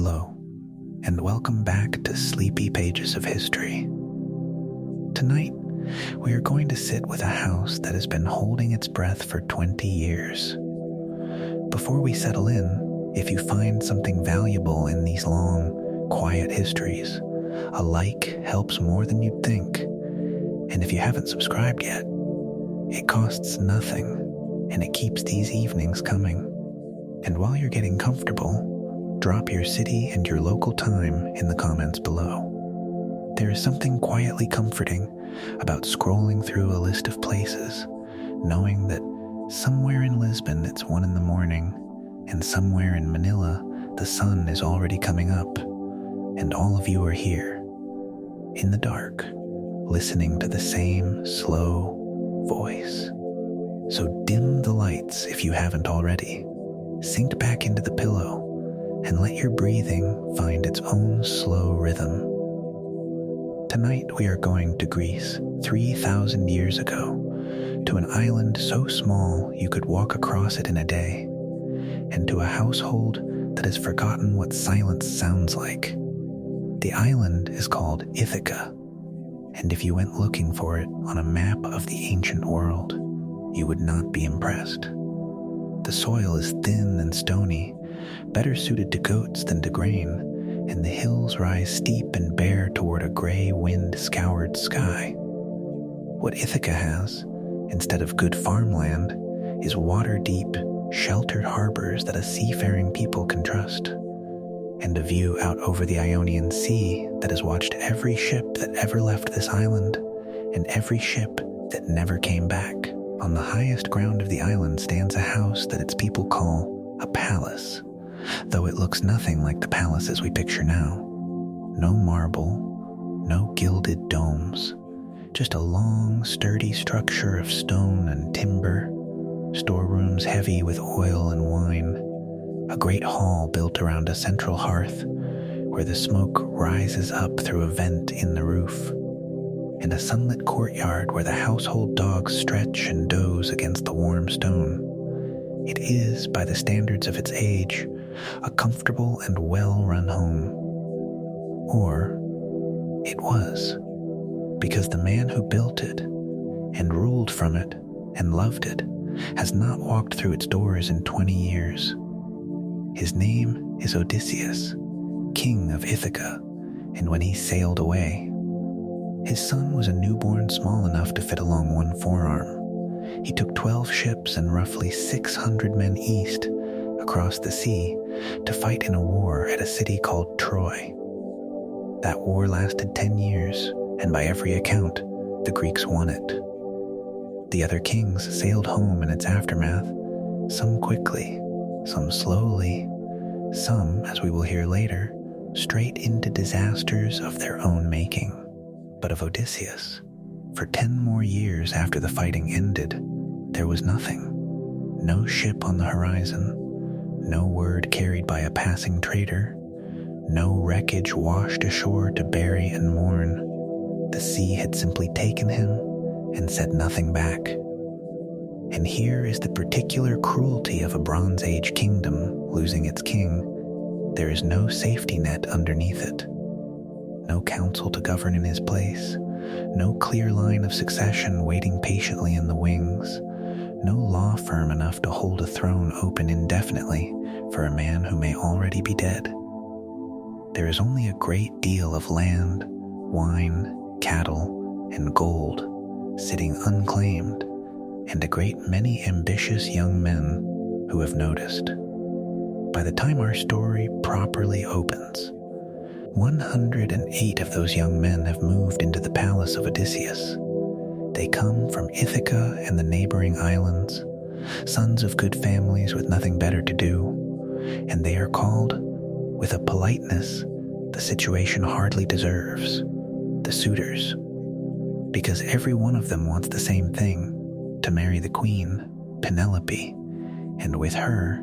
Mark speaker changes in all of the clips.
Speaker 1: Hello, and welcome back to Sleepy Pages of History. Tonight, we are going to sit with a house that has been holding its breath for 20 years. Before we settle in, if you find something valuable in these long, quiet histories, a like helps more than you'd think. And if you haven't subscribed yet, it costs nothing, and it keeps these evenings coming. And while you're getting comfortable, drop your city and your local time in the comments below. There is something quietly comforting about scrolling through a list of places, knowing that somewhere in Lisbon it's 1 a.m, and somewhere in Manila the sun is already coming up, and all of you are here, in the dark, listening to the same slow voice. So dim the lights if you haven't already, sink back into the pillow, and let your breathing find its own slow rhythm. Tonight we are going to Greece 3,000 years ago, to an island so small you could walk across it in a day, and to a household that has forgotten what silence sounds like. The island is called Ithaca, and if you went looking for it on a map of the ancient world, you would not be impressed. The soil is thin and stony, better suited to goats than to grain, and the hills rise steep and bare toward a gray wind-scoured sky. What Ithaca has, instead of good farmland, is water-deep, sheltered harbors that a seafaring people can trust, and a view out over the Ionian Sea that has watched every ship that ever left this island, and every ship that never came back. On the highest ground of the island stands a house that its people call a palace, though it looks nothing like the palaces we picture now. No marble, no gilded domes, just a long, sturdy structure of stone and timber, storerooms heavy with oil and wine, a great hall built around a central hearth where the smoke rises up through a vent in the roof, and a sunlit courtyard where the household dogs stretch and doze against the warm stone. It is, by the standards of its age, a comfortable and well-run home. Or it was, because the man who built it and ruled from it and loved it has not walked through its doors in 20 years. His name is Odysseus, king of Ithaca, and when he sailed away, his son was a newborn small enough to fit along one forearm. He took 12 ships and roughly 600 men east, across the sea, to fight in a war at a city called Troy. That war lasted 10 years, and by every account, the Greeks won it. The other kings sailed home in its aftermath, some quickly, some slowly, some, as we will hear later, straight into disasters of their own making. But of Odysseus, for 10 more years after the fighting ended, there was nothing. No ship on the horizon, no word carried by a passing trader, no wreckage washed ashore to bury and mourn. The sea had simply taken him and said nothing back. And here is the particular cruelty of a Bronze Age kingdom losing its king. There is no safety net underneath it. No council to govern in his place, no clear line of succession waiting patiently in the wings, no law firm enough to hold a throne open indefinitely for a man who may already be dead. There is only a great deal of land, wine, cattle, and gold sitting unclaimed, and a great many ambitious young men who have noticed. By the time our story properly opens, 108 of those young men have moved into the palace of Odysseus. They come from Ithaca and the neighboring islands, sons of good families with nothing better to do, and they are called, with a politeness the situation hardly deserves, the suitors, because every one of them wants the same thing, to marry the queen, Penelope, and with her,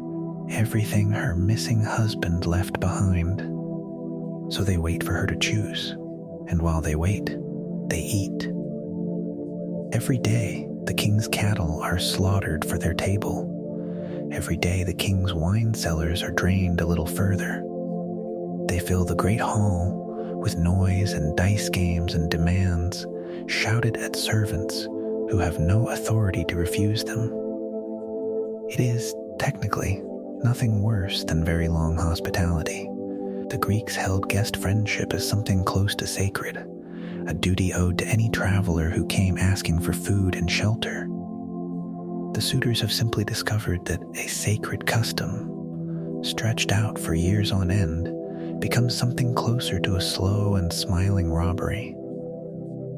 Speaker 1: everything her missing husband left behind. So they wait for her to choose, and while they wait, they eat. Every day, the king's cattle are slaughtered for their table. Every day, the king's wine cellars are drained a little further. fill the great hall with noise and dice games and demands shouted at servants who have no authority to refuse them. It is, technically, nothing worse than very long hospitality. The Greeks held guest friendship as something close to sacred, a duty owed to any traveler who came asking for food and shelter. The suitors have simply discovered that a sacred custom, stretched out for years on end, becomes something closer to a slow and smiling robbery.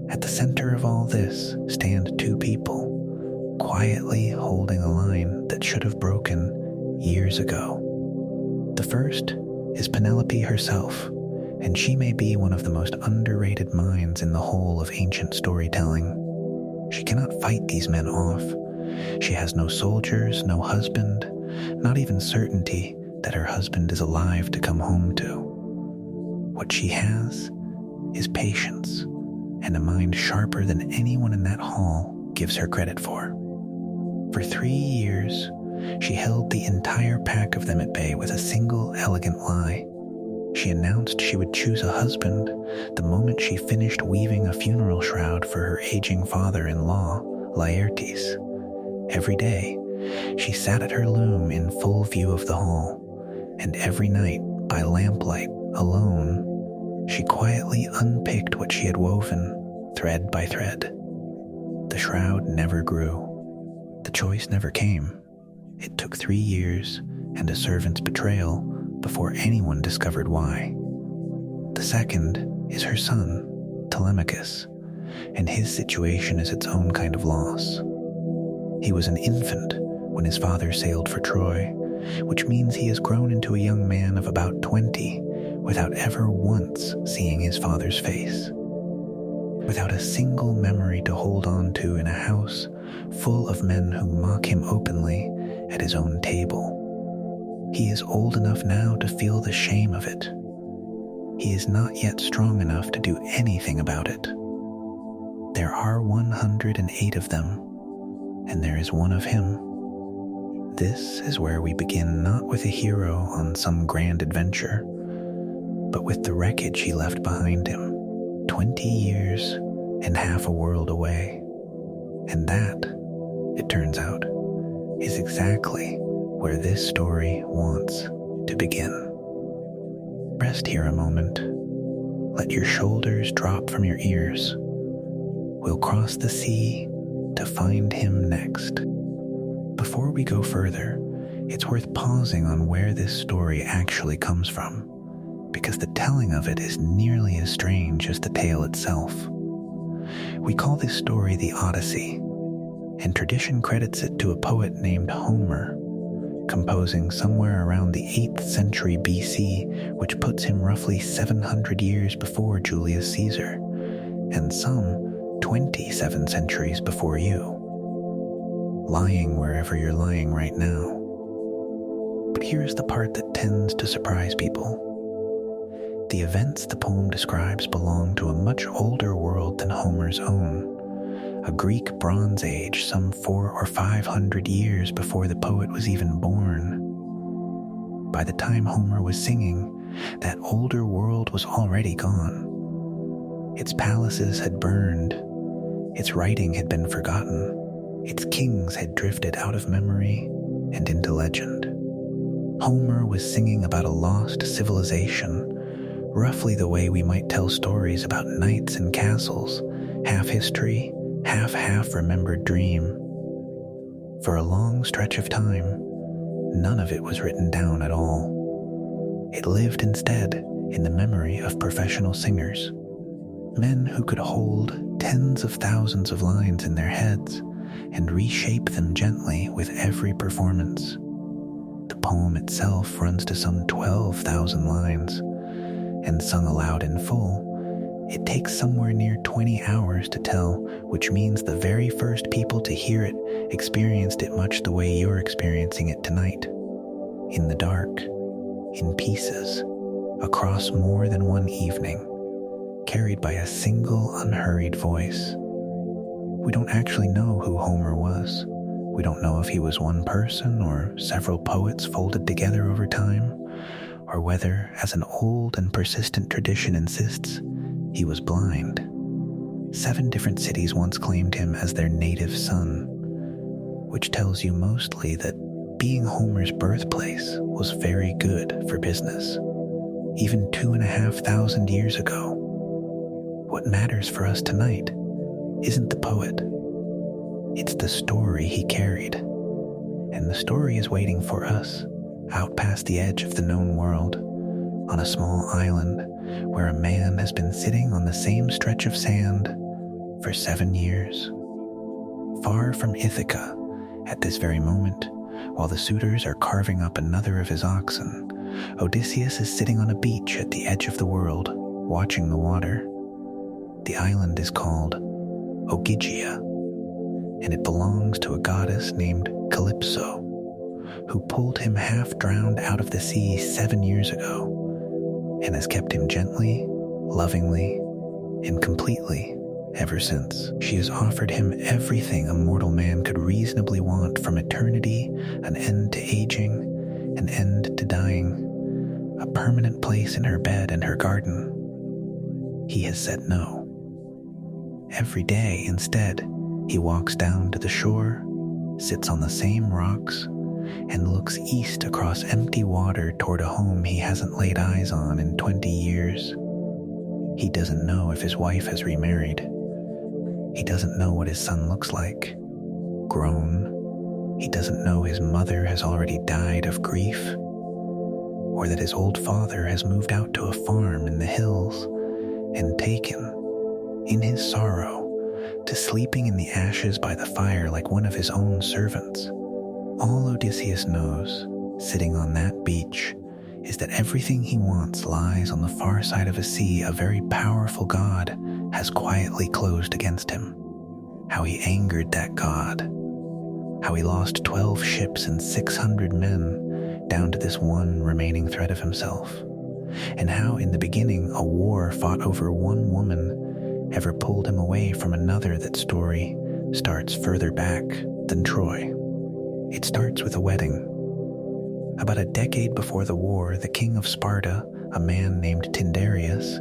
Speaker 1: At the center of all this stand two people, quietly holding a line that should have broken years ago. The first is Penelope herself, and she may be one of the most underrated minds in the whole of ancient storytelling. She cannot fight these men off. She has no soldiers, no husband, not even certainty that her husband is alive to come home to. What she has is patience, and a mind sharper than anyone in that hall gives her credit for. For 3 years, she held the entire pack of them at bay with a single elegant lie. She announced she would choose a husband the moment she finished weaving a funeral shroud for her aging father-in-law, Laertes. Every day, she sat at her loom in full view of the hall, and every night, by lamplight, alone, she quietly unpicked what she had woven, thread by thread. The shroud never grew. The choice never came. It took 3 years and a servant's betrayal before anyone discovered why. The second is her son, Telemachus, and his situation is its own kind of loss. He was an infant when his father sailed for Troy, which means he has grown into a young man of about 20 without ever once seeing his father's face. Without a single memory to hold on to in a house full of men who mock him openly at his own table. He is old enough now to feel the shame of it. He is not yet strong enough to do anything about it. There are 108 of them, and there is one of him. This is where we begin not with a hero on some grand adventure, but with the wreckage he left behind him, 20 years and half a world away. And that, it turns out, is exactly where this story wants to begin. Rest here a moment. Let your shoulders drop from your ears. We'll cross the sea to find him next. Before we go further, it's worth pausing on where this story actually comes from, because the telling of it is nearly as strange as the tale itself. We call this story the Odyssey, and tradition credits it to a poet named Homer, composing somewhere around the 8th century BC, which puts him roughly 700 years before Julius Caesar, and some 27 centuries before you, lying wherever you're lying right now. But here's the part that tends to surprise people. The events the poem describes belong to a much older world than Homer's own, a Greek Bronze Age some 400 or 500 years before the poet was even born. By the time Homer was singing, that older world was already gone. Its palaces had burned, its writing had been forgotten, its kings had drifted out of memory and into legend. Homer was singing about a lost civilization, roughly the way we might tell stories about knights and castles, half history, half remembered dream. For a long stretch of time, none of it was written down at all. It lived instead in the memory of professional singers, men who could hold tens of thousands of lines in their heads and reshape them gently with every performance. The poem itself runs to some 12,000 lines, and sung aloud in full, it takes somewhere near 20 hours to tell, which means the very first people to hear it experienced it much the way you're experiencing it tonight. In the dark, in pieces, across more than one evening, carried by a single unhurried voice. We don't actually know who Homer was. We don't know if he was one person or several poets folded together over time, or whether, as an old and persistent tradition insists, he was blind. 7 different cities once claimed him as their native son, which tells you mostly that being Homer's birthplace was very good for business, even 2,500 years ago. What matters for us tonight isn't the poet. It's the story he carried. And the story is waiting for us, out past the edge of the known world, on a small island where a man has been sitting on the same stretch of sand for 7 years. Far from Ithaca, at this very moment, while the suitors are carving up another of his oxen, Odysseus is sitting on a beach at the edge of the world, watching the water. The island is called Ogygia, and it belongs to a goddess named Calypso, who pulled him half-drowned out of the sea 7 years ago, and has kept him gently, lovingly, and completely ever since. She has offered him everything a mortal man could reasonably want, from eternity, an end to aging, an end to dying, a permanent place in her bed and her garden. He has said no. Every day, instead, he walks down to the shore, sits on the same rocks, and looks east across empty water toward a home he hasn't laid eyes on in 20 years. He doesn't know if his wife has remarried. He doesn't know what his son looks like, grown. He doesn't know his mother has already died of grief, or that his old father has moved out to a farm in the hills and taken, in his sorrow, to sleeping in the ashes by the fire like one of his own servants. All Odysseus knows, sitting on that beach, is that everything he wants lies on the far side of a sea a very powerful god has quietly closed against him. How he angered that god. How he lost 12 ships and 600 men down to this one remaining thread of himself. And how in the beginning a war fought over one woman ever pulled him away from another. That story starts further back than Troy. It starts with a wedding. About a decade before the war, the king of Sparta, a man named Tyndareus,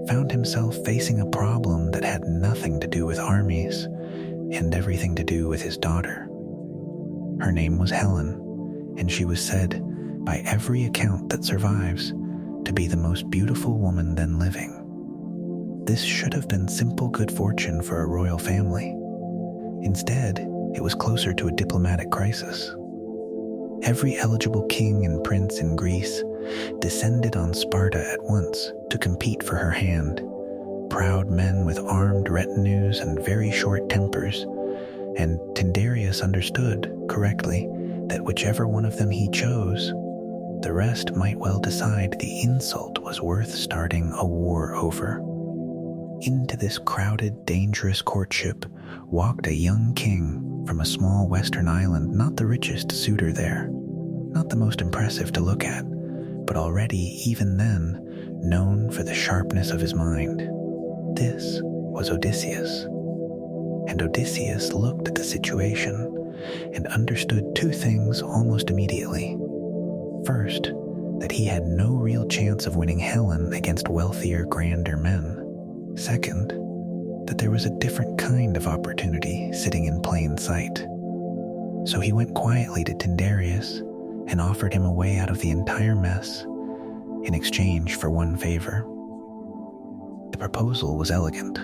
Speaker 1: found himself facing a problem that had nothing to do with armies and everything to do with his daughter. Her name was Helen, and she was said, by every account that survives, to be the most beautiful woman then living. This should have been simple good fortune for a royal family. Instead, it was closer to a diplomatic crisis. Every eligible king and prince in Greece descended on Sparta at once to compete for her hand. Proud men with armed retinues and very short tempers, and Tyndareus understood, correctly, that whichever one of them he chose, the rest might well decide the insult was worth starting a war over. Into this crowded, dangerous courtship walked a young king from a small western island, not the richest suitor there, not the most impressive to look at, but already, even then, known for the sharpness of his mind. This was Odysseus. And Odysseus looked at the situation and understood 2 things almost immediately. First, that he had no real chance of winning Helen against wealthier, grander men. Second, that there was a different kind of opportunity sitting in plain sight. So he went quietly to Tyndareus and offered him a way out of the entire mess in exchange for one favor. The proposal was elegant.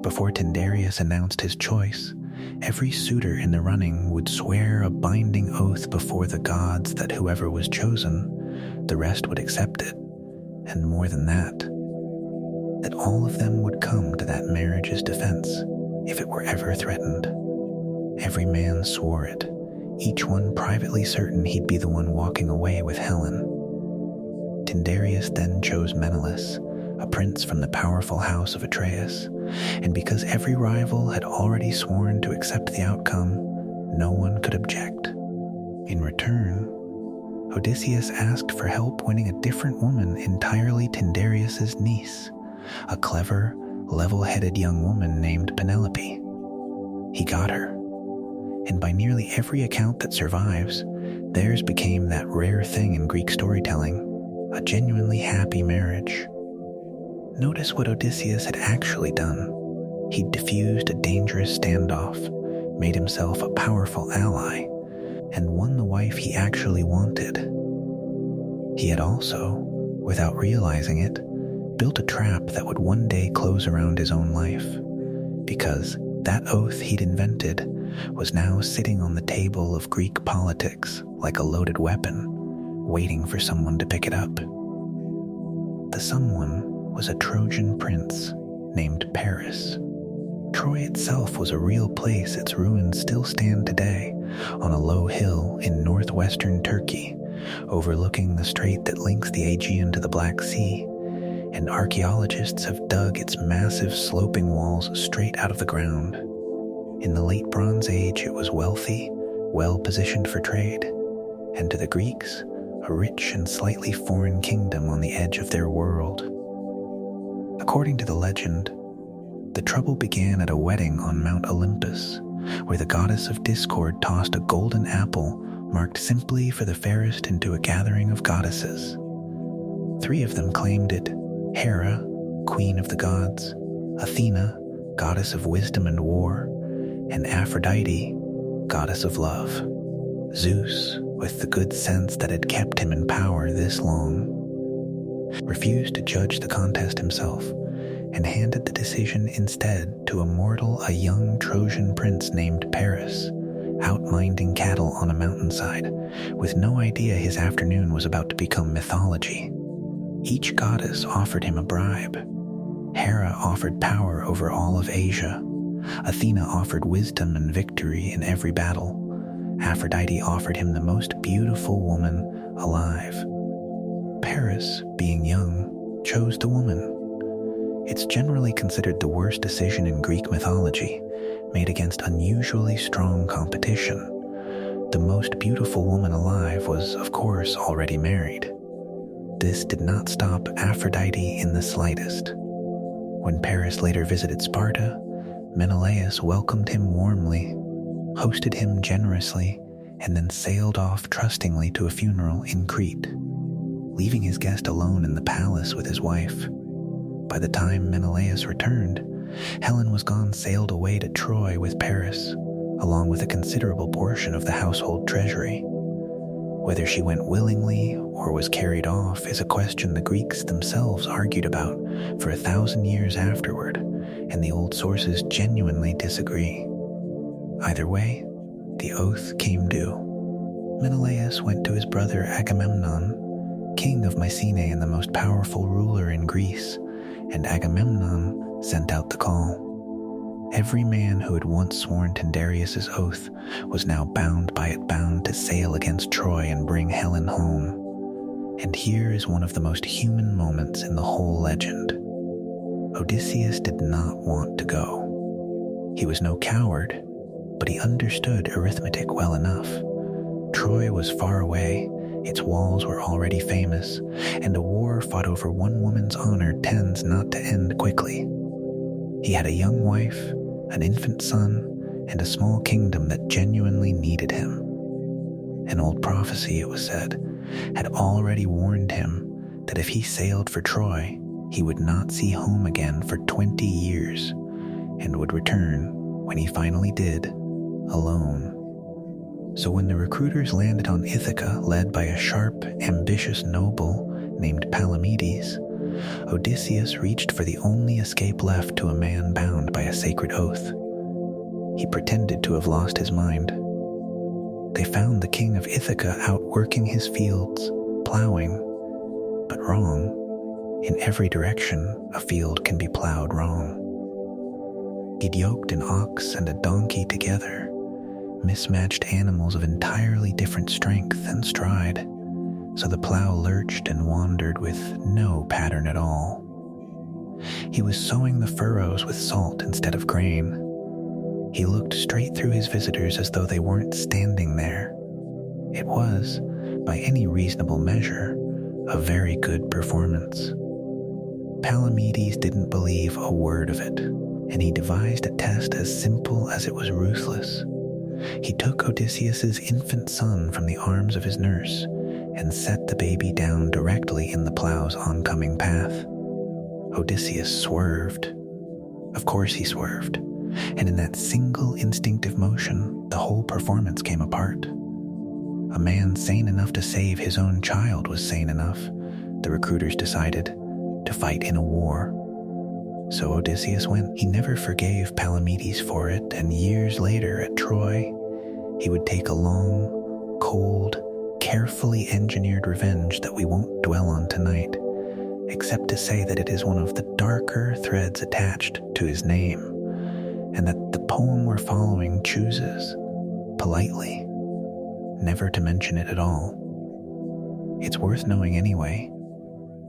Speaker 1: Before Tyndareus announced his choice, every suitor in the running would swear a binding oath before the gods that whoever was chosen, the rest would accept it, and more than that all of them would come to that marriage's defense if it were ever threatened. Every man swore it, each one privately certain he'd be the one walking away with Helen. Tyndareus then chose Menelaus, a prince from the powerful house of Atreus, and because every rival had already sworn to accept the outcome, no one could object. In return, Odysseus asked for help winning a different woman, entirely Tyndareus's niece, a clever, level-headed young woman named Penelope. He got her, and by nearly every account that survives, theirs became that rare thing in Greek storytelling, a genuinely happy marriage. Notice what Odysseus had actually done. He'd diffused a dangerous standoff, made himself a powerful ally, and won the wife he actually wanted. He had also, without realizing it, built a trap that would one day close around his own life, because that oath he'd invented was now sitting on the table of Greek politics like a loaded weapon, waiting for someone to pick it up. The someone was a Trojan prince named Paris. Troy itself was a real place. Its ruins still stand today on a low hill in northwestern Turkey, overlooking the strait that links the Aegean to the Black Sea, and archaeologists have dug its massive sloping walls straight out of the ground. In the late Bronze Age, it was wealthy, well-positioned for trade, and to the Greeks, a rich and slightly foreign kingdom on the edge of their world. According to the legend, the trouble began at a wedding on Mount Olympus, where the goddess of discord tossed a golden apple marked simply for the fairest into a gathering of goddesses. 3 of them claimed it: Hera, queen of the gods; Athena, goddess of wisdom and war; and Aphrodite, goddess of love. Zeus, with the good sense that had kept him in power this long, refused to judge the contest himself and handed the decision instead to a young Trojan prince named Paris, out minding cattle on a mountainside, with no idea his afternoon was about to become mythology. Each goddess offered him a bribe. Hera offered power over all of Asia. Athena offered wisdom and victory in every battle. Aphrodite offered him the most beautiful woman alive. Paris, being young, chose the woman. It's generally considered the worst decision in Greek mythology, made against unusually strong competition. The most beautiful woman alive was, of course, already married. This did not stop Aphrodite in the slightest. When Paris later visited Sparta, Menelaus welcomed him warmly, hosted him generously, and then sailed off trustingly to a funeral in Crete, leaving his guest alone in the palace with his wife. By the time Menelaus returned, Helen was gone sailed away to Troy with Paris, along with a considerable portion of the household treasury. Whether she went willingly or was carried off is a question the Greeks themselves argued about for 1,000 years afterward, and the old sources genuinely disagree. Either way, the oath came due. Menelaus went to his brother Agamemnon, king of Mycenae and the most powerful ruler in Greece, and Agamemnon sent out the call. Every man who had once sworn Tyndareus' oath was now bound to sail against Troy and bring Helen home. And here is one of the most human moments in the whole legend. Odysseus did not want to go. He was no coward, but he understood arithmetic well enough. Troy was far away, its walls were already famous, and a war fought over one woman's honor tends not to end quickly. He had a young wife, an infant son, and a small kingdom that genuinely needed him. An old prophecy, it was said, had already warned him that if he sailed for Troy, he would not see home again for 20 years, and would return, when he finally did, alone. So when the recruiters landed on Ithaca, led by a sharp, ambitious noble named Palamedes, Odysseus reached for the only escape left to a man bound by a sacred oath. He pretended to have lost his mind. They found the king of Ithaca out working his fields, plowing, but wrong. In every direction, a field can be plowed wrong. He'd yoked an ox and a donkey together, mismatched animals of entirely different strength and stride, so the plow lurched and wandered with no pattern at all. He was sowing the furrows with salt instead of grain. He looked straight through his visitors as though they weren't standing there. It was, by any reasonable measure, a very good performance. Palamedes didn't believe a word of it, and he devised a test as simple as it was ruthless. He took Odysseus's infant son from the arms of his nurse and set the baby down directly in the plow's oncoming path. Odysseus swerved. Of course he swerved, and in that single instinctive motion, the whole performance came apart. A man sane enough to save his own child was sane enough, the recruiters decided, to fight in a war. So Odysseus went. He never forgave Palamedes for it, and years later at Troy, he would take a long, cold, carefully engineered revenge that we won't dwell on tonight, except to say that it is one of the darker threads attached to his name, and that the poem we're following chooses, politely, never to mention it at all. It's worth knowing anyway,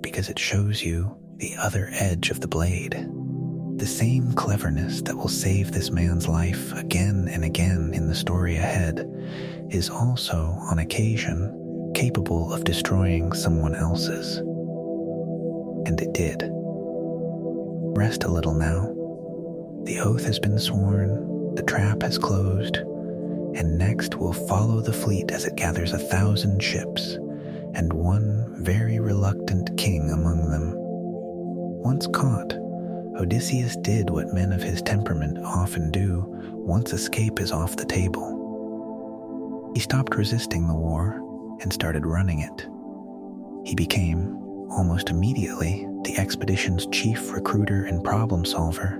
Speaker 1: because it shows you the other edge of the blade. The same cleverness that will save this man's life again and again in the story ahead is also, on occasion, capable of destroying someone else's. And it did. Rest a little now. The oath has been sworn, the trap has closed, and next we'll follow the fleet as it gathers 1,000 ships, and one very reluctant king among them. Once caught, Odysseus did what men of his temperament often do once escape is off the table. He stopped resisting the war and started running it. He became, almost immediately, the expedition's chief recruiter and problem solver,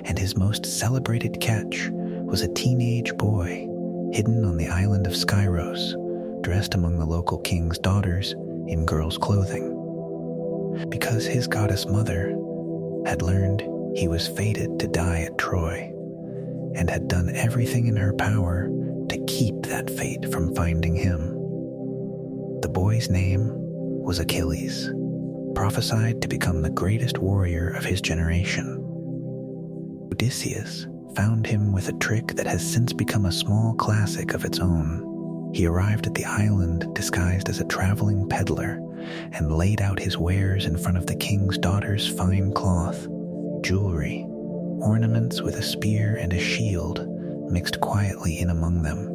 Speaker 1: and his most celebrated catch was a teenage boy hidden on the island of Skyros, dressed among the local king's daughters in girls' clothing. Because his goddess mother had learned he was fated to die at Troy, and had done everything in her power to keep that fate from finding him. The boy's name was Achilles, prophesied to become the greatest warrior of his generation. Odysseus found him with a trick that has since become a small classic of its own. He arrived at the island disguised as a traveling peddler and laid out his wares in front of the king's daughter's fine cloth, jewelry, ornaments with a spear and a shield mixed quietly in among them.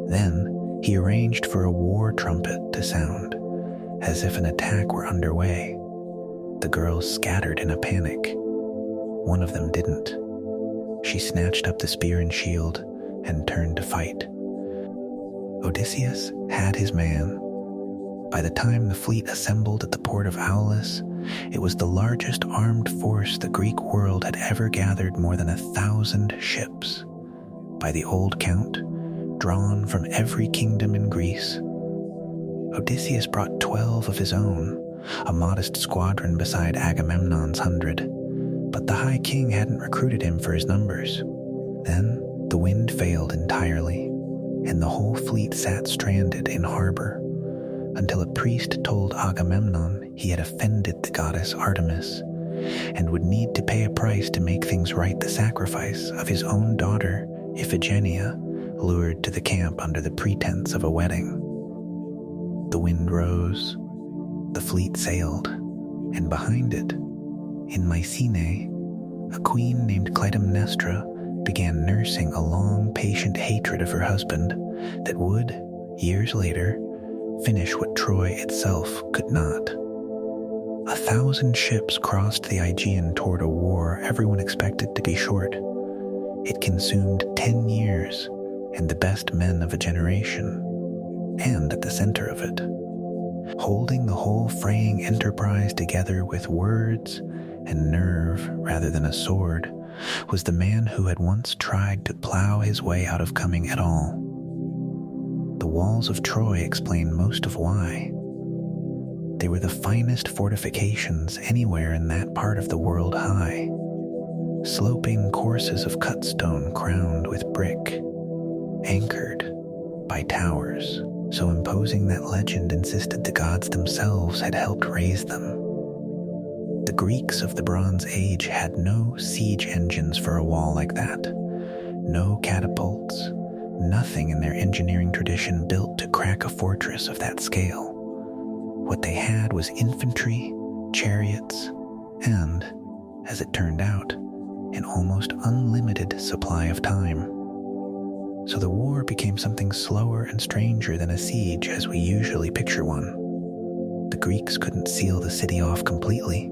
Speaker 1: Then he arranged for a war trumpet to sound, as if an attack were underway. The girls scattered in a panic. One of them didn't. She snatched up the spear and shield and turned to fight. Odysseus had his man. By the time the fleet assembled at the port of Aulis, it was the largest armed force the Greek world had ever gathered, more than 1,000 ships. By the old count, drawn from every kingdom in Greece. Odysseus brought 12 of his own, a modest squadron beside Agamemnon's 100, but the High King hadn't recruited him for his numbers. Then the wind failed entirely, and the whole fleet sat stranded in harbor, until a priest told Agamemnon he had offended the goddess Artemis, and would need to pay a price to make things right, the sacrifice of his own daughter, Iphigenia, lured to the camp under the pretense of a wedding. The wind rose, the fleet sailed, and behind it, in Mycenae, a queen named Clytemnestra began nursing a long, patient hatred of her husband that would, years later, finish what Troy itself could not. 1,000 ships crossed the Aegean toward a war everyone expected to be short. It consumed 10 years and the best men of a generation, and at the center of it, holding the whole fraying enterprise together with words and nerve rather than a sword, was the man who had once tried to plow his way out of coming at all. The walls of Troy explain most of why. They were the finest fortifications anywhere in that part of the world high, sloping courses of cut stone crowned with brick, anchored by towers so imposing that legend insisted the gods themselves had helped raise them. The Greeks of the Bronze Age had no siege engines for a wall like that, no catapults, nothing in their engineering tradition built to crack a fortress of that scale. What they had was infantry, chariots, and, as it turned out, an almost unlimited supply of time. So the war became something slower and stranger than a siege as we usually picture one. The Greeks couldn't seal the city off completely,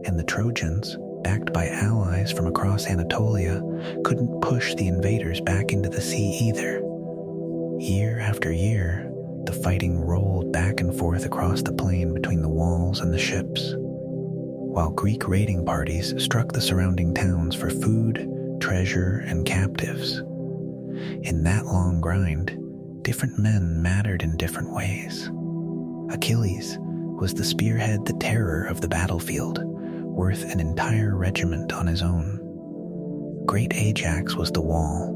Speaker 1: and the Trojans, backed by allies from across Anatolia, couldn't push the invaders back into the sea either. Year after year, the fighting rolled back and forth across the plain between the walls and the ships, while Greek raiding parties struck the surrounding towns for food, treasure, and captives. In that long grind, different men mattered in different ways. Achilles was the spearhead, the terror of the battlefield, worth an entire regiment on his own. Great Ajax was the wall,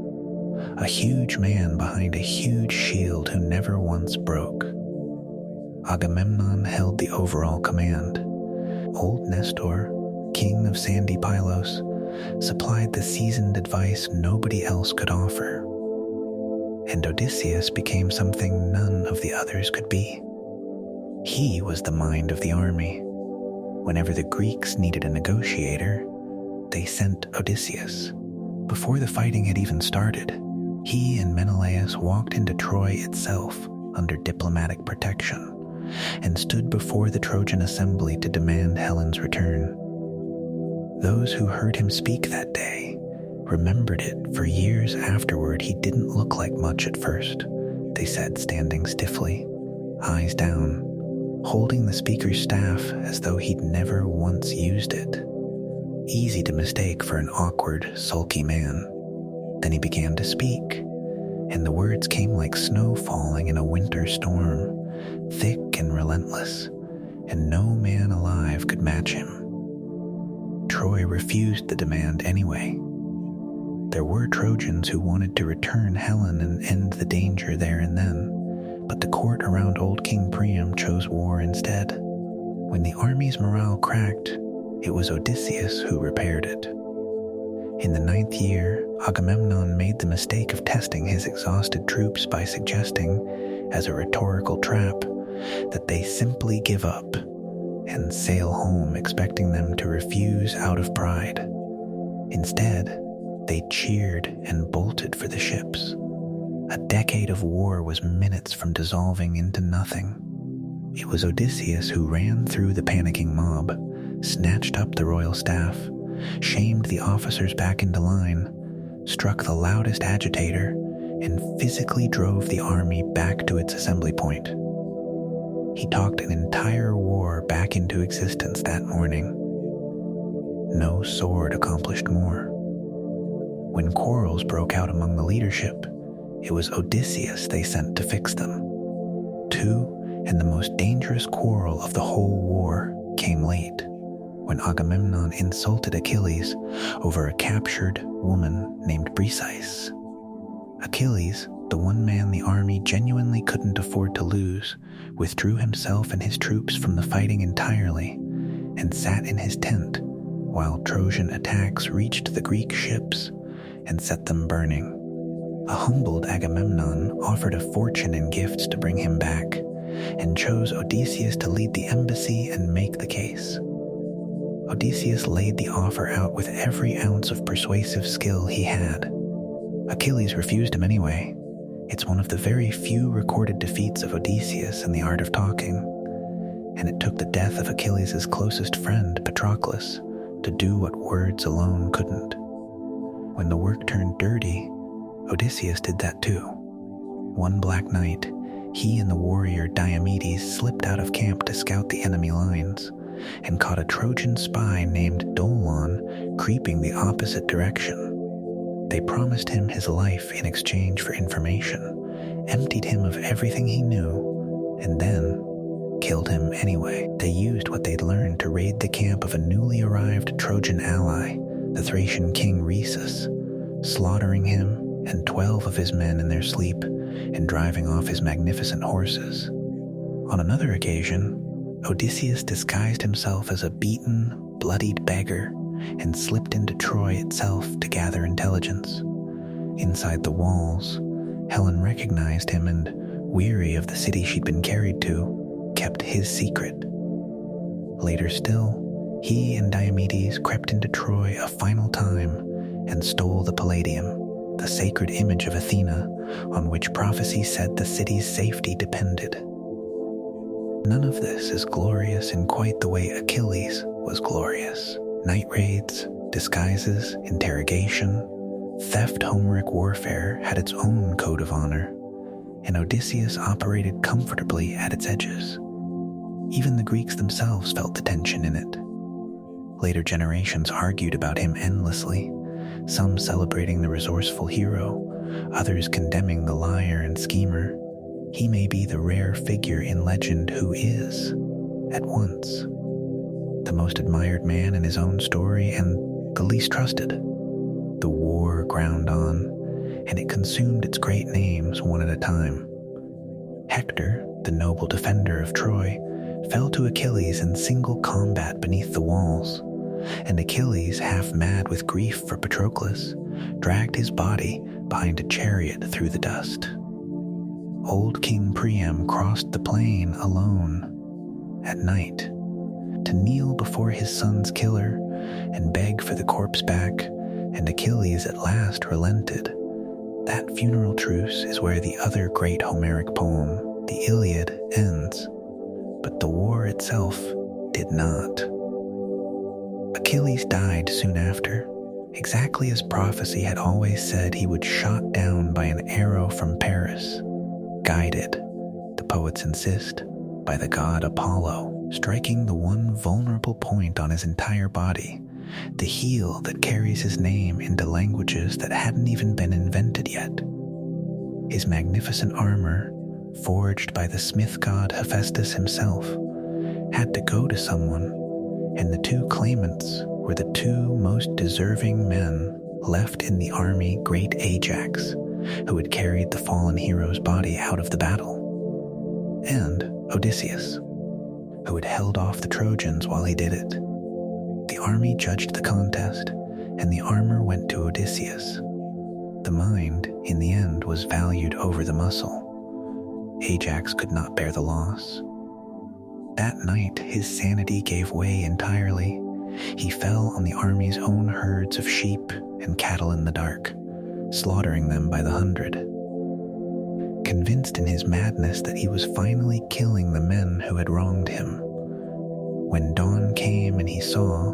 Speaker 1: a huge man behind a huge shield who never once broke. Agamemnon held the overall command. Old Nestor, king of sandy Pylos, supplied the seasoned advice nobody else could offer. And Odysseus became something none of the others could be. He was the mind of the army. Whenever the Greeks needed a negotiator, they sent Odysseus. Before the fighting had even started, he and Menelaus walked into Troy itself under diplomatic protection and stood before the Trojan assembly to demand Helen's return. Those who heard him speak that day remembered it for years afterward. He didn't look like much at first, they said, standing stiffly, eyes down, holding the speaker's staff as though he'd never once used it. Easy to mistake for an awkward, sulky man. Then he began to speak, and the words came like snow falling in a winter storm, thick and relentless, and no man alive could match him. Troy refused the demand anyway. There were Trojans who wanted to return Helen and end the danger there and then, but the court around old King Priam chose war instead. When the army's morale cracked, it was Odysseus who repaired it. In the 9th year, Agamemnon made the mistake of testing his exhausted troops by suggesting, as a rhetorical trap, that they simply give up and sail home, expecting them to refuse out of pride. Instead, they cheered and bolted for the ships. A decade of war was minutes from dissolving into nothing. It was Odysseus who ran through the panicking mob, snatched up the royal staff, shamed the officers back into line, struck the loudest agitator, and physically drove the army back to its assembly point. He talked an entire war back into existence that morning. No sword accomplished more. When quarrels broke out among the leadership, it was Odysseus they sent to fix them. And the most dangerous quarrel of the whole war came late, when Agamemnon insulted Achilles over a captured woman named Briseis. Achilles, the one man the army genuinely couldn't afford to lose, withdrew himself and his troops from the fighting entirely and sat in his tent while Trojan attacks reached the Greek ships and set them burning. A humbled Agamemnon offered a fortune in gifts to bring him back, and chose Odysseus to lead the embassy and make the case. Odysseus laid the offer out with every ounce of persuasive skill he had. Achilles refused him anyway. It's one of the very few recorded defeats of Odysseus in the art of talking, and it took the death of Achilles' closest friend, Patroclus, to do what words alone couldn't. When the work turned dirty, Odysseus did that too. One black night, he and the warrior Diomedes slipped out of camp to scout the enemy lines and caught a Trojan spy named Dolon creeping the opposite direction. They promised him his life in exchange for information, emptied him of everything he knew, and then killed him anyway. They used what they'd learned to raid the camp of a newly arrived Trojan ally, the Thracian king Rhesus, slaughtering him and 12 of his men in their sleep and driving off his magnificent horses. On another occasion, Odysseus disguised himself as a beaten, bloodied beggar and slipped into Troy itself to gather intelligence. Inside the walls, Helen recognized him and, weary of the city she'd been carried to, kept his secret. Later still, he and Diomedes crept into Troy a final time and stole the Palladium, the sacred image of Athena on which prophecy said the city's safety depended. None of this is glorious in quite the way Achilles was glorious. Night raids, disguises, interrogation, theft Homeric warfare had its own code of honor, and Odysseus operated comfortably at its edges. Even the Greeks themselves felt the tension in it. Later generations argued about him endlessly, some celebrating the resourceful hero, others condemning the liar and schemer. He may be the rare figure in legend who is, at once, the most admired man in his own story and the least trusted. The war ground on, and it consumed its great names one at a time. Hector, the noble defender of Troy, fell to Achilles in single combat beneath the walls, and Achilles, half mad with grief for Patroclus, dragged his body behind a chariot through the dust. Old King Priam crossed the plain alone at night to kneel before his son's killer and beg for the corpse back, and Achilles at last relented. That funeral truce is where the other great Homeric poem, the Iliad, ends, but the war itself did not. Achilles died soon after, exactly as prophecy had always said he would, shot down by an arrow from Paris, guided, the poets insist, by the god Apollo, striking the one vulnerable point on his entire body, the heel that carries his name into languages that hadn't even been invented yet. His magnificent armor, forged by the smith god Hephaestus himself, had to go to someone, and the two claimants were the two most deserving men left in the army, great Ajax, who had carried the fallen hero's body out of the battle, and Odysseus, who had held off the Trojans while he did it. The army judged the contest, and the armor went to Odysseus. The mind, in the end, was valued over the muscle. Ajax could not bear the loss. That night, his sanity gave way entirely. He fell on the army's own herds of sheep and cattle in the dark, slaughtering them by the hundred. Convinced in his madness that he was finally killing the men who had wronged him, when dawn came and he saw,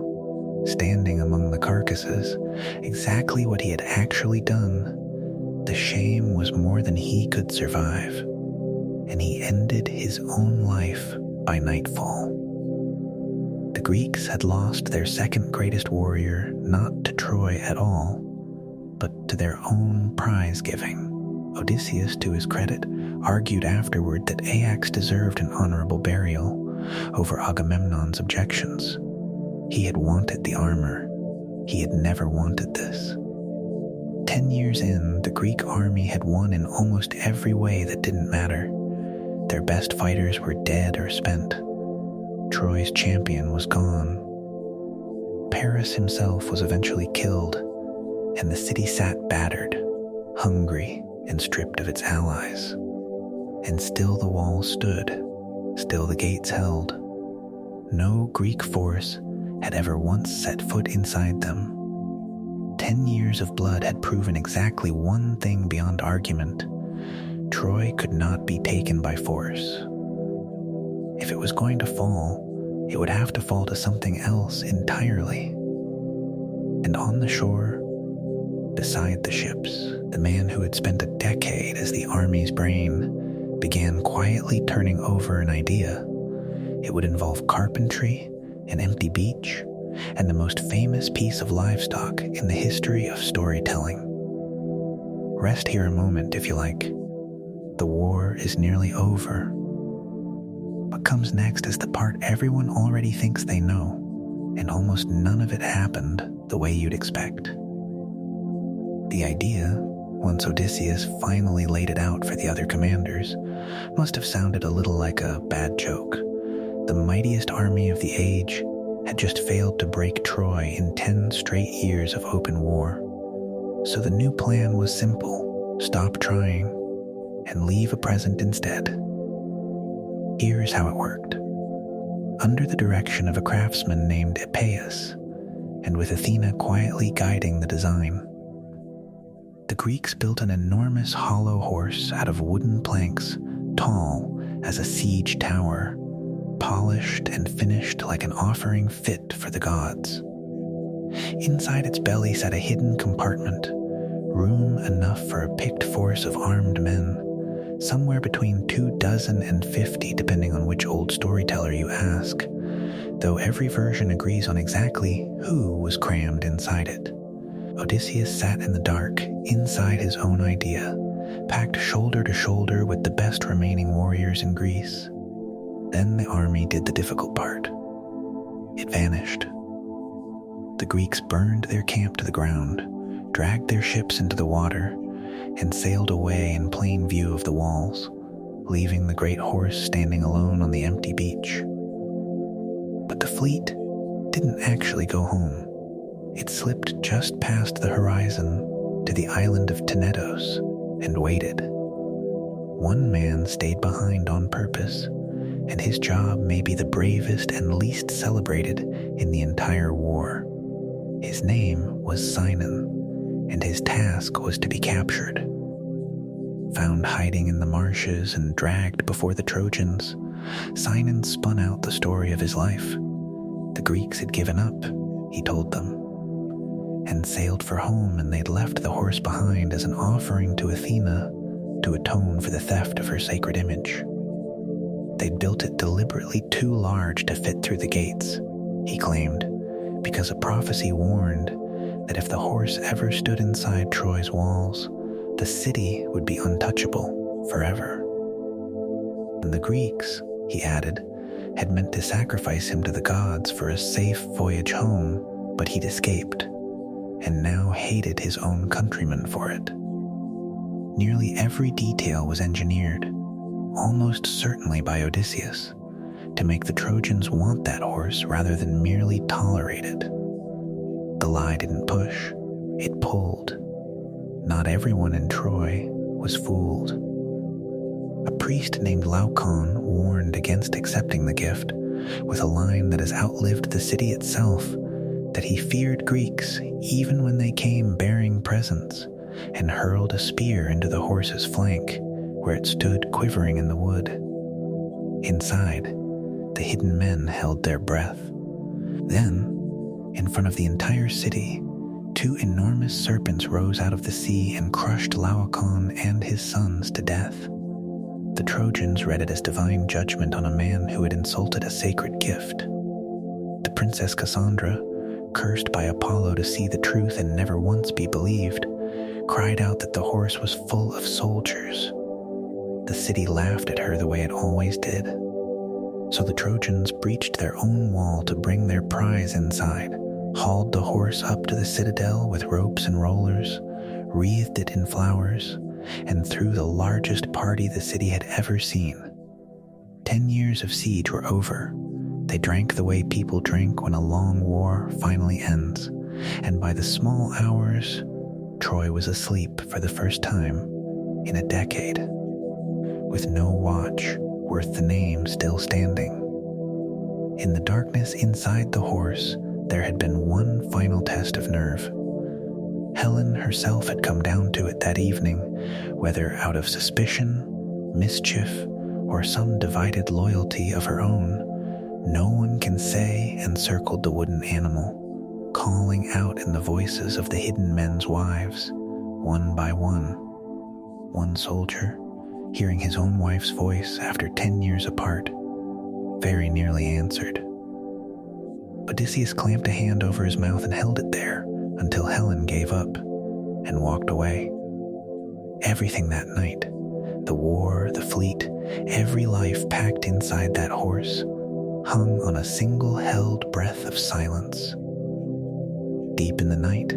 Speaker 1: standing among the carcasses, exactly what he had actually done, the shame was more than he could survive, and he ended his own life by nightfall. The Greeks had lost their second greatest warrior not to Troy at all, but to their own prize-giving. Odysseus, to his credit, argued afterward that Ajax deserved an honorable burial over Agamemnon's objections. He had wanted the armor. He had never wanted this. 10 years in, the Greek army had won in almost every way that didn't matter. Their best fighters were dead or spent. Troy's champion was gone. Paris himself was eventually killed, and the city sat battered, hungry, and stripped of its allies. And still the walls stood, still the gates held. No Greek force had ever once set foot inside them. 10 years of blood had proven exactly one thing beyond argument. Troy could not be taken by force. If it was going to fall, it would have to fall to something else entirely. And on the shore, beside the ships, the man who had spent a decade as the army's brain began quietly turning over an idea. It would involve carpentry, an empty beach, and the most famous piece of livestock in the history of storytelling. Rest here a moment if you like. The war is nearly over. What comes next is the part everyone already thinks they know, and almost none of it happened the way you'd expect. The idea, once Odysseus finally laid it out for the other commanders, must have sounded a little like a bad joke. The mightiest army of the age had just failed to break Troy in 10 straight years of open war. So the new plan was simple: stop trying and leave a present instead. Here's how it worked. Under the direction of a craftsman named Epeius, and with Athena quietly guiding the design, The Greeks built an enormous hollow horse out of wooden planks, tall as a siege tower, polished and finished like an offering fit for the gods. Inside its belly sat a hidden compartment, room enough for a picked force of armed men, somewhere between 24 and 50 depending on which old storyteller you ask, though every version agrees on exactly who was crammed inside it. Odysseus sat in the dark, inside his own idea, packed shoulder to shoulder with the best remaining warriors in Greece. Then the army did the difficult part. It vanished. The Greeks burned their camp to the ground, dragged their ships into the water, and sailed away in plain view of the walls, leaving the great horse standing alone on the empty beach. But the fleet didn't actually go home. It slipped just past the horizon to the island of Tenedos and waited. One man stayed behind on purpose, and his job may be the bravest and least celebrated in the entire war. His name was Sinon, and his task was to be captured. Found hiding in the marshes and dragged before the Trojans, Sinon spun out the story of his life. The Greeks had given up, he told them, and sailed for home, and they'd left the horse behind as an offering to Athena to atone for the theft of her sacred image. They'd built it deliberately too large to fit through the gates, he claimed, because a prophecy warned that if the horse ever stood inside Troy's walls, the city would be untouchable forever. And the Greeks, he added, had meant to sacrifice him to the gods for a safe voyage home, but he'd escaped, and now hated his own countrymen for it. Nearly every detail was engineered, almost certainly by Odysseus, to make the Trojans want that horse rather than merely tolerate it. The lie didn't push, it pulled. Not everyone in Troy was fooled. A priest named Glaucon warned against accepting the gift, with a line that has outlived the city itself, that he feared Greeks even when they came bearing presents, and hurled a spear into the horse's flank, where it stood quivering in the wood. Inside, the hidden men held their breath. Then, in front of the entire city, 2 enormous serpents rose out of the sea and crushed Laocoon and his sons to death. The Trojans read it as divine judgment on a man who had insulted a sacred gift. The Princess Cassandra, cursed by Apollo to see the truth and never once be believed, cried out that the horse was full of soldiers. The city laughed at her the way it always did. So the Trojans breached their own wall to bring their prize inside, hauled the horse up to the citadel with ropes and rollers, wreathed it in flowers, and threw the largest party the city had ever seen. 10 years of siege were over. They drank the way people drink when a long war finally ends, and by the small hours, Troy was asleep for the first time in a decade, with no watch worth the name still standing. In the darkness inside the horse, there had been one final test of nerve. Helen herself had come down to it that evening, whether out of suspicion, mischief, or some divided loyalty of her own. No one can say, encircled the wooden animal, calling out in the voices of the hidden men's wives, one by one. One soldier, hearing his own wife's voice after 10 years apart, very nearly answered. Odysseus clamped a hand over his mouth and held it there until Helen gave up and walked away. Everything that night, the war, the fleet, every life packed inside that horse, hung on a single held breath of silence. Deep in the night,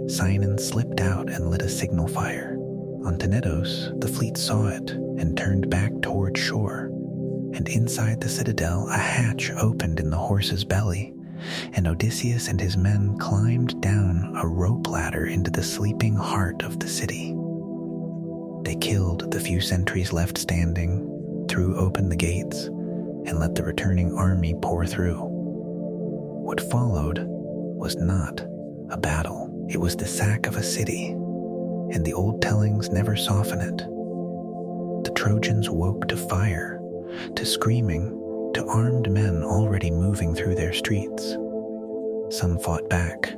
Speaker 1: Sinon slipped out and lit a signal fire. On Tenedos, the fleet saw it and turned back toward shore, and inside the citadel a hatch opened in the horse's belly, and Odysseus and his men climbed down a rope ladder into the sleeping heart of the city. They killed the few sentries left standing, threw open the gates, and let the returning army pour through. What followed was not a battle. It was the sack of a city, and the old tellings never soften it. The Trojans woke to fire, to screaming, to armed men already moving through their streets. Some fought back,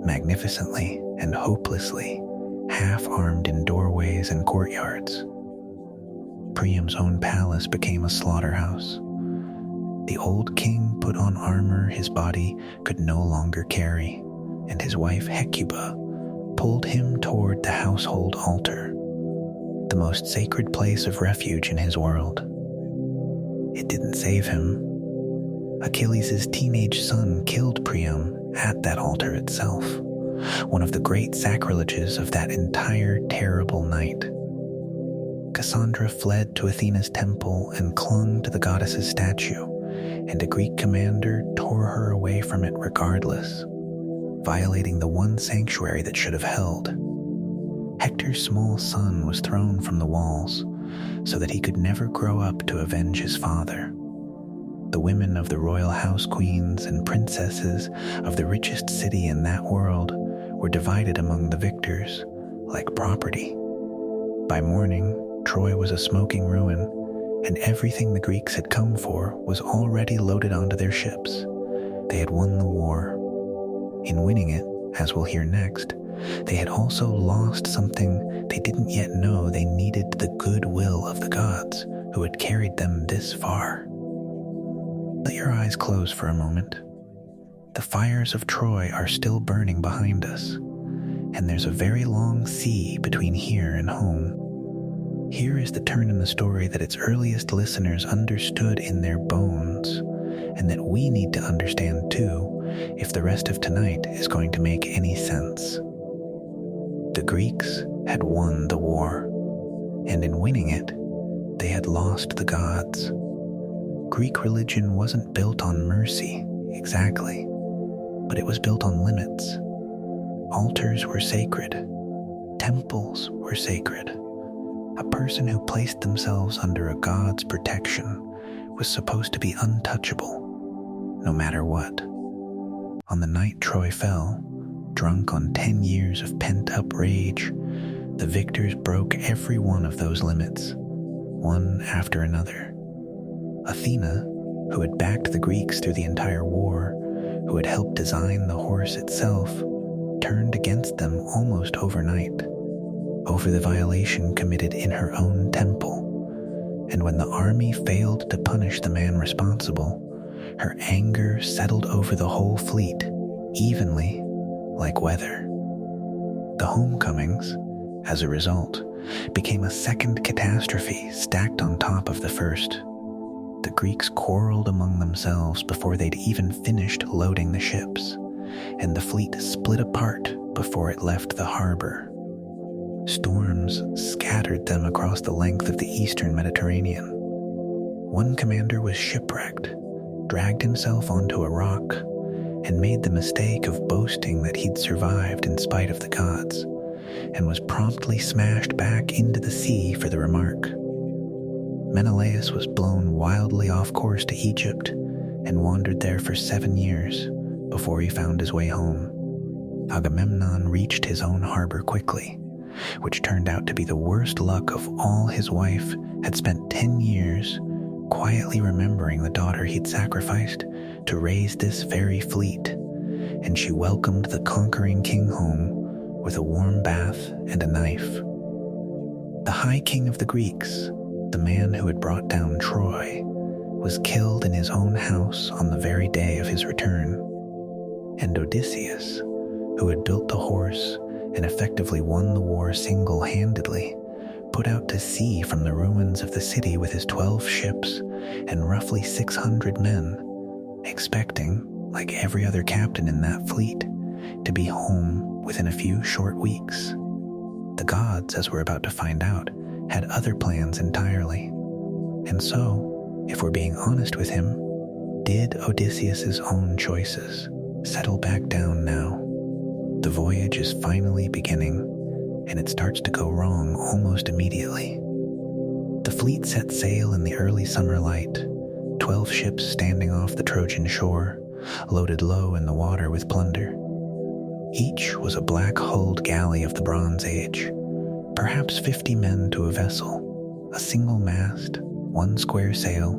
Speaker 1: magnificently and hopelessly, half-armed in doorways and courtyards. Priam's own palace became a slaughterhouse. The old king put on armor his body could no longer carry, and his wife Hecuba pulled him toward the household altar, the most sacred place of refuge in his world. It didn't save him. Achilles' teenage son killed Priam at that altar itself, one of the great sacrileges of that entire terrible night. Cassandra fled to Athena's temple and clung to the goddess's statue, and a Greek commander tore her away from it regardless, violating the one sanctuary that should have held. Hector's small son was thrown from the walls so that he could never grow up to avenge his father. The women of the royal house queens and princesses of the richest city in that world were divided among the victors like property. By morning, Troy was a smoking ruin, and everything the Greeks had come for was already loaded onto their ships. They had won the war. In winning it, as we'll hear next, they had also lost something they didn't yet know. They needed the goodwill of the gods who had carried them this far. Let your eyes close for a moment. The fires of Troy are still burning behind us, and there's a very long sea between here and home. Here is the turn in the story that its earliest listeners understood in their bones, and that we need to understand too if the rest of tonight is going to make any sense. The Greeks had won the war, and in winning it, they had lost the gods. Greek religion wasn't built on mercy, exactly, but it was built on limits. Altars were sacred. Temples were sacred. A person who placed themselves under a god's protection was supposed to be untouchable, no matter what. On the night Troy fell, drunk on 10 years of pent-up rage, the victors broke every one of those limits, one after another. Athena, who had backed the Greeks through the entire war, who had helped design the horse itself, turned against them almost overnight, over the violation committed in her own temple. And when the army failed to punish the man responsible, her anger settled over the whole fleet, evenly, like weather. The homecomings, as a result, became a second catastrophe stacked on top of the first. The Greeks quarreled among themselves before they'd even finished loading the ships, and the fleet split apart before it left the harbor. Storms scattered them across the length of the eastern Mediterranean. One commander was shipwrecked, dragged himself onto a rock, and made the mistake of boasting that he'd survived in spite of the gods, and was promptly smashed back into the sea for the remark. Menelaus was blown wildly off course to Egypt and wandered there for 7 years before he found his way home. Agamemnon reached his own harbor quickly, which turned out to be the worst luck of all. His wife had spent 10 years quietly remembering the daughter he'd sacrificed to raise this very fleet, and she welcomed the conquering king home with a warm bath and a knife. The High King of the Greeks, the man who had brought down Troy, was killed in his own house on the very day of his return, and Odysseus, who had built the horse and effectively won the war single-handedly, put out to sea from the ruins of the city with his 12 ships and roughly 600 men, expecting, like every other captain in that fleet, to be home within a few short weeks. The gods, as we're about to find out, had other plans entirely. And so, if we're being honest with him, did Odysseus's own choices settle back down now? The voyage is finally beginning, and it starts to go wrong almost immediately. The fleet set sail in the early summer light, 12 ships standing off the Trojan shore, loaded low in the water with plunder. Each was a black-hulled galley of the Bronze Age, perhaps 50 men to a vessel, a single mast, one square sail,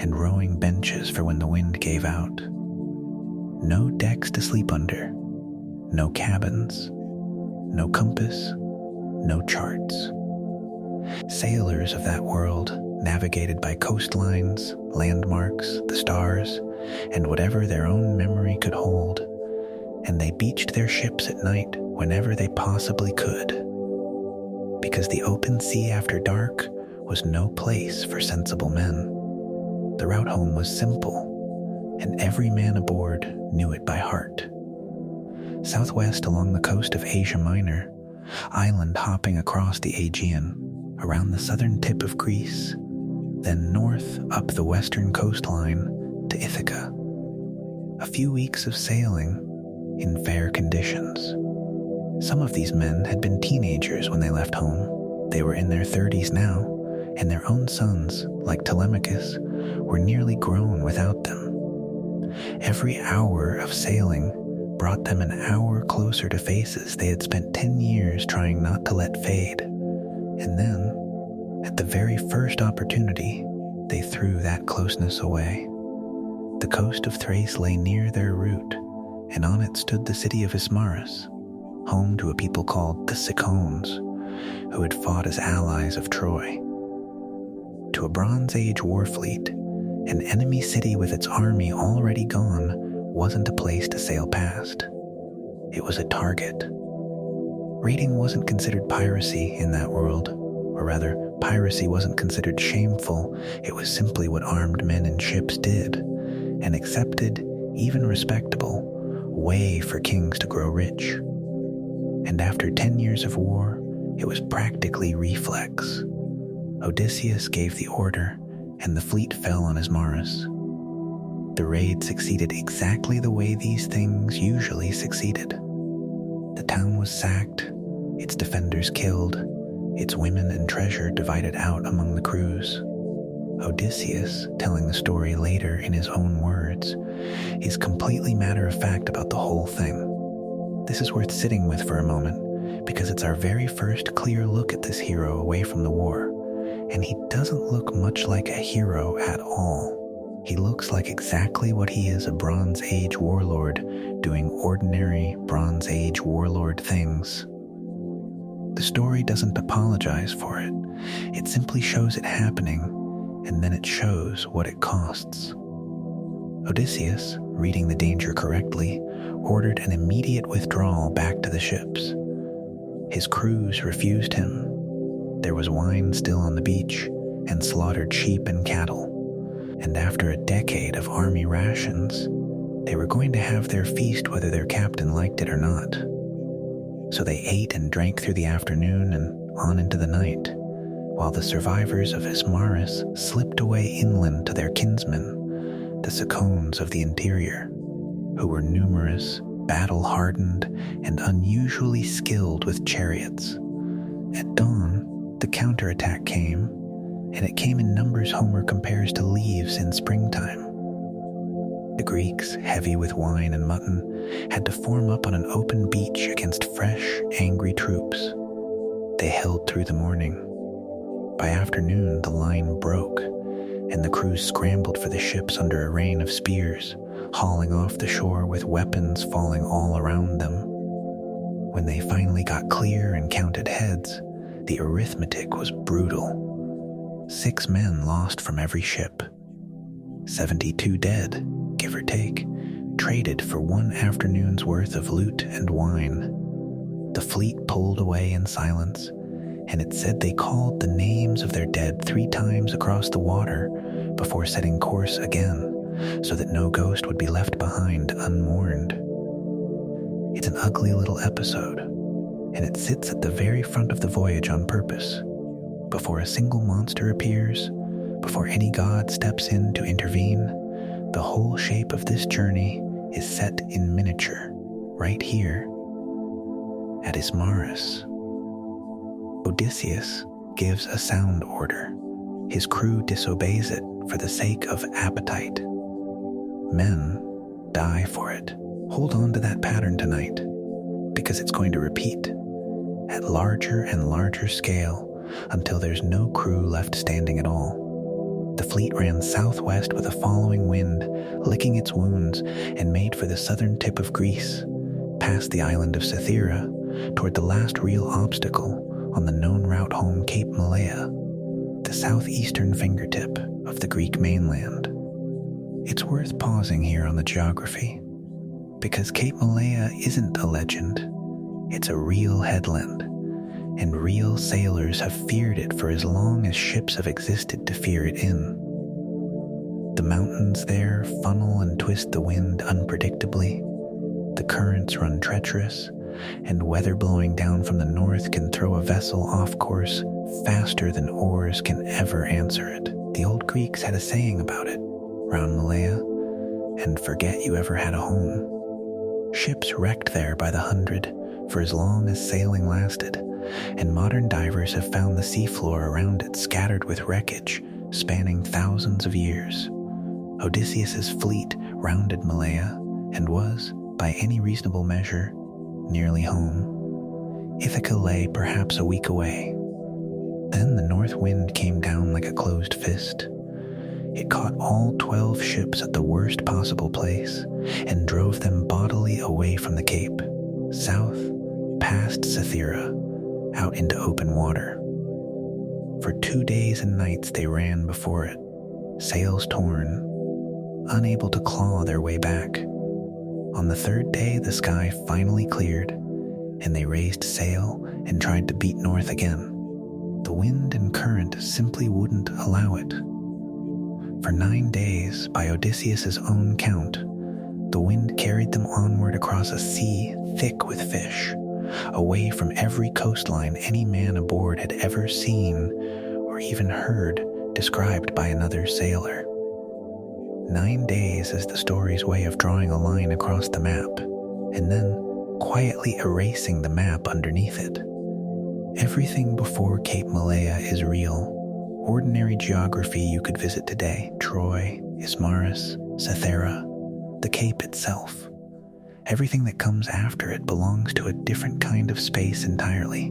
Speaker 1: and rowing benches for when the wind gave out. No decks to sleep under, no cabins, no compass, no charts. Sailors of that world navigated by coastlines, landmarks, the stars, and whatever their own memory could hold, and they beached their ships at night whenever they possibly could, because the open sea after dark was no place for sensible men. The route home was simple, and every man aboard knew it by heart. Southwest along the coast of Asia Minor, island hopping across the Aegean, around the southern tip of Greece, then north up the western coastline to Ithaca. A few weeks of sailing in fair conditions. Some of these men had been teenagers when they left home. They were in their 30s now, and their own sons, like Telemachus, were nearly grown without them. Every hour of sailing brought them an hour closer to faces they had spent 10 years trying not to let fade. And then, at the very first opportunity, they threw that closeness away. The coast of Thrace lay near their route, and on it stood the city of Ismarus, home to a people called the Cicones, who had fought as allies of Troy. To a Bronze Age war fleet, an enemy city with its army already gone wasn't a place to sail past. It was a target. Raiding wasn't considered piracy in that world, or rather, piracy wasn't considered shameful. It was simply what armed men in ships did, an accepted, even respectable, way for kings to grow rich. And after 10 years of war, it was practically reflex. Odysseus gave the order, and the fleet fell on Ismarus. The raid succeeded exactly the way these things usually succeeded. The town was sacked, its defenders killed, its women and treasure divided out among the crews. Odysseus, telling the story later in his own words, is completely matter-of-fact about the whole thing. This is worth sitting with for a moment, because it's our very first clear look at this hero away from the war, and he doesn't look much like a hero at all. He looks like exactly what he is, a Bronze Age warlord doing ordinary Bronze Age warlord things. The story doesn't apologize for it. It simply shows it happening, and then it shows what it costs. Odysseus, reading the danger correctly, ordered an immediate withdrawal back to the ships. His crews refused him. There was wine still on the beach, and slaughtered sheep and cattle. And after a decade of army rations, they were going to have their feast whether their captain liked it or not. So they ate and drank through the afternoon and on into the night, while the survivors of Ismarus slipped away inland to their kinsmen, the Cicones of the interior, who were numerous, battle-hardened, and unusually skilled with chariots. At dawn, the counterattack came, and it came in numbers Homer compares to leaves in springtime. The Greeks, heavy with wine and mutton, had to form up on an open beach against fresh, angry troops. They held through the morning. By afternoon, the line broke, and the crews scrambled for the ships under a rain of spears, hauling off the shore with weapons falling all around them. When they finally got clear and counted heads, the arithmetic was brutal. 6 men lost from every ship. 72 dead, give or take, traded for 1 afternoon's worth of loot and wine. The fleet pulled away in silence, and it said they called the names of their dead 3 times across the water before setting course again, so that no ghost would be left behind unmourned. It's an ugly little episode, and it sits at the very front of the voyage on purpose. Before a single monster appears, before any god steps in to intervene, the whole shape of this journey is set in miniature, right here, at Ismarus. Odysseus gives a sound order. His crew disobeys it for the sake of appetite. Men die for it. Hold on to that pattern tonight. because it's going to repeat at larger and larger scale until there's no crew left standing at all. The fleet ran southwest with a following wind, licking its wounds, and made for the southern tip of Greece, past the island of Cythera, toward the last real obstacle on the known route home, Cape Malea, the southeastern fingertip of the Greek mainland. It's worth pausing here on the geography, because Cape Malea isn't a legend. It's a real headland, and real sailors have feared it for as long as ships have existed to fear it in. The mountains there funnel and twist the wind unpredictably. The currents run treacherous, and weather blowing down from the north can throw a vessel off course faster than oars can ever answer it. The old Greeks had a saying about it, round Malea, and forget you ever had a home. Ships wrecked there by the hundred for as long as sailing lasted, and modern divers have found the seafloor around it scattered with wreckage spanning thousands of years. Odysseus's fleet rounded Malea and was, by any reasonable measure, nearly home. Ithaca lay perhaps a week away. Then the north wind came down like a closed fist. It caught all 12 ships at the worst possible place and drove them bodily away from the cape, south, past Cythera, out into open water. For 2 days and nights they ran before it, sails torn, unable to claw their way back. On the third day the sky finally cleared, and they raised sail and tried to beat north again. The wind and current simply wouldn't allow it. For 9 days, by Odysseus's own count, the wind carried them onward across a sea thick with fish, away from every coastline any man aboard had ever seen or even heard described by another sailor. 9 days is the story's way of drawing a line across the map, and then quietly erasing the map underneath it. Everything before Cape Malea is real. Ordinary geography you could visit today: Troy, Ismarus, Cythera, the Cape itself. Everything that comes after it belongs to a different kind of space entirely,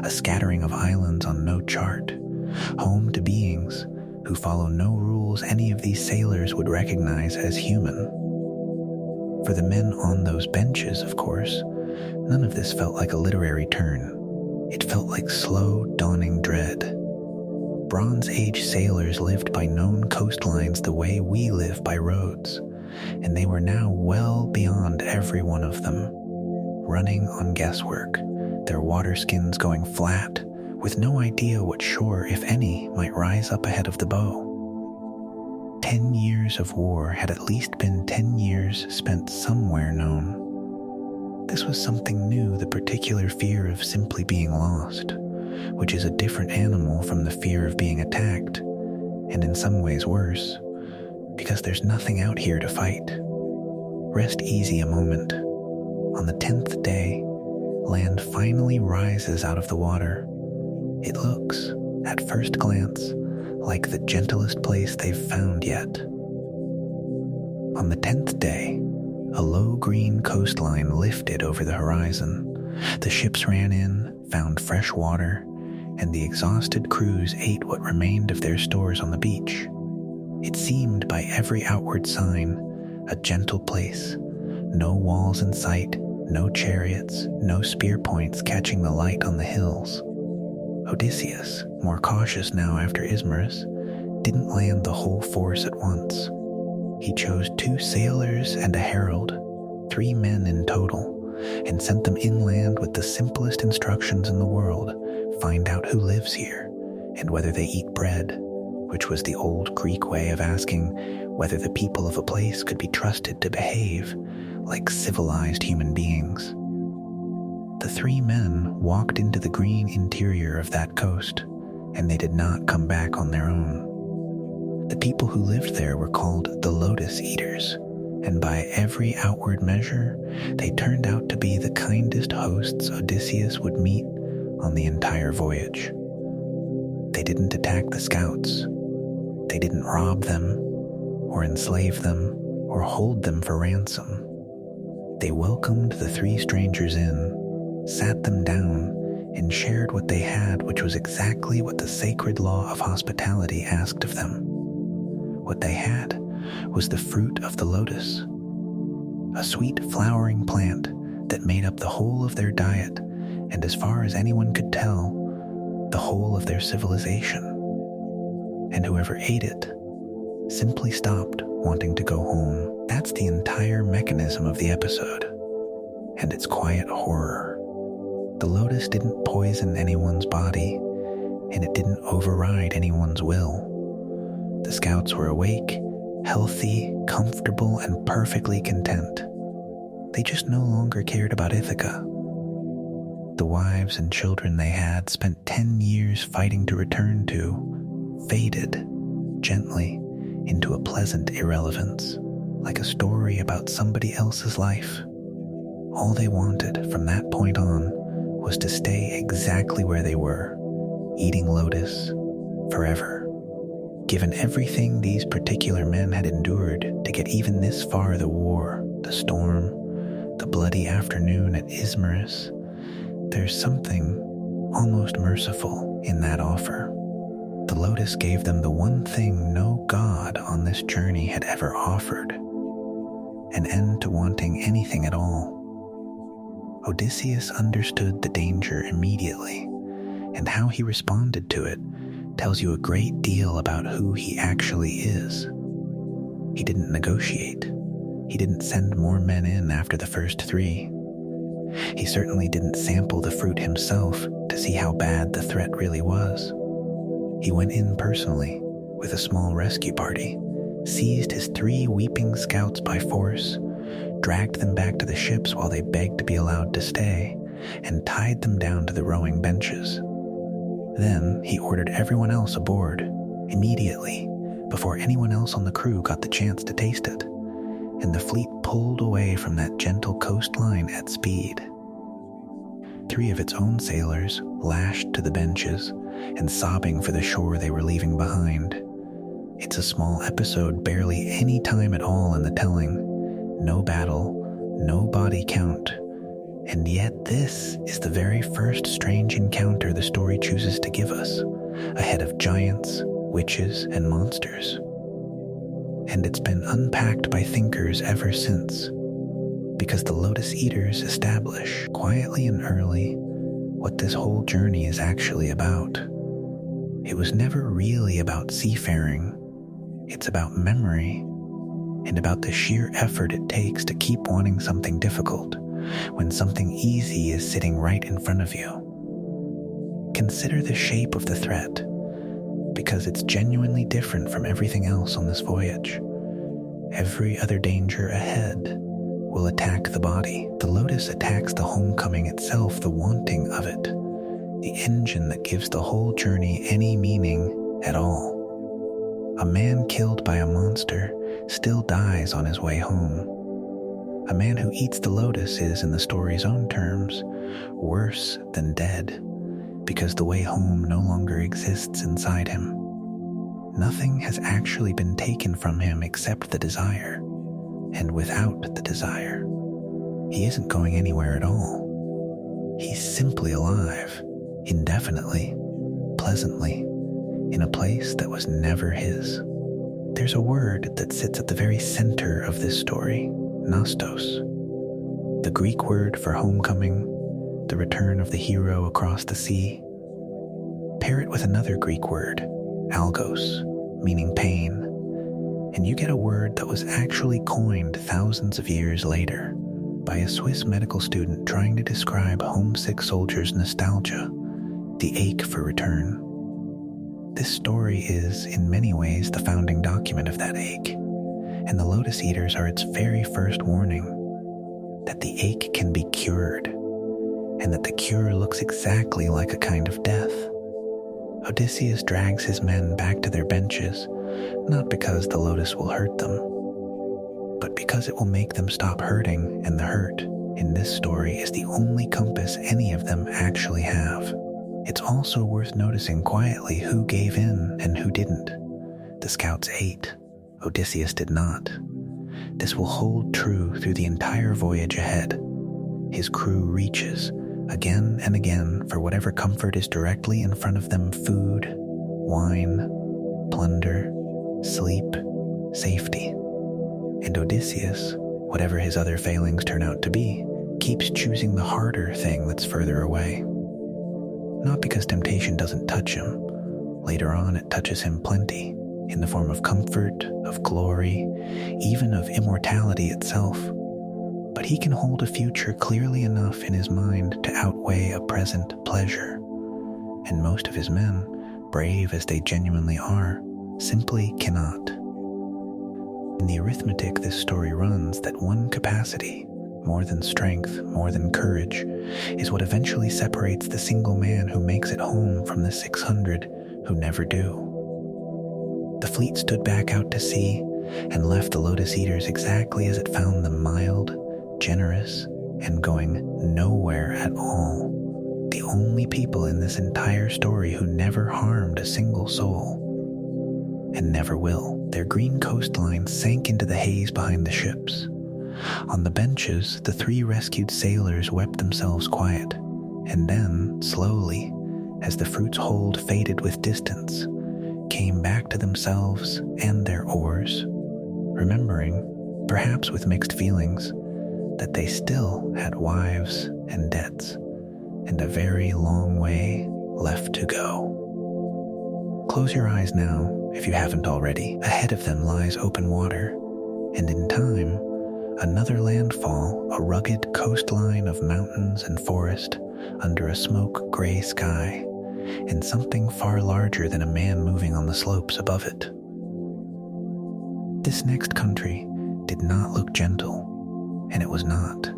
Speaker 1: a scattering of islands on no chart, home to beings who follow no rules any of these sailors would recognize as human. For the men on those benches, of course, none of this felt like a literary turn. It felt like slow, dawning dread. Bronze Age sailors lived by known coastlines the way we live by roads, and they were now well beyond every one of them, running on guesswork, their water skins going flat, with no idea what shore, if any, might rise up ahead of the bow. 10 years of war had at least been 10 years spent somewhere known. This was something new, the particular fear of simply being lost, which is a different animal from the fear of being attacked, and in some ways worse, because there's nothing out here to fight. Rest easy a moment. On the 10th day, land finally rises out of the water. It looks, at first glance, like the gentlest place they've found yet. On the 10th day, a low green coastline lifted over the horizon. The ships ran in, found fresh water, and the exhausted crews ate what remained of their stores on the beach. It seemed by every outward sign a gentle place. No walls in sight, no chariots, no spear points catching the light on the hills. Odysseus, more cautious now after Ismarus, didn't land the whole force at once. He chose 2 sailors and a herald, 3 men in total, and sent them inland with the simplest instructions in the world: find out who lives here, and whether they eat bread, which was the old Greek way of asking whether the people of a place could be trusted to behave like civilized human beings. The 3 men walked into the green interior of that coast, and they did not come back on their own. The people who lived there were called the Lotus-Eaters, and by every outward measure, they turned out to be the kindest hosts Odysseus would meet on the entire voyage. They didn't attack the scouts. They didn't rob them, or enslave them, or hold them for ransom. They welcomed the 3 strangers in, sat them down, and shared what they had, which was exactly what the sacred law of hospitality asked of them. What they had was the fruit of the lotus, a sweet flowering plant that made up the whole of their diet, and as far as anyone could tell, the whole of their civilization. And whoever ate it simply stopped wanting to go home. That's the entire mechanism of the episode, and its quiet horror. The lotus didn't poison anyone's body, and it didn't override anyone's will. The scouts were awake, healthy, comfortable, and perfectly content. They just no longer cared about Ithaca. The wives and children they had spent 10 years fighting to return to faded gently into a pleasant irrelevance, like a story about somebody else's life. All they wanted from that point on was to stay exactly where they were, eating lotus forever. Given everything these particular men had endured to get even this far, the war, the storm, the bloody afternoon at Ismarus, there's something almost merciful in that offer. The lotus gave them the one thing no god on this journey had ever offered: an end to wanting anything at all. Odysseus understood the danger immediately, and how he responded to it tells you a great deal about who he actually is. He didn't negotiate. He didn't send more men in after the first 3. He certainly didn't sample the fruit himself to see how bad the threat really was. He went in personally with a small rescue party, seized his 3 weeping scouts by force, dragged them back to the ships while they begged to be allowed to stay, and tied them down to the rowing benches. Then he ordered everyone else aboard, immediately, before anyone else on the crew got the chance to taste it, and the fleet pulled away from that gentle coastline at speed. 3 of its own sailors lashed to the benches and sobbing for the shore they were leaving behind. It's a small episode, barely any time at all in the telling. No battle, no body count, and yet this is the very first strange encounter the story chooses to give us, ahead of giants, witches, and monsters. And it's been unpacked by thinkers ever since, because the Lotus-Eaters establish, quietly and early, what this whole journey is actually about. It was never really about seafaring. It's about memory, and about the sheer effort it takes to keep wanting something difficult when something easy is sitting right in front of you. Consider the shape of the threat, because it's genuinely different from everything else on this voyage. Every other danger ahead will attack the body. The lotus attacks the homecoming itself, the wanting of it, the engine that gives the whole journey any meaning at all. A man killed by a monster still dies on his way home. A man who eats the lotus is, in the story's own terms, worse than dead, because the way home no longer exists inside him. Nothing has actually been taken from him except the desire, and without the desire, he isn't going anywhere at all. He's simply alive, indefinitely, pleasantly, in a place that was never his. There's a word that sits at the very center of this story: nostos, the Greek word for homecoming, the return of the hero across the sea. Pair it with another Greek word, algos, meaning pain, and you get a word that was actually coined thousands of years later by a Swiss medical student trying to describe homesick soldiers' nostalgia, the ache for return. This story is, in many ways, the founding document of that ache, and the Lotus-Eaters are its very first warning that the ache can be cured, and that the cure looks exactly like a kind of death. Odysseus drags his men back to their benches, not because the lotus will hurt them, but because it will make them stop hurting, and the hurt, in this story, is the only compass any of them actually have. It's also worth noticing quietly who gave in and who didn't. The scouts ate. Odysseus did not. This will hold true through the entire voyage ahead. His crew reaches, again and again for whatever comfort is directly in front of them: food, wine, plunder, sleep, safety. And Odysseus, whatever his other failings turn out to be, keeps choosing the harder thing that's further away. Not because temptation doesn't touch him. Later on, it touches him plenty, in the form of comfort, of glory, even of immortality itself. But he can hold a future clearly enough in his mind to outweigh a present pleasure. And most of his men, brave as they genuinely are, simply cannot. In the arithmetic this story runs that one capacity, more than strength, more than courage, is what eventually separates the single man who makes it home from the 600 who never do. The fleet stood back out to sea and left the Lotus-Eaters exactly as it found them: mild, generous, and going nowhere at all. The only people in this entire story who never harmed a single soul. And never will. Their green coastline sank into the haze behind the ships. On the benches, the 3 rescued sailors wept themselves quiet, and then, slowly, as the fruit's hold faded with distance, came back to themselves and their oars, remembering, perhaps with mixed feelings, that they still had wives and debts, and a very long way left to go. Close your eyes now, if you haven't already. Ahead of them lies open water, and in time, another landfall, a rugged coastline of mountains and forest under a smoke-gray sky, and something far larger than a man moving on the slopes above it. This next country did not look gentle, and it was not.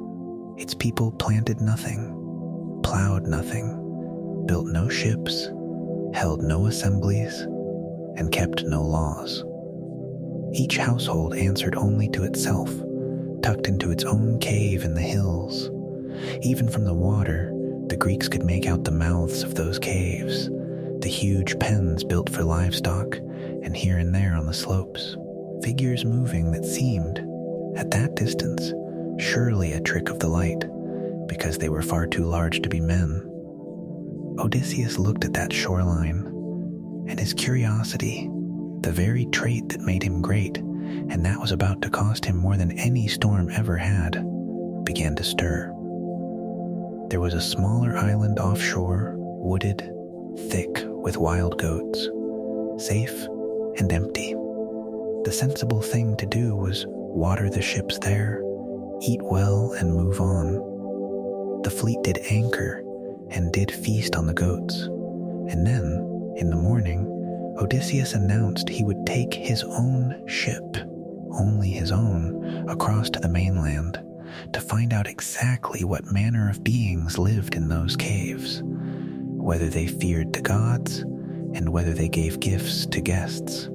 Speaker 1: Its people planted nothing, plowed nothing, built no ships, held no assemblies, and kept no laws. Each household answered only to itself, tucked into its own cave in the hills. Even from the water, the Greeks could make out the mouths of those caves, the huge pens built for livestock, and here and there on the slopes, figures moving that seemed, at that distance, surely a trick of the light, because they were far too large to be men. Odysseus looked at that shoreline, and his curiosity, the very trait that made him great, and that was about to cost him more than any storm ever had, began to stir. There was a smaller island offshore, wooded, thick with wild goats, safe and empty. The sensible thing to do was water the ships there, eat well, and move on. The fleet did anchor and did feast on the goats, and then, in the morning, Odysseus announced he would take his own ship, only his own, across to the mainland, to find out exactly what manner of beings lived in those caves, whether they feared the gods, and whether they gave gifts to guests.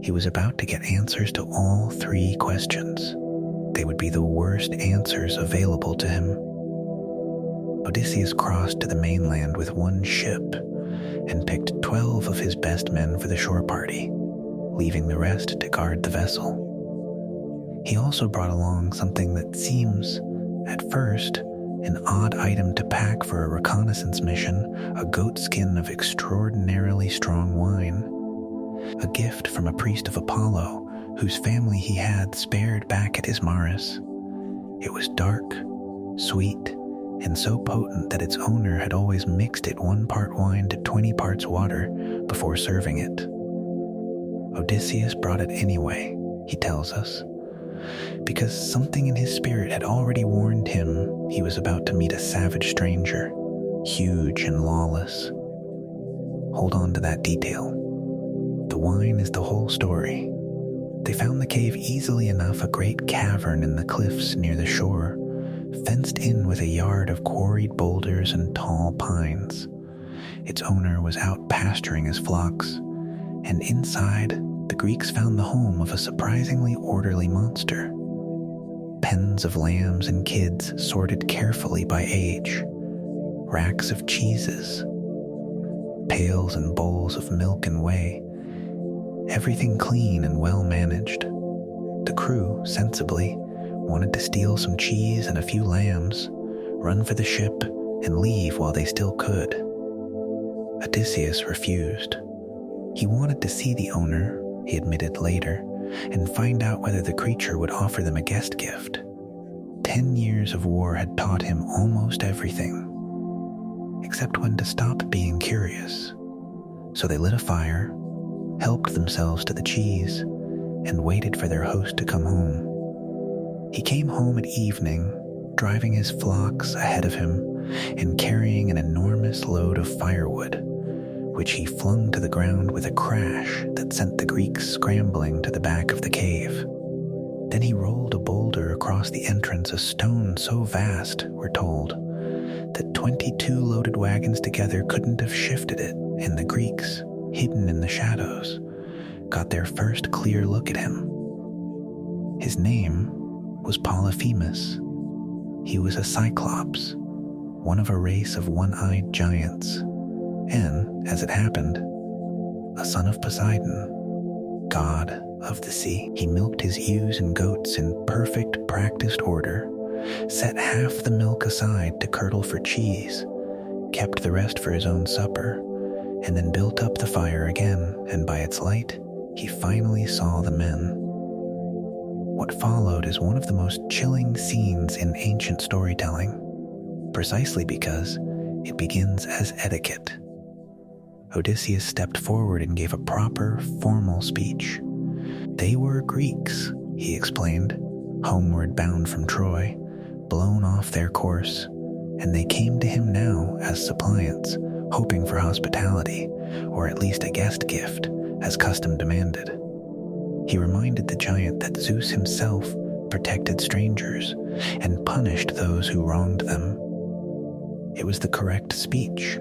Speaker 1: He was about to get answers to all 3 questions. They would be the worst answers available to him. Odysseus crossed to the mainland with one ship and picked 12 of his best men for the shore party, leaving the rest to guard the vessel. He also brought along something that seems, at first, an odd item to pack for a reconnaissance mission: a goat skin of extraordinarily strong wine, a gift from a priest of Apollo whose family he had spared back at Ismarus. It was dark, sweet, and so potent that its owner had always mixed it 1 part wine to 20 parts water before serving it. Odysseus brought it anyway, he tells us, because something in his spirit had already warned him he was about to meet a savage stranger, huge and lawless. Hold on to that detail. The wine is the whole story. They found the cave easily enough, a great cavern in the cliffs near the shore, fenced in with a yard of quarried boulders and tall pines. Its owner was out pasturing his flocks, and inside, the Greeks found the home of a surprisingly orderly monster. Pens of lambs and kids sorted carefully by age, racks of cheeses, pails and bowls of milk and whey, everything clean and well managed. The crew, sensibly, wanted to steal some cheese and a few lambs, run for the ship, and leave while they still could. Odysseus refused. He wanted to see the owner, he admitted later, and find out whether the creature would offer them a guest gift. 10 years of war had taught him almost everything, except when to stop being curious. So they lit a fire, helped themselves to the cheese, and waited for their host to come home. He came home at evening, driving his flocks ahead of him and carrying an enormous load of firewood, which he flung to the ground with a crash that sent the Greeks scrambling to the back of the cave. Then he rolled a boulder across the entrance, a stone so vast, we're told, that 22 loaded wagons together couldn't have shifted it, and the Greeks, hidden in the shadows, got their first clear look at him. His name was Polyphemus. He was a Cyclops, one of a race of one-eyed giants, and, as it happened, a son of Poseidon, god of the sea. He milked his ewes and goats in perfect, practiced order, set half the milk aside to curdle for cheese, kept the rest for his own supper, and then built up the fire again, and by its light, he finally saw the men. What followed is one of the most chilling scenes in ancient storytelling, precisely because it begins as etiquette. Odysseus stepped forward and gave a proper, formal speech. They were Greeks, he explained, homeward bound from Troy, blown off their course, and they came to him now as suppliants, hoping for hospitality, or at least a guest gift, as custom demanded. He reminded the giant that Zeus himself protected strangers and punished those who wronged them. It was the correct speech.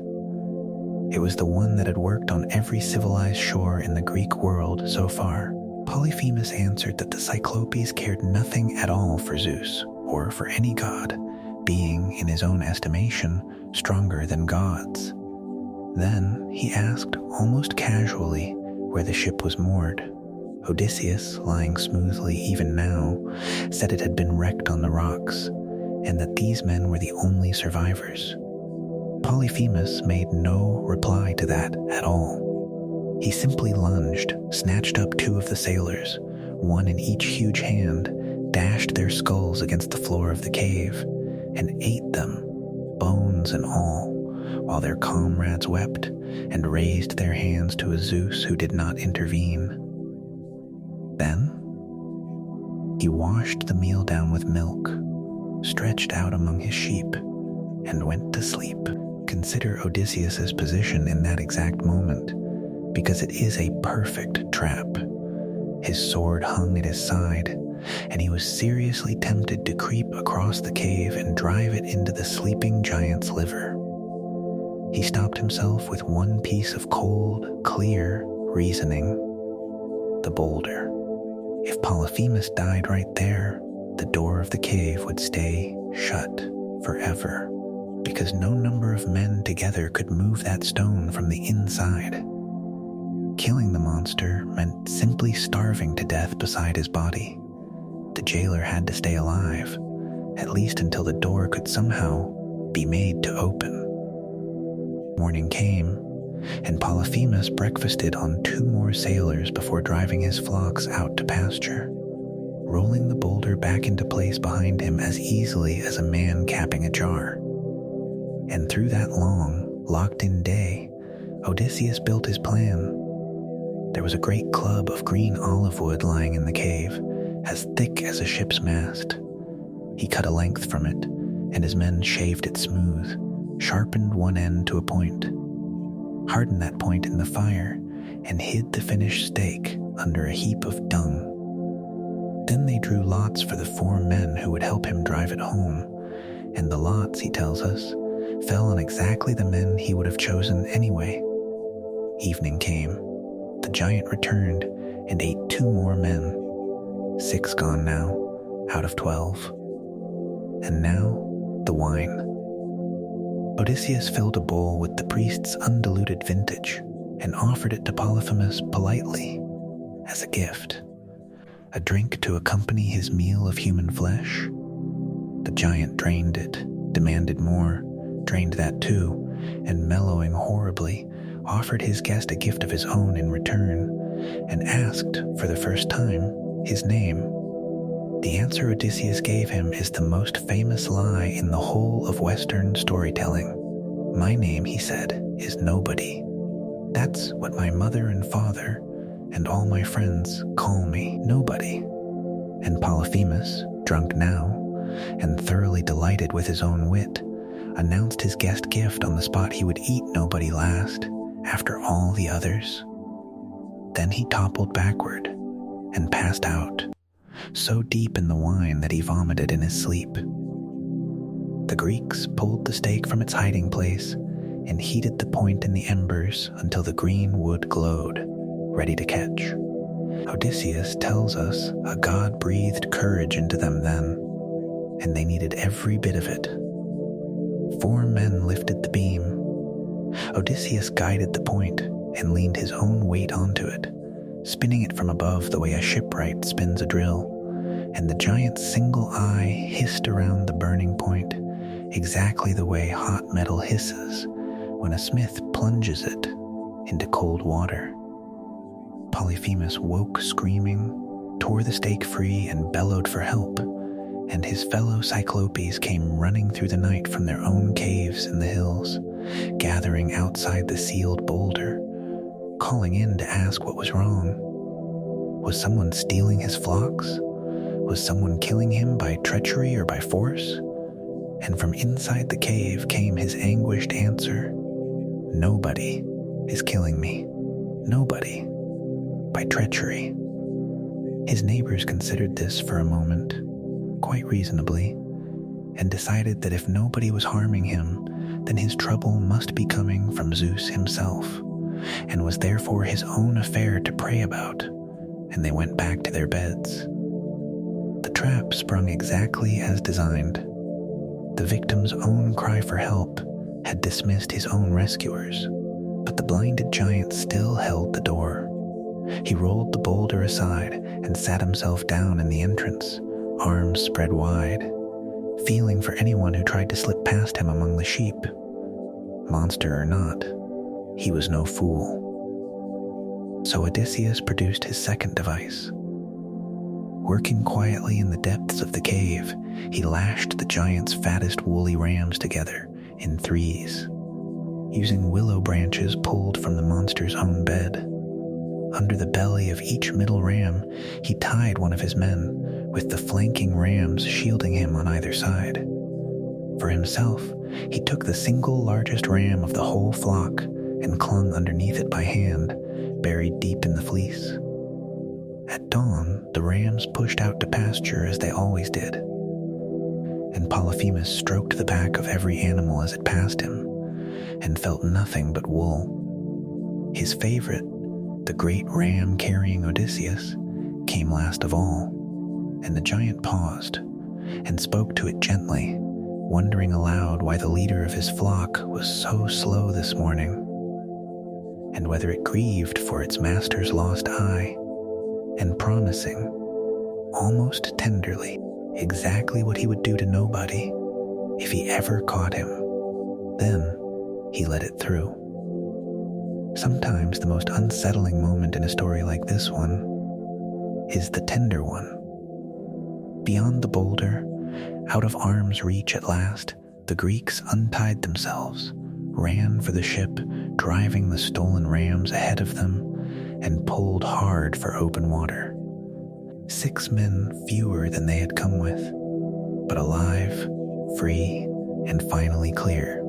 Speaker 1: It was the one that had worked on every civilized shore in the Greek world so far. Polyphemus answered that the Cyclopes cared nothing at all for Zeus, or for any god, being, in his own estimation, stronger than gods. Then he asked, almost casually, where the ship was moored. Odysseus, lying smoothly even now, said it had been wrecked on the rocks, and that these men were the only survivors. Polyphemus made no reply to that at all. He simply lunged, snatched up 2 of the sailors, one in each huge hand, dashed their skulls against the floor of the cave, and ate them, bones and all, while their comrades wept and raised their hands to a Zeus who did not intervene. Then, he washed the meal down with milk, stretched out among his sheep, and went to sleep. Consider Odysseus's position in that exact moment, because it is a perfect trap. His sword hung at his side, and he was seriously tempted to creep across the cave and drive it into the sleeping giant's liver. He stopped himself with one piece of cold, clear reasoning: the boulder. If Polyphemus died right there, the door of the cave would stay shut forever, because no number of men together could move that stone from the inside. Killing the monster meant simply starving to death beside his body. The jailer had to stay alive, at least until the door could somehow be made to open. Morning came, and Polyphemus breakfasted on 2 more sailors before driving his flocks out to pasture, rolling the boulder back into place behind him as easily as a man capping a jar. And through that long, locked-in day, Odysseus built his plan. There was a great club of green olive wood lying in the cave, as thick as a ship's mast. He cut a length from it, and his men shaved it smooth, sharpened one end to a point, hardened that point in the fire, and hid the finished stake under a heap of dung. Then they drew lots for the 4 men who would help him drive it home, and the lots, he tells us, fell on exactly the men he would have chosen anyway. Evening came. The giant returned and ate 2 more men. 6 gone now, out of 12. And now, the wine. Odysseus filled a bowl with the priest's undiluted vintage and offered it to Polyphemus politely, as a gift. A drink to accompany his meal of human flesh. The giant drained it, demanded more, drained that too, and mellowing horribly, offered his guest a gift of his own in return, and asked, for the first time, his name. The answer Odysseus gave him is the most famous lie in the whole of Western storytelling. "My name," he said, "is nobody. That's what my mother and father and all my friends call me, nobody." And Polyphemus, drunk now, and thoroughly delighted with his own wit, announced his guest gift on the spot he would eat nobody last, after all the others. Then he toppled backward and passed out, so deep in the wine that he vomited in his sleep. The Greeks pulled the stake from its hiding place and heated the point in the embers until the green wood glowed, ready to catch. Odysseus tells us a god breathed courage into them then, and they needed every bit of it. 4 men lifted the beam. Odysseus guided the point and leaned his own weight onto it, spinning it from above the way a shipwright spins a drill, and the giant's single eye hissed around the burning point, exactly the way hot metal hisses when a smith plunges it into cold water. Polyphemus woke screaming, tore the stake free, and bellowed for help, and his fellow Cyclopes came running through the night from their own caves in the hills, gathering outside the sealed boulder, calling in to ask what was wrong. Was someone stealing his flocks? Was someone killing him by treachery or by force? And from inside the cave came his anguished answer: "Nobody is killing me. Nobody. By treachery." His neighbors considered this for a moment, quite reasonably, and decided that if nobody was harming him, then his trouble must be coming from Zeus himself, and was therefore his own affair to pray about, and they went back to their beds. The trap sprung exactly as designed. The victim's own cry for help had dismissed his own rescuers, but the blinded giant still held the door. He rolled the boulder aside and sat himself down in the entrance, arms spread wide, feeling for anyone who tried to slip past him among the sheep. Monster or not, he was no fool. So Odysseus produced his second device. Working quietly in the depths of the cave, he lashed the giant's fattest woolly rams together in threes, using willow branches pulled from the monster's own bed. Under the belly of each middle ram, he tied one of his men, with the flanking rams shielding him on either side. For himself, he took the single largest ram of the whole flock and clung underneath it by hand, buried deep in the fleece. At dawn, the rams pushed out to pasture as they always did, and Polyphemus stroked the back of every animal as it passed him, and felt nothing but wool. His favorite, the great ram carrying Odysseus, came last of all, and the giant paused and spoke to it gently, wondering aloud why the leader of his flock was so slow this morning, and whether it grieved for its master's lost eye, and promising, almost tenderly, exactly what he would do to nobody if he ever caught him. Then he let it through. Sometimes the most unsettling moment in a story like this one is the tender one. Beyond the boulder, out of arm's reach at last, the Greeks untied themselves, ran for the ship, driving the stolen rams ahead of them, and pulled hard for open water. 6 men fewer than they had come with, but alive, free, and finally clear.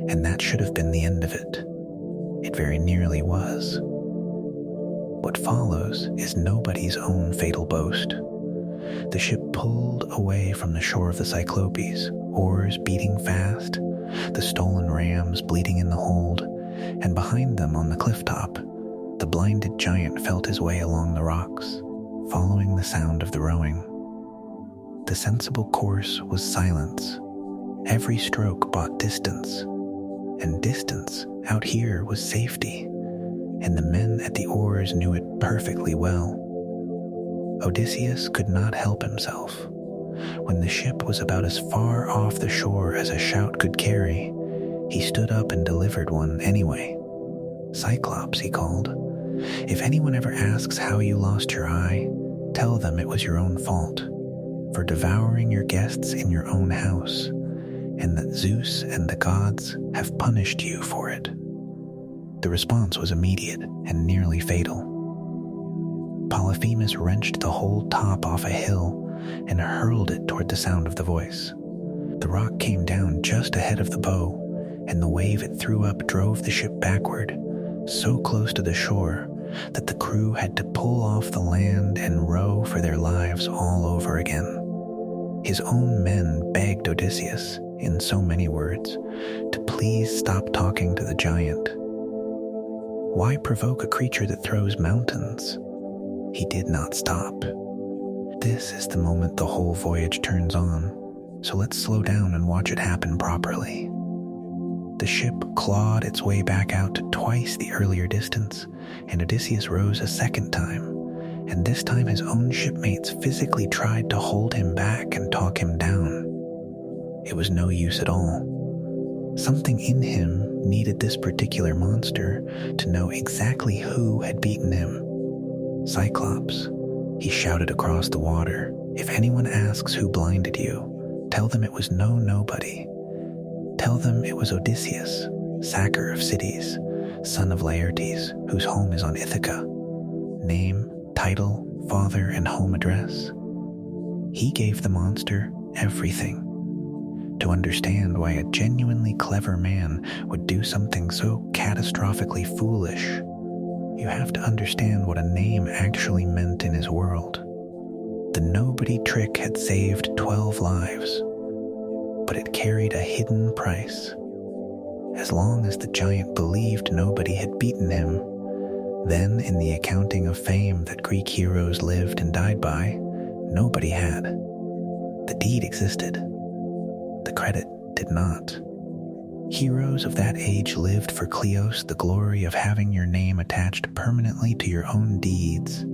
Speaker 1: And that should have been the end of it. It very nearly was. What follows is nobody's own fatal boast. The ship pulled away from the shore of the Cyclopes, oars beating fast, the stolen rams bleating in the hold, and behind them on the cliff top, the blinded giant felt his way along the rocks, following the sound of the rowing. The sensible course was silence. Every stroke bought distance, and distance out here was safety, and the men at the oars knew it perfectly well. Odysseus could not help himself. When the ship was about as far off the shore as a shout could carry, He stood up and delivered one anyway. Cyclops, he called. If anyone ever asks how you lost your eye, tell them it was your own fault, for devouring your guests in your own house, and that Zeus and the gods have punished you for it. The response was immediate and nearly fatal. Polyphemus wrenched the whole top off a hill and hurled it toward the sound of the voice. The rock came down just ahead of the bow, and the wave it threw up drove the ship backward, so close to the shore that the crew had to pull off the land and row for their lives all over again. His own men begged Odysseus, in so many words, to please stop talking to the giant. Why provoke a creature that throws mountains? He did not stop. This is the moment the whole voyage turns on, so let's slow down and watch it happen properly. The ship clawed its way back out to twice the earlier distance, and Odysseus rose a second time, and this time his own shipmates physically tried to hold him back and talk him down. It was no use at all. Something in him needed this particular monster to know exactly who had beaten him. Cyclops, he shouted across the water, if anyone asks who blinded you, tell them it was no nobody. Tell them it was Odysseus, sacker of cities, son of Laertes, whose home is on Ithaca. Name, title, father, and home address. He gave the monster everything. To understand why a genuinely clever man would do something so catastrophically foolish, you have to understand what a name actually meant in his world. The nobody trick had saved 12 lives, but it carried a hidden price. As long as the giant believed nobody had beaten him, then in the accounting of fame that Greek heroes lived and died by, nobody had. The deed existed. The credit did not. Heroes of that age lived for Kleos the glory of having your name attached permanently to your own deeds,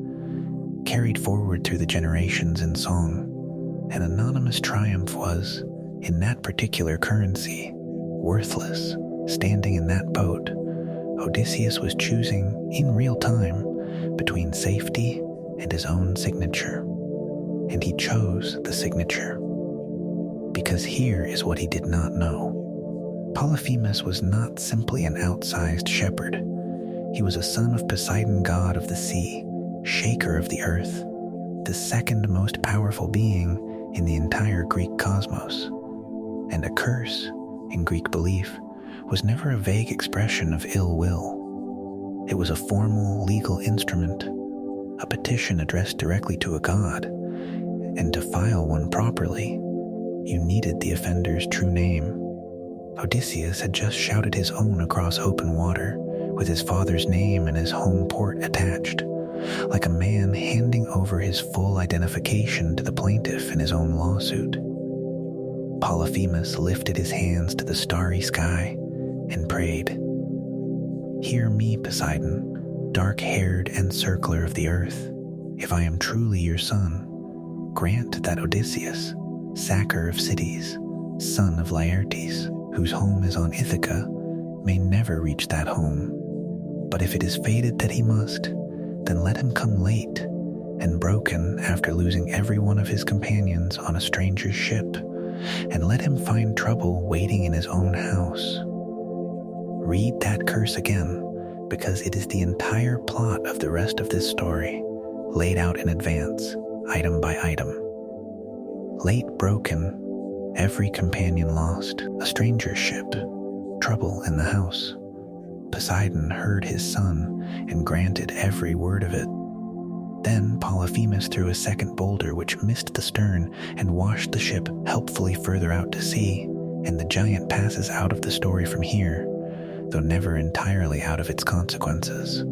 Speaker 1: carried forward through the generations in song. An anonymous triumph was, in that particular currency, worthless. Standing in that boat, Odysseus was choosing, in real time, between safety and his own signature. And he chose the signature. Because here is what he did not know. Polyphemus was not simply an outsized shepherd. He was a son of Poseidon, god of the sea, shaker of the earth, the second most powerful being in the entire Greek cosmos. And a curse, in Greek belief, was never a vague expression of ill will. It was a formal legal instrument, a petition addressed directly to a god, and to file one properly, you needed the offender's true name. Odysseus had just shouted his own across open water, with his father's name and his home port attached, like a man handing over his full identification to the plaintiff in his own lawsuit. Polyphemus lifted his hands to the starry sky and prayed, "Hear me, Poseidon, dark-haired and circler of the earth. If I am truly your son, grant that Odysseus, sacker of cities, son of Laertes, whose home is on Ithaca, may never reach that home. But if it is fated that he must, then let him come late and broken after losing every one of his companions on a stranger's ship, and let him find trouble waiting in his own house." Read that curse again, because it is the entire plot of the rest of this story, laid out in advance, item by item. Late broken, every companion lost, a stranger's ship, trouble in the house. Poseidon heard his son and granted every word of it. Then Polyphemus threw a second boulder which missed the stern and washed the ship helpfully further out to sea, and the giant passes out of the story from here, though never entirely out of its consequences.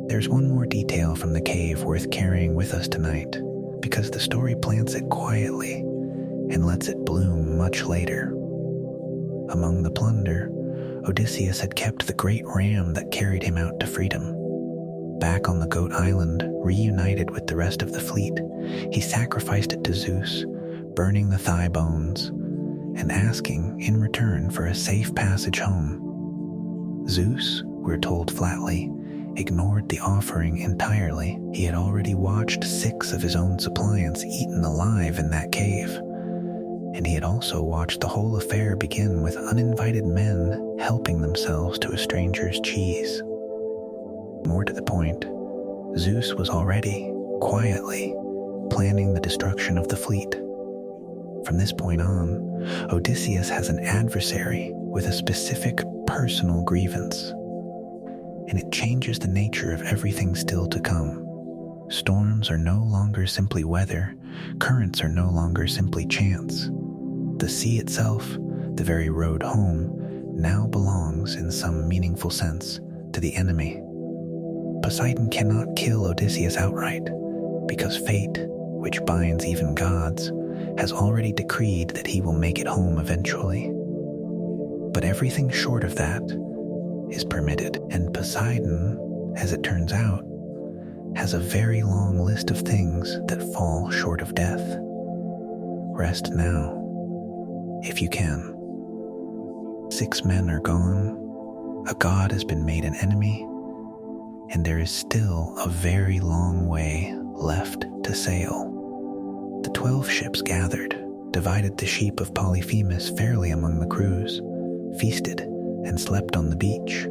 Speaker 1: There's one more detail from the cave worth carrying with us tonight, because the story plants it quietly and lets it bloom much later. Among the plunder, Odysseus had kept the great ram that carried him out to freedom. Back on the Goat Island, reunited with the rest of the fleet, he sacrificed it to Zeus, burning the thigh bones, and asking in return for a safe passage home. Zeus, we're told flatly, ignored the offering entirely. He had already watched 6 of his own suppliants eaten alive in that cave, and he had also watched the whole affair begin with uninvited men helping themselves to a stranger's cheese. More to the point, Zeus was already, quietly, planning the destruction of the fleet. From this point on, Odysseus has an adversary with a specific personal grievance, and it changes the nature of everything still to come. Storms are no longer simply weather, currents are no longer simply chance. The sea itself, the very road home, now belongs in some meaningful sense to the enemy. Poseidon cannot kill Odysseus outright, because fate, which binds even gods, has already decreed that he will make it home eventually. But everything short of that is permitted, and Poseidon, as it turns out, has a very long list of things that fall short of death. Rest now, if you can. 6 men are gone, a god has been made an enemy, and there is still a very long way left to sail. The 12 ships gathered, divided the sheep of Polyphemus fairly among the crews, feasted, and slept on the beach.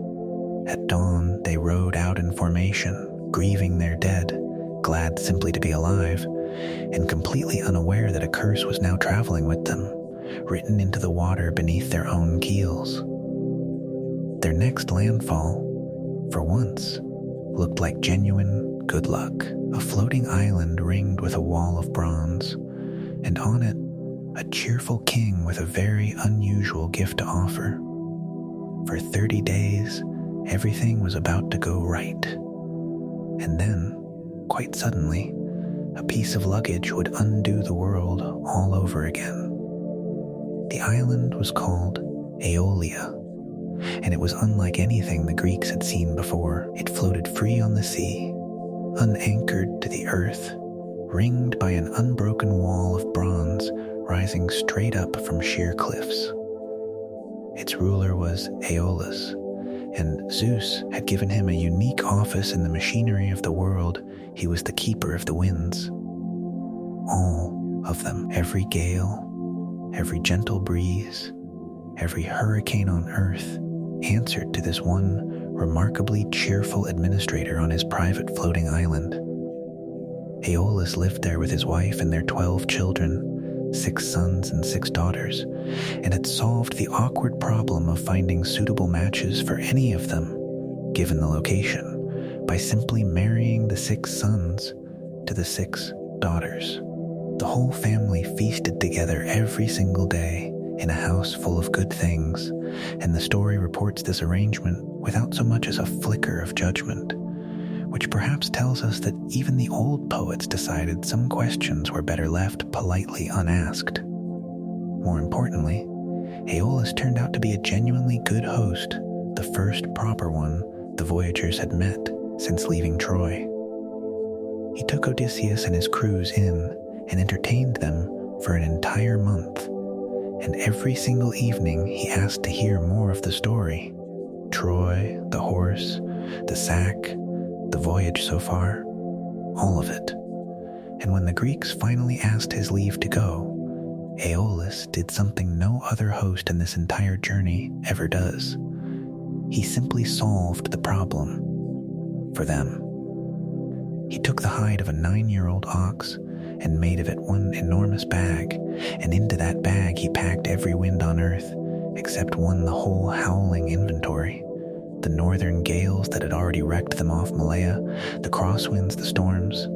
Speaker 1: At dawn, they rowed out in formation, grieving their dead, glad simply to be alive, and completely unaware that a curse was now traveling with them, written into the water beneath their own keels. Their next landfall, for once, looked like genuine good luck. A floating island ringed with a wall of bronze, and on it, a cheerful king with a very unusual gift to offer. For 30 days, everything was about to go right. And then, quite suddenly, a piece of luggage would undo the world all over again. The island was called Aeolia, and it was unlike anything the Greeks had seen before. It floated free on the sea, unanchored to the earth, ringed by an unbroken wall of bronze rising straight up from sheer cliffs. Its ruler was Aeolus, and Zeus had given him a unique office in the machinery of the world. He was the keeper of the winds. All of them, every gale, every gentle breeze, every hurricane on earth, answered to this one remarkably cheerful administrator on his private floating island. Aeolus lived there with his wife and their 12 children, 6 sons and 6 daughters, and had solved the awkward problem of finding suitable matches for any of them, given the location, by simply marrying the 6 sons to the 6 daughters. The whole family feasted together every single day in a house full of good things, and the story reports this arrangement without so much as a flicker of judgment, which perhaps tells us that even the old poets decided some questions were better left politely unasked. More importantly, Aeolus turned out to be a genuinely good host, the first proper one the voyagers had met since leaving Troy. He took Odysseus and his crews in and entertained them for an entire month, and every single evening he asked to hear more of the story. Troy, the horse, the sack, the voyage so far, all of it. And when the Greeks finally asked his leave to go, Aeolus did something no other host in this entire journey ever does. He simply solved the problem for them. He took the hide of a 9-year-old ox and made of it one enormous bag, and into that bag he packed every wind on earth, except one the whole howling inventory. The northern gales that had already wrecked them off Malaya, the crosswinds, the storms,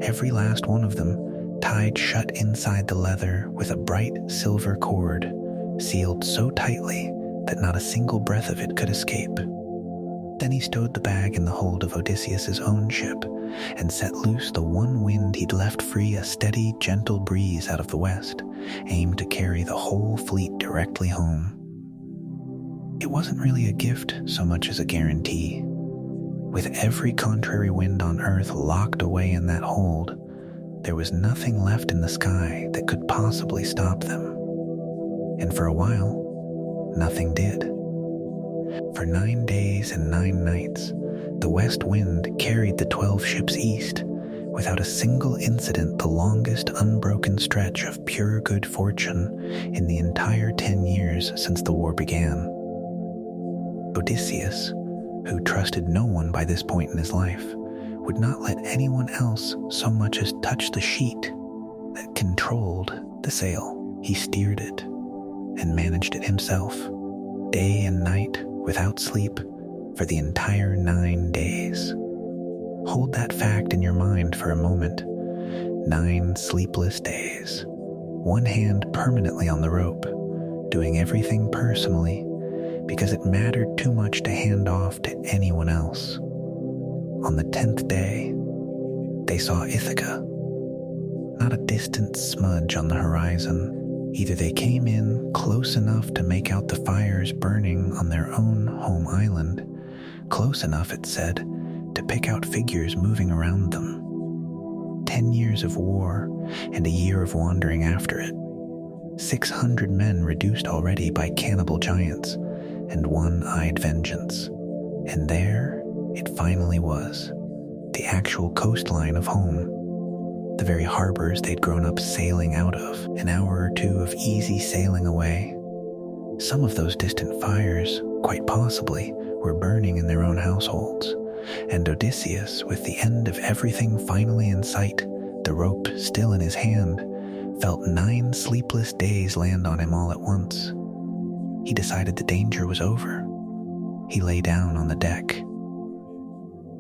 Speaker 1: every last one of them tied shut inside the leather with a bright silver cord, sealed so tightly that not a single breath of it could escape. Then he stowed the bag in the hold of Odysseus's own ship and set loose the one wind he'd left free, a steady, gentle breeze out of the west, aimed to carry the whole fleet directly home. It wasn't really a gift so much as a guarantee. With every contrary wind on earth locked away in that hold, there was nothing left in the sky that could possibly stop them. and for a while, nothing did. For 9 days and 9 nights, the west wind carried the 12 ships east, without a single incident, the longest unbroken stretch of pure good fortune in the entire 10 years since the war began. Odysseus, who trusted no one by this point in his life, would not let anyone else so much as touch the sheet that controlled the sail. He steered it and managed it himself, day and night, without sleep, for the entire 9 days. Hold that fact in your mind for a moment. 9 sleepless days. One hand permanently on the rope, doing everything personally because it mattered too much to hand off to anyone else. On the 10th day, they saw Ithaca, not a distant smudge on the horizon. Either they came in close enough to make out the fires burning on their own home island, close enough, it said, to pick out figures moving around them. 10 years of war and a year of wandering after it. 600 men reduced already by cannibal giants and one-eyed vengeance. And there it finally was, the actual coastline of home. The very harbors they'd grown up sailing out of, an hour or two of easy sailing away. Some of those distant fires, quite possibly, were burning in their own households, and Odysseus, with the end of everything finally in sight, the rope still in his hand, felt 9 sleepless days land on him all at once. He decided the danger was over. He lay down on the deck,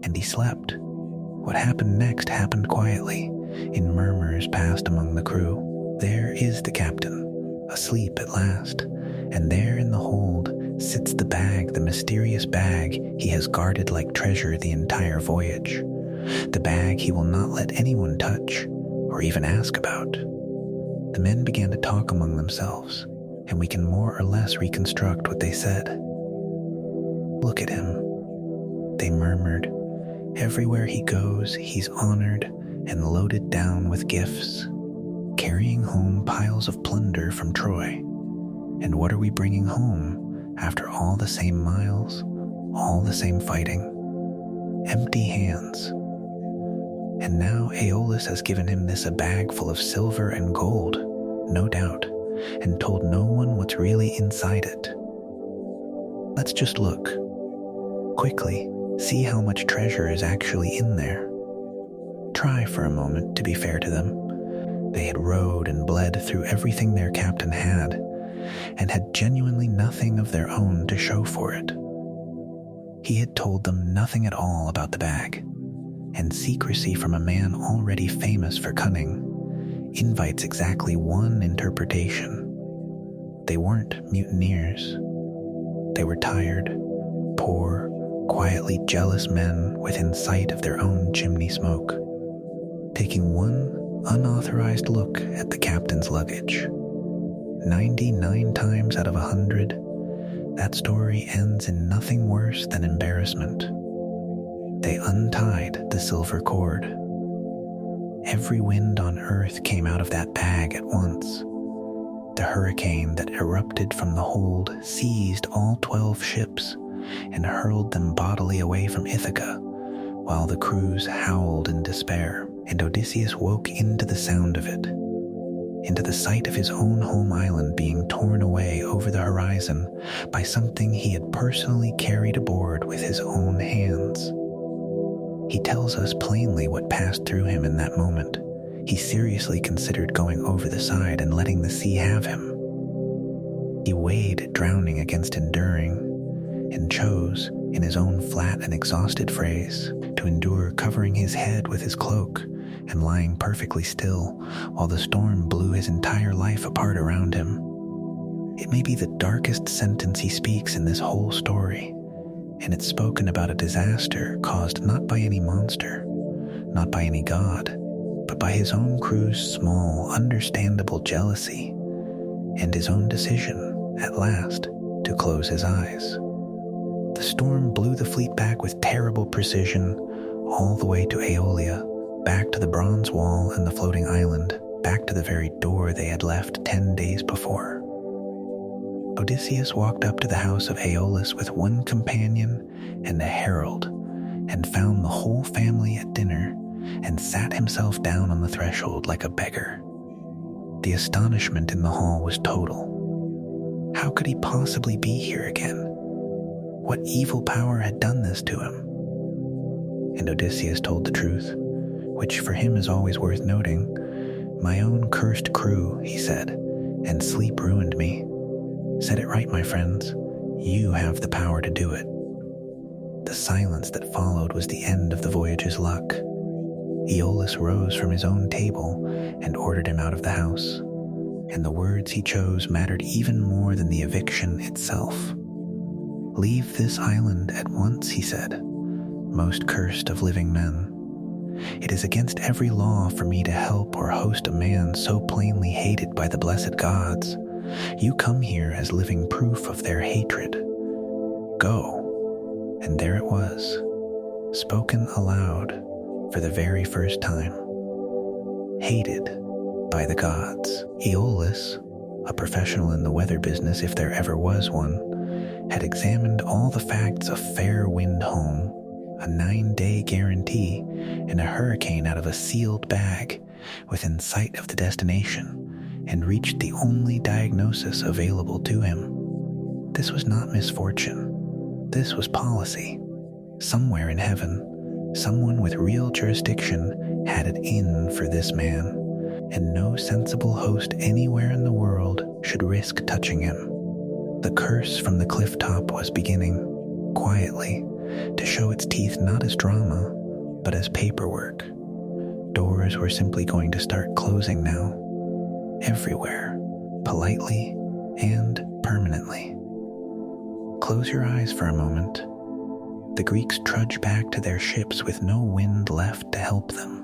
Speaker 1: and he slept. What happened next happened quietly, in murmurs passed among the crew. There is the captain, asleep at last, and there in the hold sits the bag, the mysterious bag he has guarded like treasure the entire voyage. The bag he will not let anyone touch, or even ask about. The men began to talk among themselves, and we can more or less reconstruct what they said. "Look at him," they murmured. "Everywhere he goes, he's honored and loaded down with gifts, carrying home piles of plunder from Troy. And what are we bringing home after all the same miles, all the same fighting? Empty hands. And now Aeolus has given him this a bag full of silver and gold, no doubt, and told no one what's really inside it. Let's just look. Quickly, see how much treasure is actually in there." Try for a moment to be fair to them. They had rowed and bled through everything their captain had, and had genuinely nothing of their own to show for it. He had told them nothing at all about the bag, and secrecy from a man already famous for cunning invites exactly one interpretation. They weren't mutineers. They were tired, poor, quietly jealous men within sight of their own chimney smoke, taking one unauthorized look at the captain's luggage. 99 times out of 100, that story ends in nothing worse than embarrassment. They untied the silver cord. Every wind on earth came out of that bag at once. The hurricane that erupted from the hold seized all 12 ships and hurled them bodily away from Ithaca, while the crews howled in despair, and Odysseus woke into the sound of it, into the sight of his own home island being torn away over the horizon by something he had personally carried aboard with his own hands. He tells us plainly what passed through him in that moment. He seriously considered going over the side and letting the sea have him. He weighed drowning against enduring, and chose, in his own flat and exhausted phrase, to endure covering his head with his cloak and lying perfectly still while the storm blew his entire life apart around him. It may be the darkest sentence he speaks in this whole story, and it's spoken about a disaster caused not by any monster, not by any god, but by his own crew's small, understandable jealousy, and his own decision, at last, to close his eyes. The storm blew the fleet back with terrible precision, all the way to Aeolia, back to the bronze wall and the floating island, back to the very door they had left 10 days before. Odysseus walked up to the house of Aeolus with one companion and a herald, and found the whole family at dinner, and sat himself down on the threshold like a beggar. The astonishment in the hall was total. How could he possibly be here again? What evil power had done this to him? And Odysseus told the truth, which for him is always worth noting. "My own cursed crew," he said, "and sleep ruined me. Said it right, my friends. You have the power to do it." The silence that followed was the end of the voyage's luck. Aeolus rose from his own table and ordered him out of the house, and the words he chose mattered even more than the eviction itself. "Leave this island at once," he said, "most cursed of living men. It is against every law for me to help or host a man so plainly hated by the blessed gods. You come here as living proof of their hatred. Go." And there it was, spoken aloud for the very first time. Hated by the gods. Aeolus, a professional in the weather business if there ever was one, had examined all the facts of fair wind home, a 9-day guarantee, and a hurricane out of a sealed bag within sight of the destination, and reached the only diagnosis available to him. This was not misfortune. This was policy. Somewhere in heaven, someone with real jurisdiction had it in for this man, and no sensible host anywhere in the world should risk touching him. The curse from the cliff top was beginning, quietly, to show its teeth not as drama, but as paperwork. Doors were simply going to start closing now, everywhere, politely and permanently. Close your eyes for a moment. The Greeks trudge back to their ships with no wind left to help them,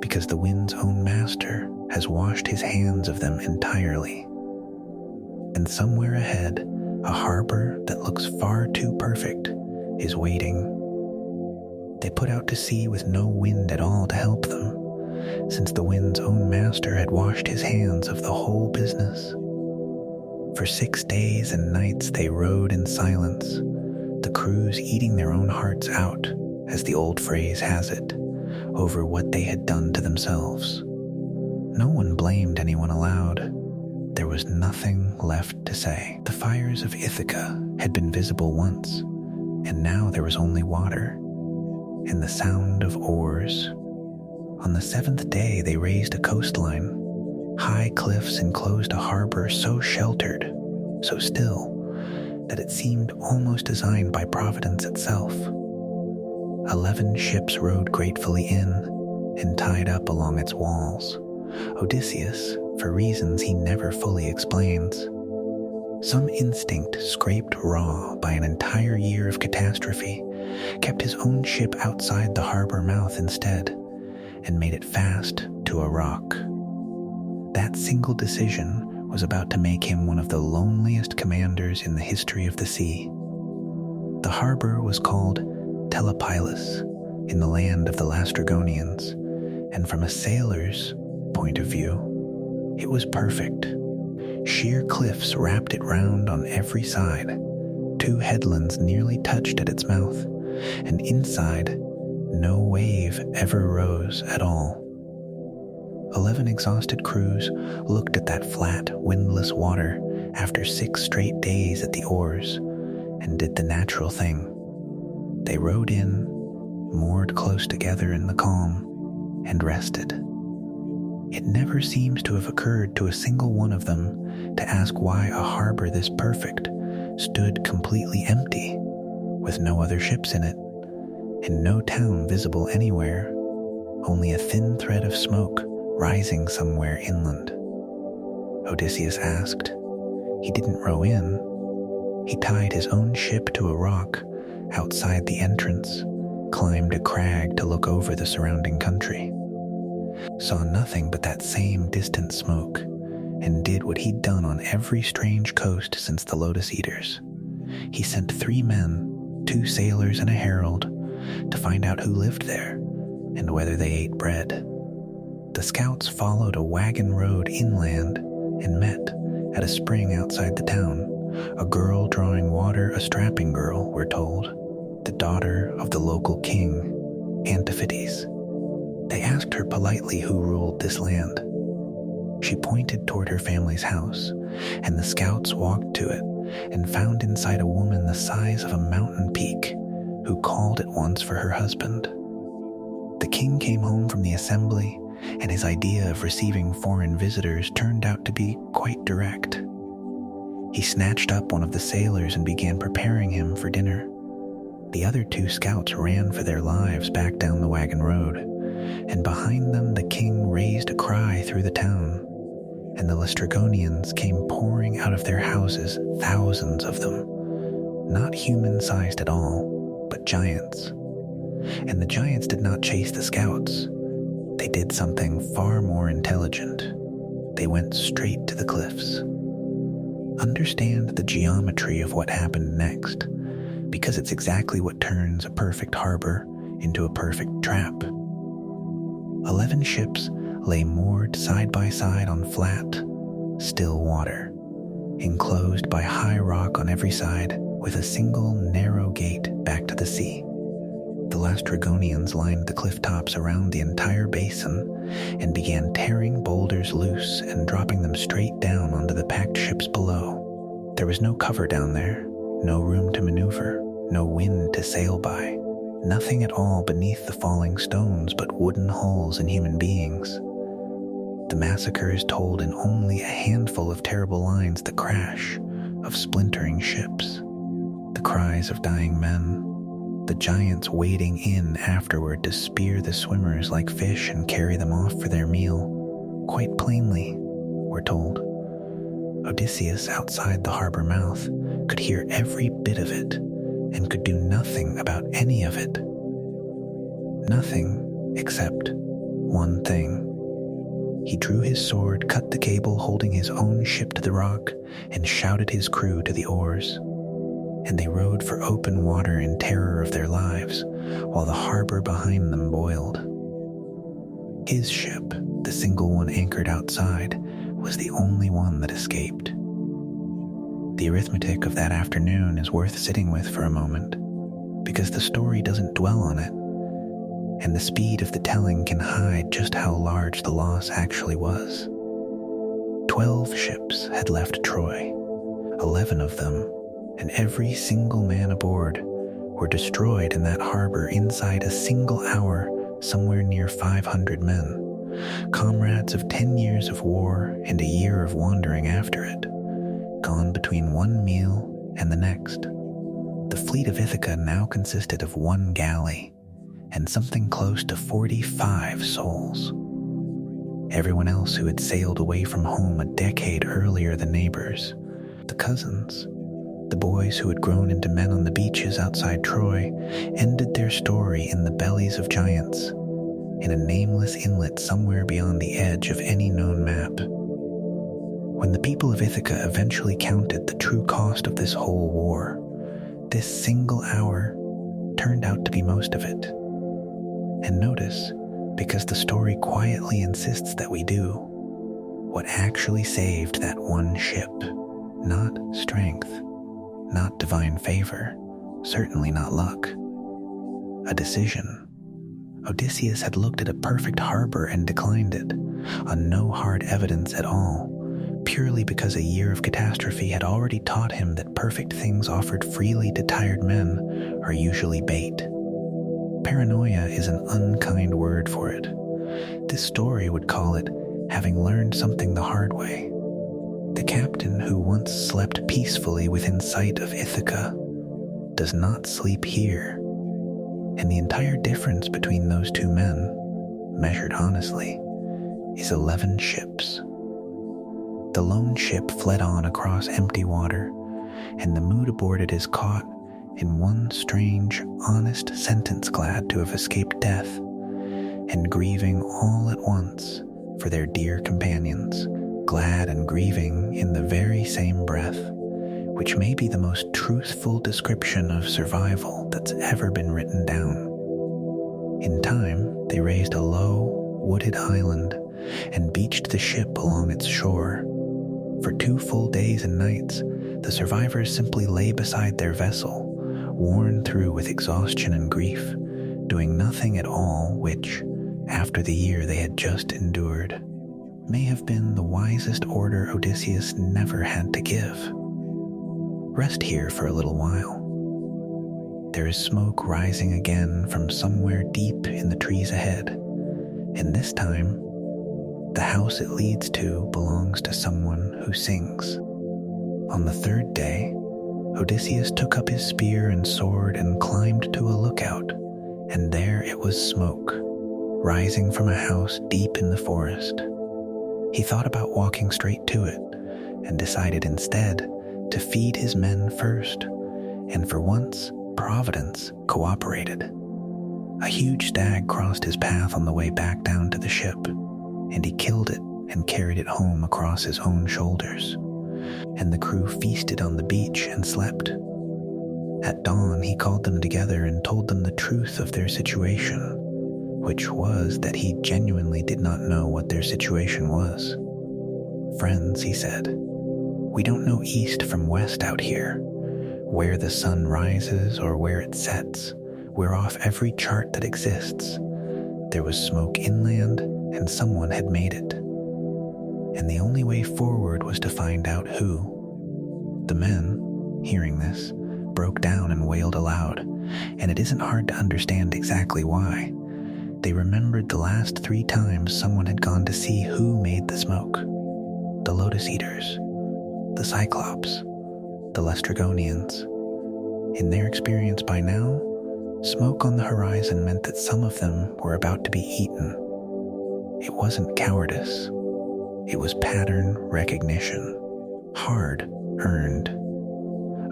Speaker 1: because the wind's own master has washed his hands of them entirely. And somewhere ahead, a harbor that looks far too perfect is waiting. They put out to sea with no wind at all to help them, since the wind's own master had washed his hands of the whole business. For 6 days and nights they rowed in silence, the crews eating their own hearts out, as the old phrase has it, over what they had done to themselves. No one blamed anyone aloud. There was nothing left to say. The fires of Ithaca had been visible once, and now there was only water, and the sound of oars. On the 7th day they raised a coastline. High cliffs enclosed a harbor so sheltered, so still, that it seemed almost designed by Providence itself. 11 ships rode gratefully in and tied up along its walls. Odysseus, for reasons he never fully explains. Some instinct scraped raw by an entire year of catastrophe kept his own ship outside the harbor mouth instead, and made it fast to a rock. That single decision was about to make him one of the loneliest commanders in the history of the sea. The harbor was called Telepylus, in the land of the Lastrygonians, and from a sailor's point of view, it was perfect. Sheer cliffs wrapped it round on every side. 2 headlands nearly touched at its mouth, and inside, no wave ever rose at all. 11 exhausted crews looked at that flat, windless water after 6 straight days at the oars, and did the natural thing. They rowed in, moored close together in the calm, and rested. It never seems to have occurred to a single one of them to ask why a harbor this perfect stood completely empty, with no other ships in it, and no town visible anywhere, only a thin thread of smoke rising somewhere inland. Odysseus asked. He didn't row in. He tied his own ship to a rock outside the entrance, climbed a crag to look over the surrounding country, saw nothing but that same distant smoke, and did what he'd done on every strange coast since the Lotus-Eaters. He sent 3 men, 2 sailors and a herald, to find out who lived there and whether they ate bread. The scouts followed a wagon road inland and met at a spring outside the town, a girl drawing water, a strapping girl, we're told, the daughter of the local king, Antiphates. They asked her politely who ruled this land. She pointed toward her family's house, and the scouts walked to it and found inside a woman the size of a mountain peak who called at once for her husband. The king came home from the assembly, and his idea of receiving foreign visitors turned out to be quite direct. He snatched up one of the sailors and began preparing him for dinner. The other two scouts ran for their lives back down the wagon road, and behind them the king raised a cry through the town, and the Laestrygonians came pouring out of their houses, thousands of them, not human-sized at all, but giants. And the giants did not chase the scouts. They did something far more intelligent. They went straight to the cliffs. Understand the geometry of what happened next, because it's exactly what turns a perfect harbor into a perfect trap. 11 ships lay moored side by side on flat, still water, enclosed by high rock on every side, with a single narrow gate back to the sea. The Laestrygonians lined the cliff tops around the entire basin and began tearing boulders loose and dropping them straight down onto the packed ships below. There was no cover down there, no room to maneuver, no wind to sail by, nothing at all beneath the falling stones but wooden hulls and human beings. The massacre is told in only a handful of terrible lines: the crash of splintering ships, the cries of dying men, the giants wading in afterward to spear the swimmers like fish and carry them off for their meal. Quite plainly, we're told. Odysseus, outside the harbor mouth, could hear every bit of it and could do nothing about any of it. Nothing except one thing. He drew his sword, cut the cable holding his own ship to the rock, and shouted his crew to the oars. And they rowed for open water in terror of their lives, while the harbor behind them boiled. His ship, the single one anchored outside, was the only one that escaped. The arithmetic of that afternoon is worth sitting with for a moment, because the story doesn't dwell on it, and the speed of the telling can hide just how large the loss actually was. 12 ships had left Troy, 11 of them, and every single man aboard, were destroyed in that harbor inside a single hour, somewhere near 500 men, comrades of 10 years of war and a year of wandering after it, gone between one meal and the next. The fleet of Ithaca now consisted of one galley and something close to 45 souls. Everyone else who had sailed away from home a decade earlier than neighbors, the cousins, the boys who had grown into men on the beaches outside Troy, ended their story in the bellies of giants, in a nameless inlet somewhere beyond the edge of any known map. When the people of Ithaca eventually counted the true cost of this whole war, this single hour turned out to be most of it. And notice, because the story quietly insists that we do, what actually saved that one ship, not strength, not divine favor, certainly not luck. A decision. Odysseus had looked at a perfect harbor and declined it, on no hard evidence at all, purely because a year of catastrophe had already taught him that perfect things offered freely to tired men are usually bait. Paranoia is an unkind word for it. This story would call it having learned something the hard way. The captain who once slept peacefully within sight of Ithaca does not sleep here, and the entire difference between those two men, measured honestly, is 11 ships. The lone ship fled on across empty water, and the mood aboard it is caught in one strange, honest sentence glad to have escaped death, and grieving all at once for their dear companions, glad and grieving in the very same breath, which may be the most truthful description of survival that's ever been written down. In time, they raised a low, wooded island and beached the ship along its shore. For 2 full days and nights, the survivors simply lay beside their vessel, worn through with exhaustion and grief, doing nothing at all which, after the year they had just endured, may have been the wisest order Odysseus never had to give. Rest here for a little while. There is smoke rising again from somewhere deep in the trees ahead, and this time, the house it leads to belongs to someone who sings. On the third day, Odysseus took up his spear and sword and climbed to a lookout, and there it was smoke, rising from a house deep in the forest. He thought about walking straight to it, and decided instead to feed his men first, and for once, Providence cooperated. A huge stag crossed his path on the way back down to the ship, and he killed it and carried it home across his own shoulders, and the crew feasted on the beach and slept. At dawn, he called them together and told them the truth of their situation, which was that he genuinely did not know what their situation was. "Friends," he said, "we don't know east from west out here, where the sun rises or where it sets. We're off every chart that exists. There was smoke inland, and someone had made it. And the only way forward was to find out who." The men, hearing this, broke down and wailed aloud, and it isn't hard to understand exactly why. They remembered the last 3 times someone had gone to see who made the smoke. The Lotus-Eaters, the Cyclops, the Lestrygonians. In their experience by now, smoke on the horizon meant that some of them were about to be eaten. It wasn't cowardice. It was pattern recognition, hard-earned.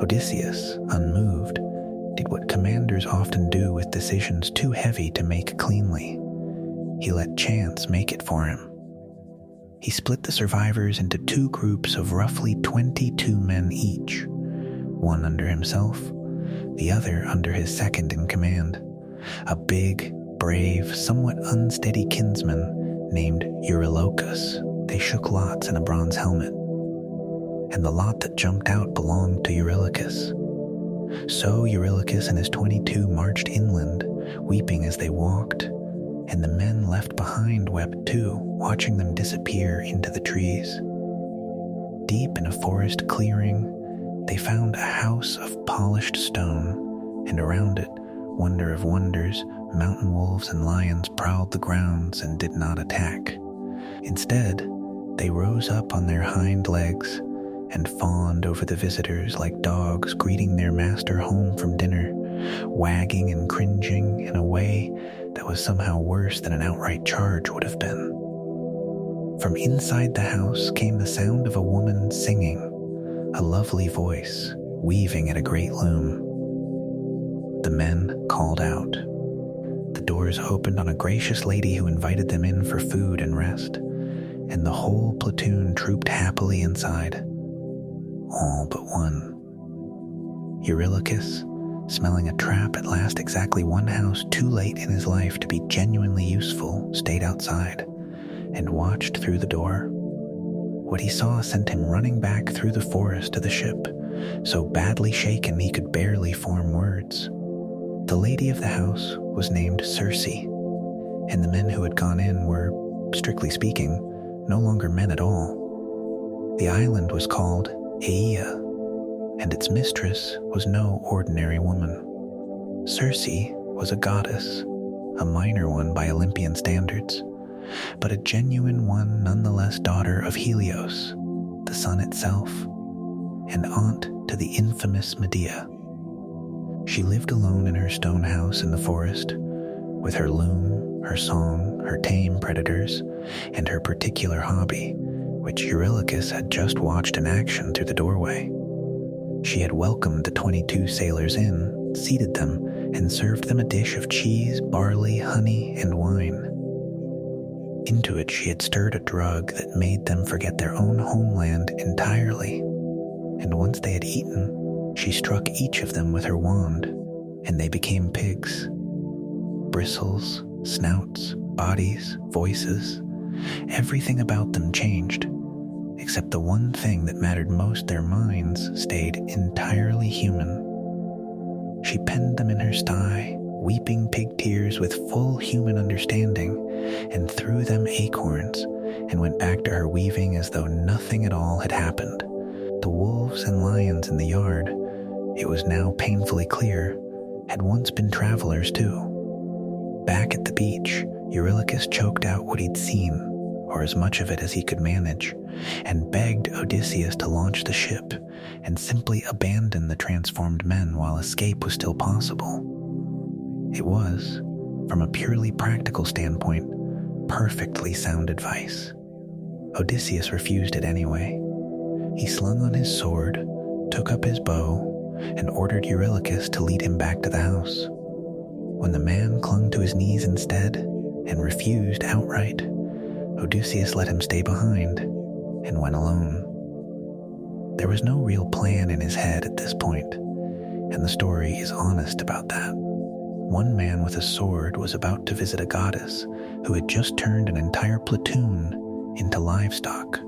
Speaker 1: Odysseus, unmoved, did what commanders often do with decisions too heavy to make cleanly. He let chance make it for him. He split the survivors into 2 groups of roughly 22 men each, one under himself, the other under his second in command, a big, brave, somewhat unsteady kinsman named Eurylochus. They shook lots in a bronze helmet, and the lot that jumped out belonged to Eurylochus. So Eurylochus and his 22 marched inland, weeping as they walked, and the men left behind wept too, watching them disappear into the trees. Deep in a forest clearing, they found a house of polished stone, and around it, wonder of wonders, mountain wolves and lions prowled the grounds and did not attack. Instead, they rose up on their hind legs and fawned over the visitors like dogs greeting their master home from dinner, wagging and cringing in a way that was somehow worse than an outright charge would have been. From inside the house came the sound of a woman singing, a lovely voice weaving at a great loom. The men called out. The doors opened on a gracious lady who invited them in for food and rest, and the whole platoon trooped happily inside. All but one. Eurylochus, smelling a trap at last exactly one house too late in his life to be genuinely useful, stayed outside and watched through the door. What he saw sent him running back through the forest to the ship, so badly shaken he could barely form words. The lady of the house was named Circe, and the men who had gone in were, strictly speaking, no longer men at all. The island was called Aea, and its mistress was no ordinary woman. Circe was a goddess, a minor one by Olympian standards, but a genuine one nonetheless, daughter of Helios, the sun itself, and aunt to the infamous Medea. She lived alone in her stone house in the forest, with her loom, her song, her tame predators, and her particular hobby, which Eurylochus had just watched in action through the doorway. She had welcomed the 22 sailors in, seated them, and served them a dish of cheese, barley, honey, and wine. Into it she had stirred a drug that made them forget their own homeland entirely, and once they had eaten, she struck each of them with her wand, and they became pigs. Bristles, snouts, bodies, voices, everything about them changed, except the one thing that mattered most, their minds stayed entirely human. She penned them in her sty, weeping pig tears with full human understanding, and threw them acorns, and went back to her weaving as though nothing at all had happened. The wolves and lions in the yard, it was now painfully clear, had once been travelers too. Back at the beach, Eurylochus choked out what he'd seen, or as much of it as he could manage, and begged Odysseus to launch the ship and simply abandon the transformed men while escape was still possible. It was, from a purely practical standpoint, perfectly sound advice. Odysseus refused it anyway. He slung on his sword, took up his bow, and ordered Eurylochus to lead him back to the house. When the man clung to his knees instead and refused outright, Odysseus let him stay behind and went alone. There was no real plan in his head at this point, and the story is honest about that. One man with a sword was about to visit a goddess who had just turned an entire platoon into livestock,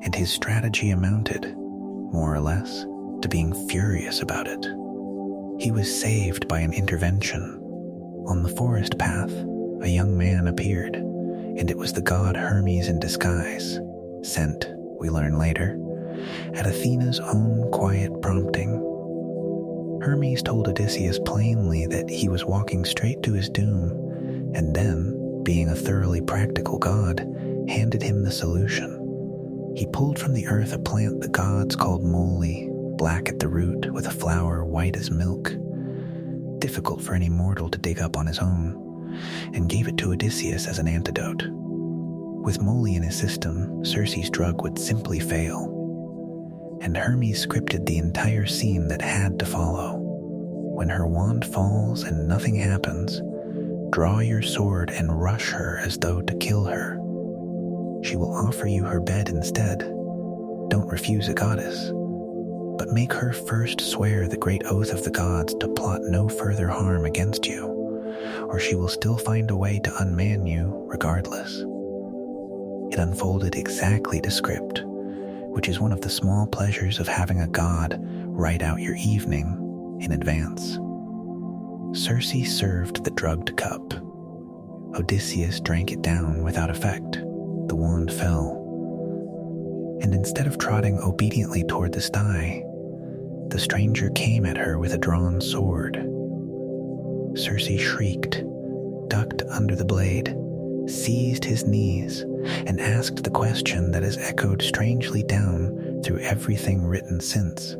Speaker 1: and his strategy amounted, more or less, to being furious about it. He was saved by an intervention. On the forest path, a young man appeared, and it was the god Hermes in disguise, sent, we learn later, at Athena's own quiet prompting. Hermes told Odysseus plainly that he was walking straight to his doom, and then, being a thoroughly practical god, handed him the solution. He pulled from the earth a plant the gods called moly, black at the root with a flower white as milk, difficult for any mortal to dig up on his own, and gave it to Odysseus as an antidote. With moly in his system, Circe's drug would simply fail, and Hermes scripted the entire scene that had to follow. When her wand falls and nothing happens, draw your sword and rush her as though to kill her. She will offer you her bed instead. Don't refuse a goddess, but make her first swear the great oath of the gods to plot no further harm against you, or she will still find a way to unman you regardless. It unfolded exactly to script, which is one of the small pleasures of having a god write out your evening in advance. Circe served the drugged cup. Odysseus drank it down without effect. The wand fell. And instead of trotting obediently toward the sty, the stranger came at her with a drawn sword. Circe shrieked, ducked under the blade, seized his knees, and asked the question that has echoed strangely down through everything written since.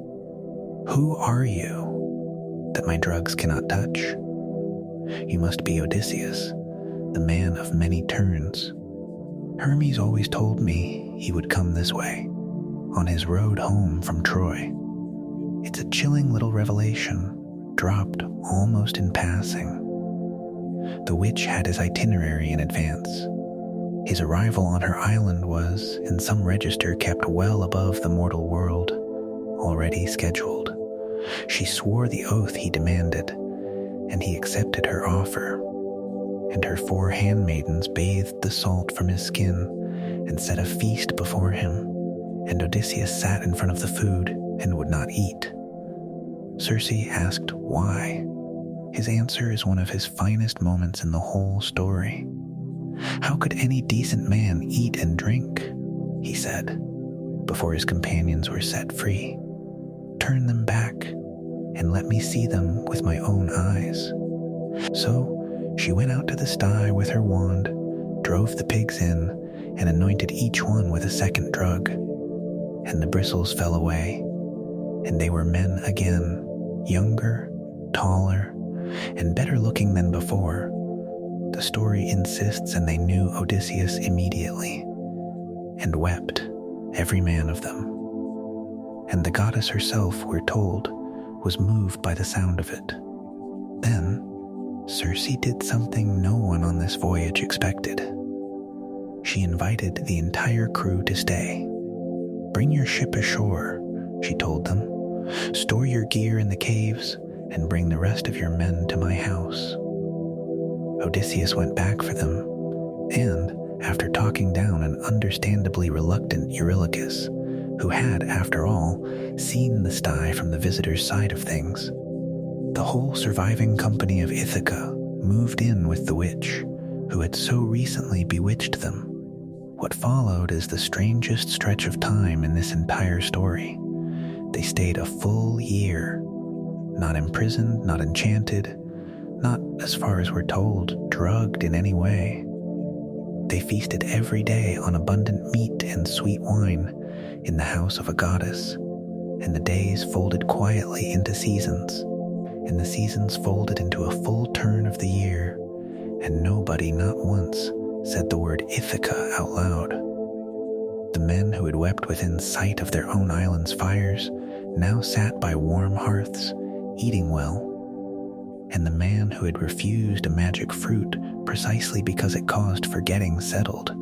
Speaker 1: Who are you, that my drugs cannot touch? You must be Odysseus, the man of many turns. Hermes always told me he would come this way, on his road home from Troy. It's a chilling little revelation, dropped almost in passing. The witch had his itinerary in advance. His arrival on her island was, in some register kept well above the mortal world, already scheduled. She swore the oath he demanded, and he accepted her offer. And her 4 handmaidens bathed the salt from his skin and set a feast before him, and Odysseus sat in front of the food and would not eat. Circe asked why. His answer is one of his finest moments in the whole story. How could any decent man eat and drink? He said, before his companions were set free. Turn them back and let me see them with my own eyes. So she went out to the sty with her wand, drove the pigs in, and anointed each one with a second drug. And the bristles fell away, and they were men again, younger, taller, and better looking than before. The story insists, and they knew Odysseus immediately, and wept, every man of them. And the goddess herself, we're told, was moved by the sound of it. Then Circe did something no one on this voyage expected. She invited the entire crew to stay. Bring your ship ashore, she told them. Store your gear in the caves and bring the rest of your men to my house. Odysseus went back for them, and after talking down an understandably reluctant Eurylochus, who had, after all, seen the sty from the visitor's side of things. The whole surviving company of Ithaca moved in with the witch, who had so recently bewitched them. What followed is the strangest stretch of time in this entire story. They stayed a full year, not imprisoned, not enchanted, not, as far as we're told, drugged in any way. They feasted every day on abundant meat and sweet wine in the house of a goddess, and the days folded quietly into seasons, and the seasons folded into a full turn of the year, and nobody, not once, said the word Ithaca out loud. The men who had wept within sight of their own island's fires now sat by warm hearths, eating well, and the man who had refused a magic fruit precisely because it caused forgetting settled,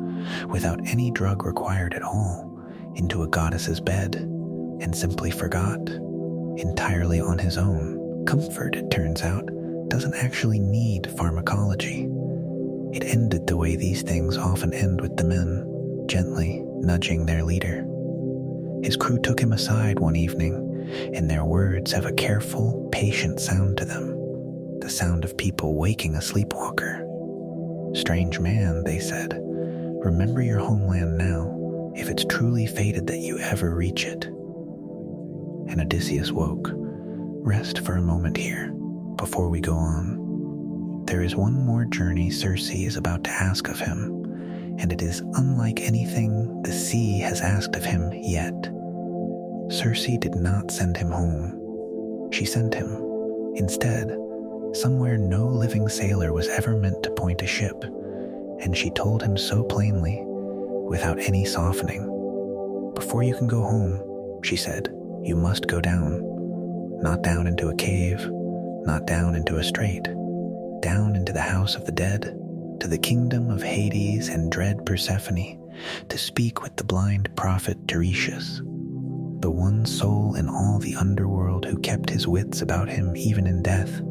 Speaker 1: without any drug required at all, into a goddess's bed, and simply forgot, entirely on his own. Comfort, it turns out, doesn't actually need pharmacology. It ended the way these things often end with the men, gently nudging their leader. His crew took him aside one evening, and their words have a careful, patient sound to them, the sound of people waking a sleepwalker. "Strange man," they said, "remember your homeland now, if it's truly fated that you ever reach it." And Odysseus woke. "Rest for a moment here, before we go on. There is one more journey Circe is about to ask of him, and it is unlike anything the sea has asked of him yet." Circe did not send him home. She sent him, instead, somewhere no living sailor was ever meant to point a ship, and she told him so plainly, without any softening. "Before you can go home," she said, "you must go down. Not down into a cave, not down into a strait, down into the house of the dead, to the kingdom of Hades and dread Persephone, to speak with the blind prophet Tiresias, the one soul in all the underworld who kept his wits about him even in death,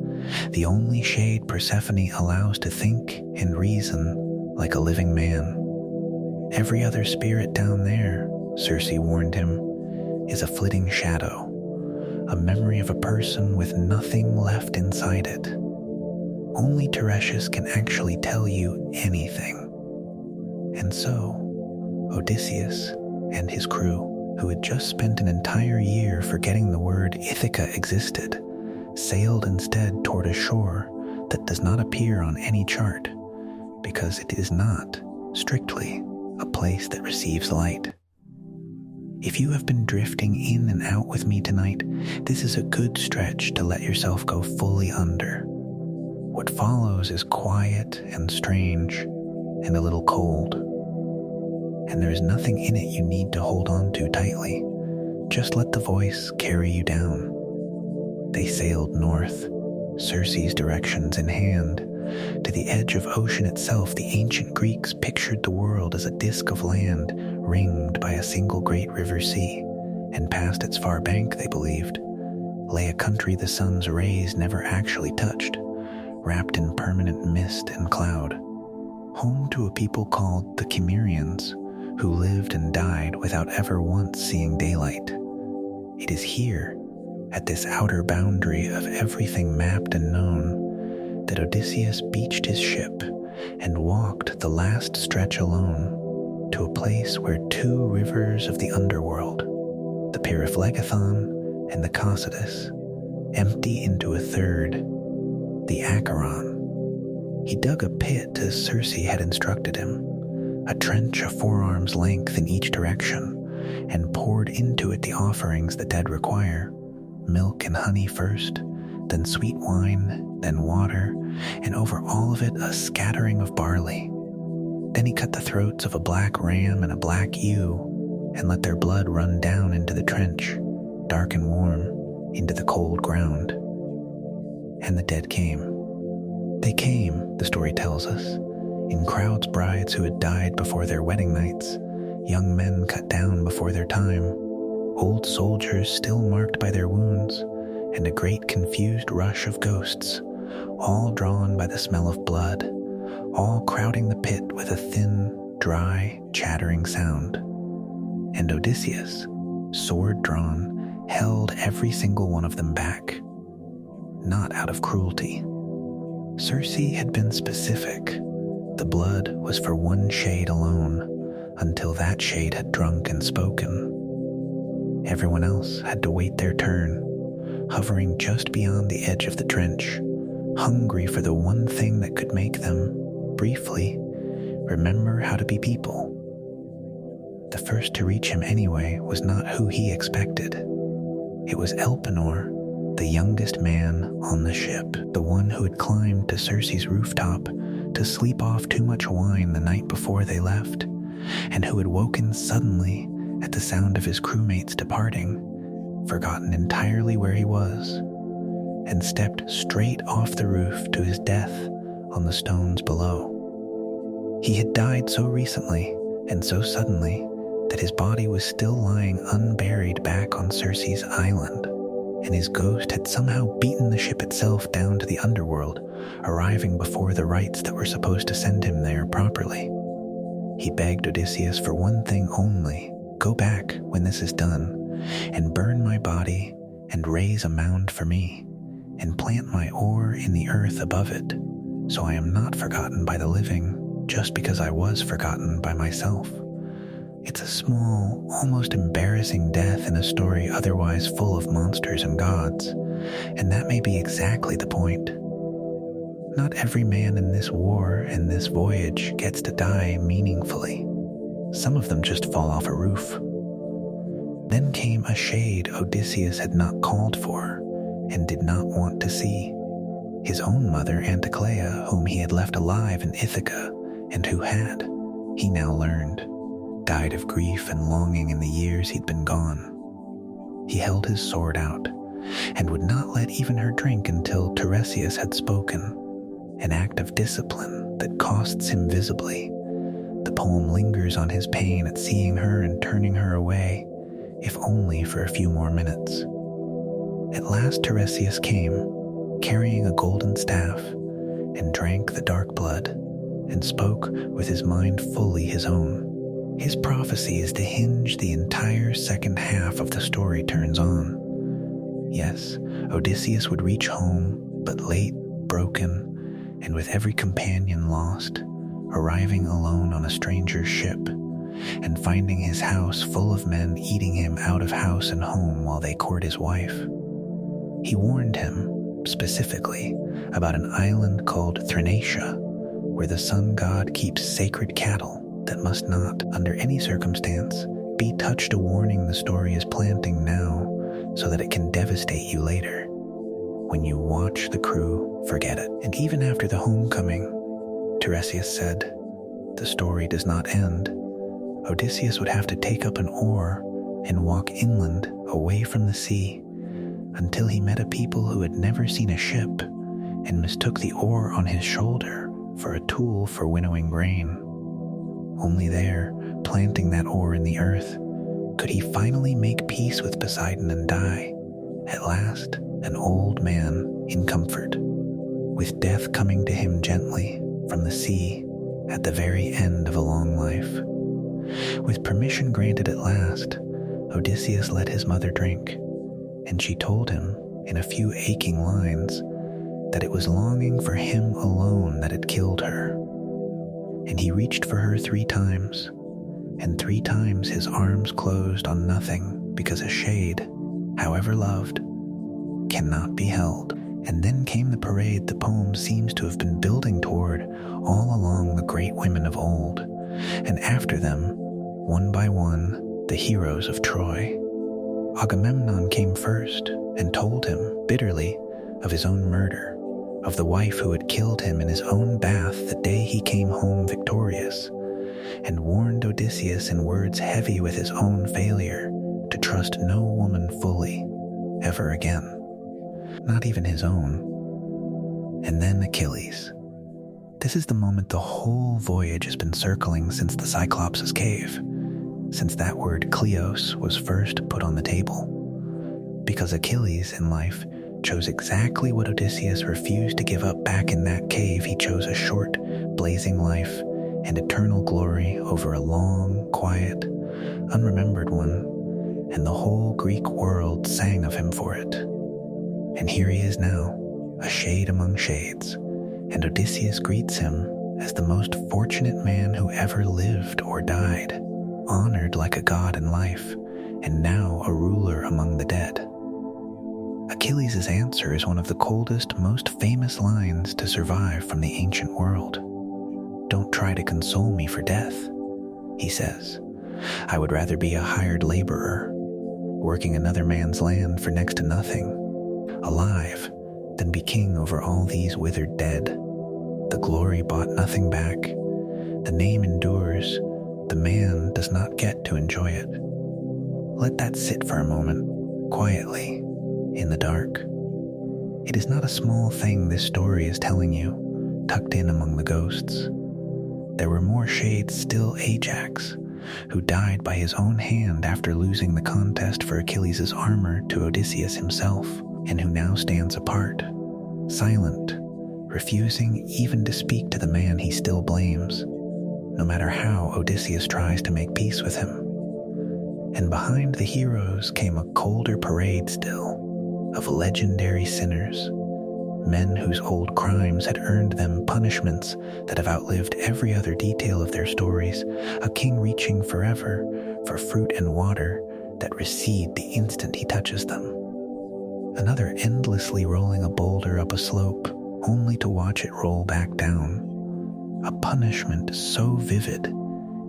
Speaker 1: the only shade Persephone allows to think and reason like a living man. Every other spirit down there," Circe warned him, "is a flitting shadow, a memory of a person with nothing left inside it. Only Tiresias can actually tell you anything." And so, Odysseus and his crew, who had just spent an entire year forgetting the word Ithaca existed, sailed instead toward a shore that does not appear on any chart, because it is not, strictly, a place that receives light. If you have been drifting in and out with me tonight, this is a good stretch to let yourself go fully under. What follows is quiet and strange and a little cold, and there is nothing in it you need to hold on to tightly. Just let the voice carry you down. They sailed north, Circe's directions in hand. To the edge of ocean itself, the ancient Greeks pictured the world as a disk of land ringed by a single great river sea, and past its far bank, they believed, lay a country the sun's rays never actually touched, wrapped in permanent mist and cloud, home to a people called the Cimmerians, who lived and died without ever once seeing daylight. It is here, at this outer boundary of everything mapped and known, that Odysseus beached his ship and walked the last stretch alone to a place where two rivers of the underworld, the Pyriphlegethon and the Cocytus, empty into a third, the Acheron. He dug a pit as Circe had instructed him, a trench a forearm's length in each direction, and poured into it the offerings the dead require, milk and honey first, then sweet wine, then water, and over all of it a scattering of barley. Then he cut the throats of a black ram and a black ewe, and let their blood run down into the trench, dark and warm, into the cold ground. And the dead came. They came, the story tells us, in crowds brides who had died before their wedding nights, young men cut down before their time, old soldiers still marked by their wounds, and a great confused rush of ghosts, all drawn by the smell of blood, all crowding the pit with a thin, dry, chattering sound. And Odysseus, sword drawn, held every single one of them back, not out of cruelty. Circe had been specific. The blood was for one shade alone, until that shade had drunk and spoken. Everyone else had to wait their turn, hovering just beyond the edge of the trench, hungry for the one thing that could make them, briefly, remember how to be people. The first to reach him anyway was not who he expected. It was Elpenor, the youngest man on the ship, the one who had climbed to Circe's rooftop to sleep off too much wine the night before they left, and who had woken suddenly at the sound of his crewmates departing, forgotten entirely where he was, and stepped straight off the roof to his death on the stones below. He had died so recently and so suddenly that his body was still lying unburied back on Circe's island, and his ghost had somehow beaten the ship itself down to the Underworld, arriving before the rites that were supposed to send him there properly. He begged Odysseus for one thing only: go back when this is done, and burn my body, and raise a mound for me, and plant my oar in the earth above it, so I am not forgotten by the living just because I was forgotten by myself. It's a small, almost embarrassing death in a story otherwise full of monsters and gods, and that may be exactly the point. Not every man in this war and this voyage gets to die meaningfully. Some of them just fall off a roof. Then came a shade Odysseus had not called for and did not want to see. His own mother, Anticlea, whom he had left alive in Ithaca, and who had, he now learned, died of grief and longing in the years he'd been gone. He held his sword out, and would not let even her drink until Tiresias had spoken, an act of discipline that costs him visibly. The poem lingers on his pain at seeing her and turning her away, if only for a few more minutes. At last Tiresias came, carrying a golden staff, and drank the dark blood, and spoke with his mind fully his own. His prophecy is to hinge the entire second half of the story turns on. Yes, Odysseus would reach home, but late, broken, and with every companion lost, arriving alone on a stranger's ship, and finding his house full of men eating him out of house and home while they court his wife. He warned him, specifically, about an island called Thrinacia, where the sun god keeps sacred cattle that must not, under any circumstance, be touched, a warning the story is planting now so that it can devastate you later. When you watch the crew, forget it. And even after the homecoming, Tiresias said, the story does not end. Odysseus would have to take up an oar and walk inland away from the sea until he met a people who had never seen a ship and mistook the oar on his shoulder for a tool for winnowing grain. Only there, planting that oar in the earth, could he finally make peace with Poseidon and die, at last, an old man in comfort, with death coming to him gently from the sea at the very end of a long life. With permission granted at last, Odysseus let his mother drink, and she told him, in a few aching lines, that it was longing for him alone that had killed her. And he reached for her 3 times, and 3 times his arms closed on nothing, because a shade, however loved, cannot be held. And then came the parade the poem seems to have been building toward all along the great women of old, and after them, one by one, the heroes of Troy. Agamemnon came first and told him, bitterly, of his own murder, of the wife who had killed him in his own bath the day he came home victorious, and warned Odysseus in words heavy with his own failure to trust no woman fully, ever again, not even his own. And then Achilles. This is the moment the whole voyage has been circling since the Cyclops' cave, since that word Kleos was first put on the table. Because Achilles in life chose exactly what Odysseus refused to give up back in that cave. He chose a short, blazing life and eternal glory over a long, quiet, unremembered one, and the whole Greek world sang of him for it. And here he is now, a shade among shades, and Odysseus greets him as the most fortunate man who ever lived or died, honored like a god in life, and now a ruler among the dead. Achilles' answer is one of the coldest, most famous lines to survive from the ancient world. "Don't try to console me for death," he says. "I would rather be a hired laborer, working another man's land for next to nothing, alive, than be king over all these withered dead. The glory bought nothing back. The name endures. The man does not get to enjoy it." Let that sit for a moment, quietly, in the dark. It is not a small thing this story is telling you, tucked in among the ghosts. There were more shades still Ajax, who died by his own hand after losing the contest for Achilles' armor to Odysseus himself, and who now stands apart, silent, refusing even to speak to the man he still blames, no matter how Odysseus tries to make peace with him. And behind the heroes came a colder parade still, of legendary sinners, men whose old crimes had earned them punishments that have outlived every other detail of their stories, a king reaching forever for fruit and water that recede the instant he touches them. Another endlessly rolling a boulder up a slope, only to watch it roll back down. A punishment so vivid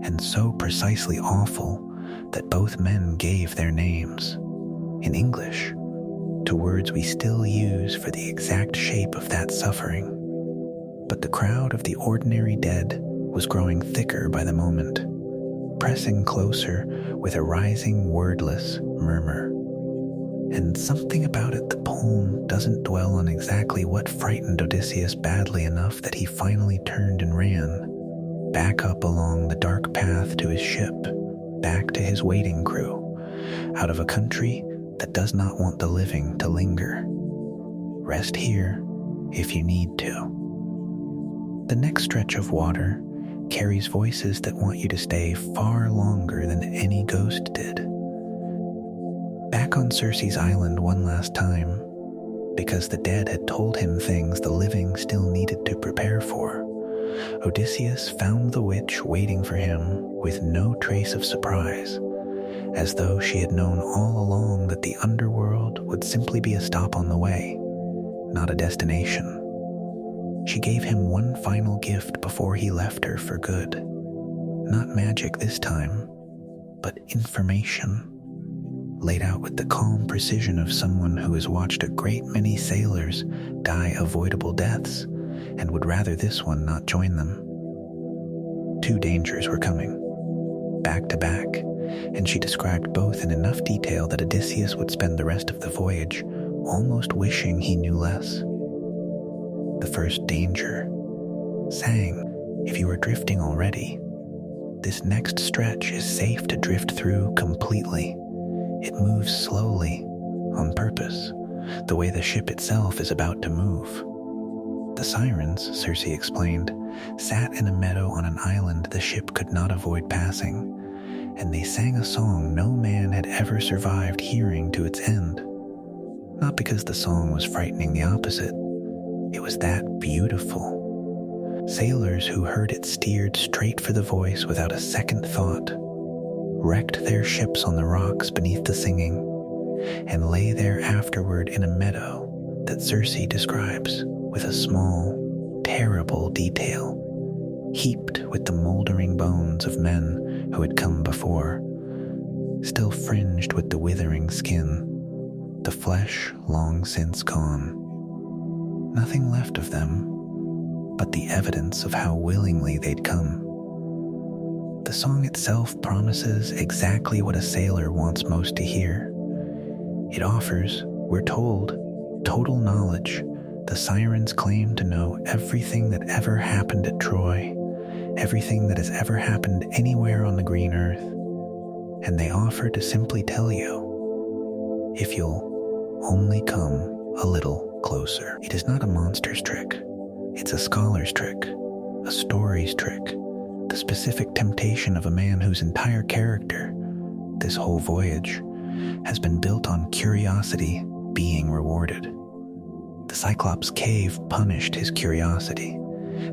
Speaker 1: and so precisely awful that both men gave their names, in English, to words we still use for the exact shape of that suffering. But the crowd of the ordinary dead was growing thicker by the moment, pressing closer with a rising wordless murmur. And something about it the poem doesn't dwell on exactly what frightened Odysseus badly enough that he finally turned and ran, back up along the dark path to his ship, back to his waiting crew, out of a country that does not want the living to linger. Rest here if you need to. The next stretch of water carries voices that want you to stay far longer than any ghost did. Back on Circe's island one last time, because the dead had told him things the living still needed to prepare for, Odysseus found the witch waiting for him with no trace of surprise, as though she had known all along that the Underworld would simply be a stop on the way, not a destination. She gave him one final gift before he left her for good. Not magic this time, but information, laid out with the calm precision of someone who has watched a great many sailors die avoidable deaths and would rather this one not join them. Two dangers were coming, back to back, and she described both in enough detail that Odysseus would spend the rest of the voyage almost wishing he knew less. The first danger sang, if you are drifting already, this next stretch is safe to drift through completely. It moves slowly, on purpose, the way the ship itself is about to move. The sirens, Circe explained, sat in a meadow on an island the ship could not avoid passing, and they sang a song no man had ever survived hearing to its end. Not because the song was frightening the opposite, it was that beautiful. Sailors who heard it steered straight for the voice without a second thought, wrecked their ships on the rocks beneath the singing, and lay there afterward in a meadow that Circe describes with a small, terrible detail, heaped with the moldering bones of men who had come before, still fringed with the withering skin, the flesh long since gone. Nothing left of them but the evidence of how willingly they'd come. The song itself promises exactly what a sailor wants most to hear. It offers, we're told, total knowledge. The sirens claim to know everything that ever happened at Troy, everything that has ever happened anywhere on the green earth, and they offer to simply tell you, if you'll only come a little closer. It is not a monster's trick. It's a scholar's trick, a story's trick, the specific temptation of a man whose entire character, this whole voyage, has been built on curiosity being rewarded. The Cyclops cave punished his curiosity.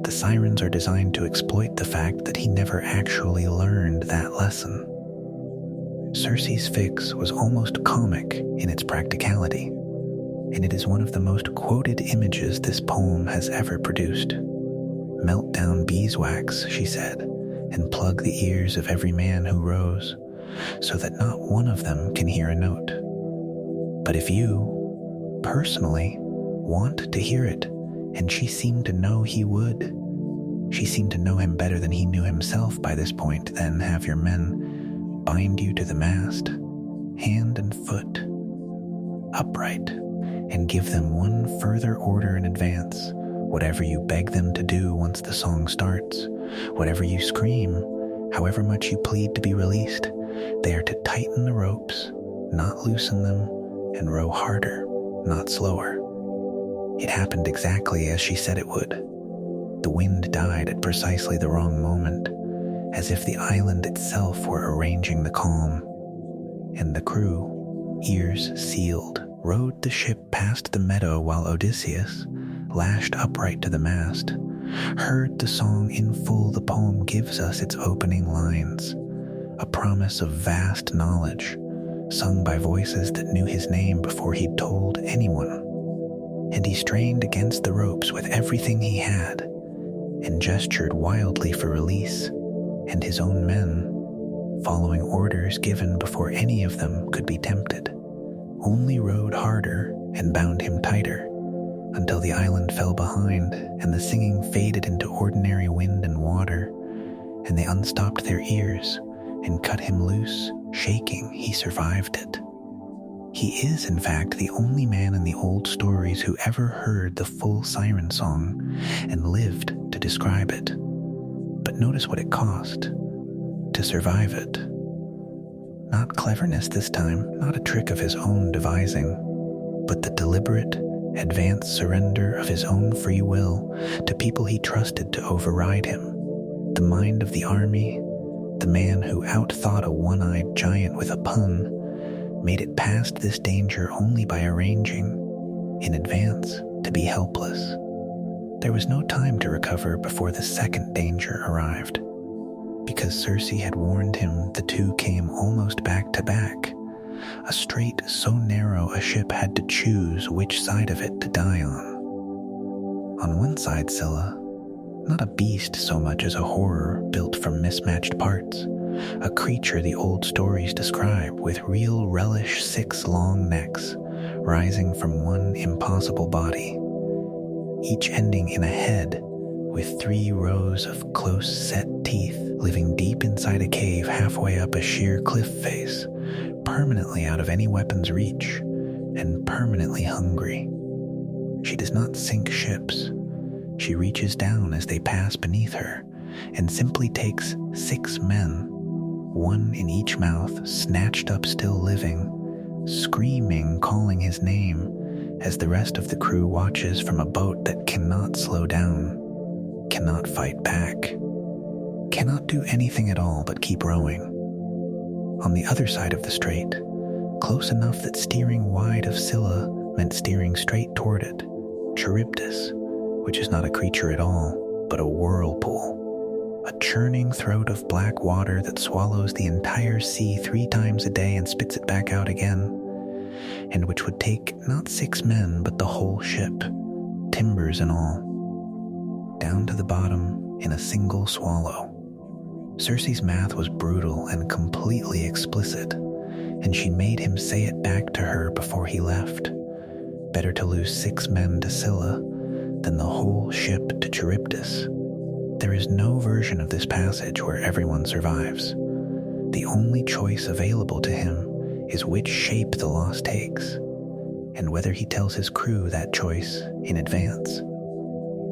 Speaker 1: The sirens are designed to exploit the fact that he never actually learned that lesson. Circe's fix was almost comic in its practicality, and it is one of the most quoted images this poem has ever produced. "Melt down beeswax," she said, "and plug the ears of every man who rows, so that not one of them can hear a note. But if you, personally, want to hear it," and she seemed to know he would. She seemed to know him better than he knew himself by this point. "Then have your men bind you to the mast, hand and foot, upright, and give them one further order in advance. Whatever you beg them to do once the song starts, whatever you scream, however much you plead to be released, they are to tighten the ropes, not loosen them, and row harder, not slower." It happened exactly as she said it would. The wind died at precisely the wrong moment, as if the island itself were arranging the calm. And the crew, ears sealed, rowed the ship past the meadow while Odysseus, lashed upright to the mast, heard the song in full. The poem gives us its opening lines, a promise of vast knowledge, sung by voices that knew his name before he'd told anyone. And he strained against the ropes with everything he had, and gestured wildly for release, and his own men, following orders given before any of them could be tempted, only rowed harder and bound him tighter, until the island fell behind and the singing faded into ordinary wind and water, and they unstopped their ears and cut him loose. Shaking, he survived it. He is, in fact, the only man in the old stories who ever heard the full siren song and lived to describe it. But notice what it cost to survive it. Not cleverness this time, not a trick of his own devising, but the deliberate, advanced surrender of his own free will to people he trusted to override him. The mind of the army, the man who outthought a one-eyed giant with a pun, made it past this danger only by arranging, in advance, to be helpless. There was no time to recover before the second danger arrived. Because Circe had warned him, the two came almost back to back, a strait so narrow a ship had to choose which side of it to die on. On one side, Scylla, not a beast so much as a horror built from mismatched parts, a creature the old stories describe with real relish, 6 long necks rising from one impossible body, each ending in a head with 3 rows of close-set teeth living deep inside a cave halfway up a sheer cliff face, permanently out of any weapon's reach, and permanently hungry. She does not sink ships. She reaches down as they pass beneath her, and simply takes 6 men, 1 in each mouth, snatched up still living, screaming, calling his name, as the rest of the crew watches from a boat that cannot slow down, cannot fight back, cannot do anything at all but keep rowing. On the other side of the strait, close enough that steering wide of Scylla meant steering straight toward it, Charybdis, which is not a creature at all, but a whirlpool, a churning throat of black water that swallows the entire sea 3 times a day and spits it back out again, and which would take not 6 men but the whole ship, timbers and all, down to the bottom in a single swallow. Circe's math was brutal and completely explicit, and she made him say it back to her before he left. Better to lose 6 men to Scylla than the whole ship to Charybdis. There is no version of this passage where everyone survives. The only choice available to him is which shape the loss takes, and whether he tells his crew that choice in advance.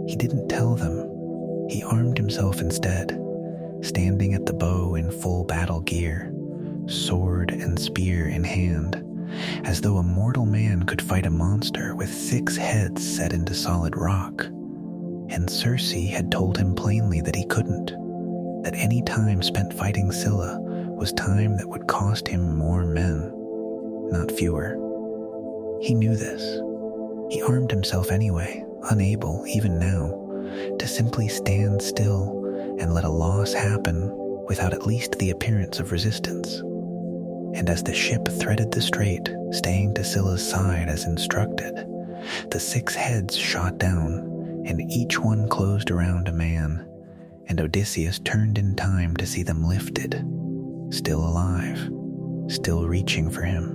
Speaker 1: He didn't tell them. He armed himself instead, standing at the bow in full battle gear, sword and spear in hand, as though a mortal man could fight a monster with 6 heads set into solid rock. And Circe had told him plainly that he couldn't, that any time spent fighting Scylla was time that would cost him more men, not fewer. He knew this. He armed himself anyway, unable, even now, to simply stand still and let a loss happen without at least the appearance of resistance. And as the ship threaded the strait, staying to Scylla's side as instructed, the 6 heads shot down, and each one closed around a man, and Odysseus turned in time to see them lifted, still alive, still reaching for him,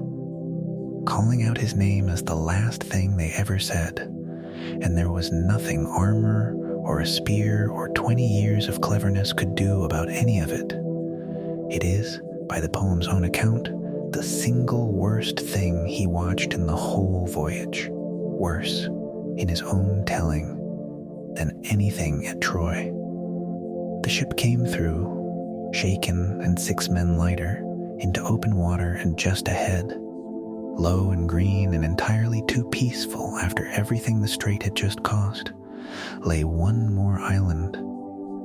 Speaker 1: calling out his name as the last thing they ever said, and there was nothing armor or a spear or 20 years of cleverness could do about any of it. It is, by the poem's own account, the single worst thing he watched in the whole voyage, worse, in his own telling, than anything at Troy. The ship came through, shaken and 6 men lighter, into open water and just ahead, low and green and entirely too peaceful after everything the strait had just cost, lay one more island.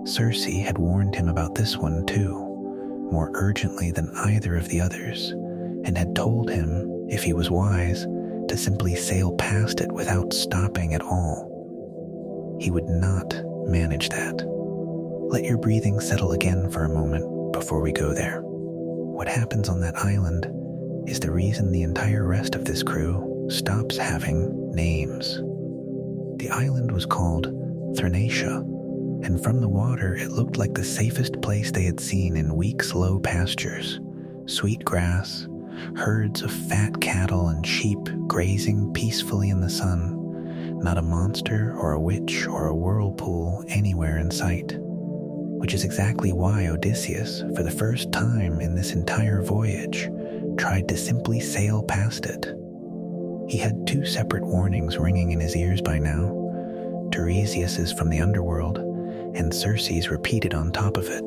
Speaker 1: Circe had warned him about this one too, more urgently than either of the others, and had told him, if he was wise, to simply sail past it without stopping at all. He would not manage that. Let your breathing settle again for a moment before we go there. What happens on that island is the reason the entire rest of this crew stops having names. The island was called Thrinacia, and from the water it looked like the safest place they had seen in weeks-low pastures, sweet grass, herds of fat cattle and sheep grazing peacefully in the sun, not a monster or a witch or a whirlpool anywhere in sight, which is exactly why Odysseus, for the first time in this entire voyage, tried to simply sail past it. He had 2 separate warnings ringing in his ears by now, Tiresias's from the Underworld, and Circe's repeated on top of it,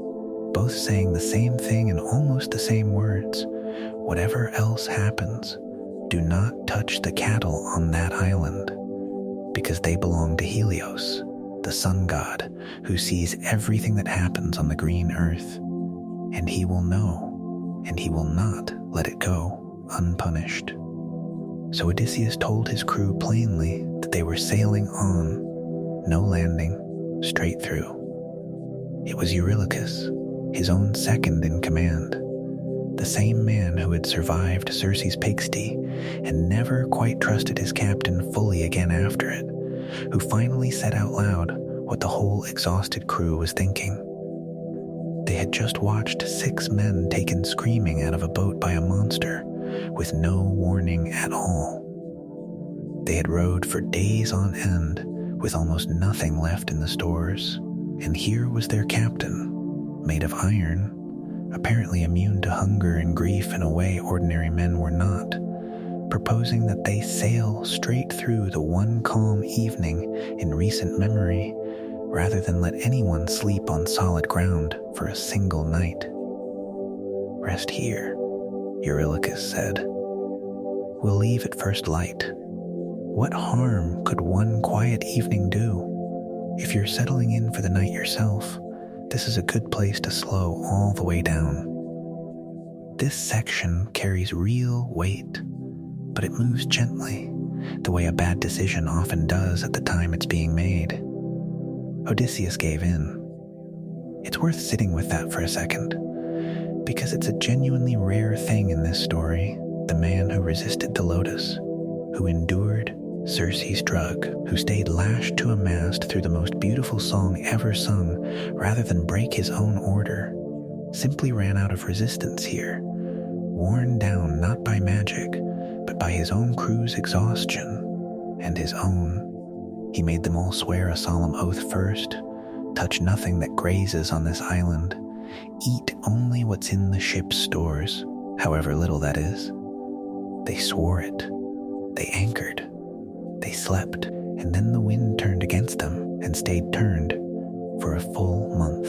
Speaker 1: both saying the same thing in almost the same words. Whatever else happens, do not touch the cattle on that island, because they belong to Helios, the sun god, who sees everything that happens on the green earth, and he will know, and he will not let it go unpunished. So Odysseus told his crew plainly that they were sailing on, no landing, straight through. It was Eurylochus, his own second in command, the same man who had survived Circe's pigsty and never quite trusted his captain fully again after it, who finally said out loud what the whole exhausted crew was thinking. They had just watched 6 men taken screaming out of a boat by a monster, with no warning at all. They had rowed for days on end, with almost nothing left in the stores, and here was their captain, made of iron, apparently immune to hunger and grief in a way ordinary men were not, proposing that they sail straight through the one calm evening in recent memory, rather than let anyone sleep on solid ground for a single night. Rest here, Eurylochus said. We'll leave at first light. What harm could one quiet evening do? If you're settling in for the night yourself, this is a good place to slow all the way down. This section carries real weight, but it moves gently, the way a bad decision often does at the time it's being made. Odysseus gave in. It's worth sitting with that for a second, because it's a genuinely rare thing in this story, the man who resisted the lotus, who endured Circe's drug, who stayed lashed to a mast through the most beautiful song ever sung rather than break his own order, simply ran out of resistance here, worn down not by magic, but by his own crew's exhaustion, and his own. He made them all swear a solemn oath first, touch nothing that grazes on this island, eat only what's in the ship's stores, however little that is. They swore it. They anchored. They slept, and then the wind turned against them and stayed turned for a full month.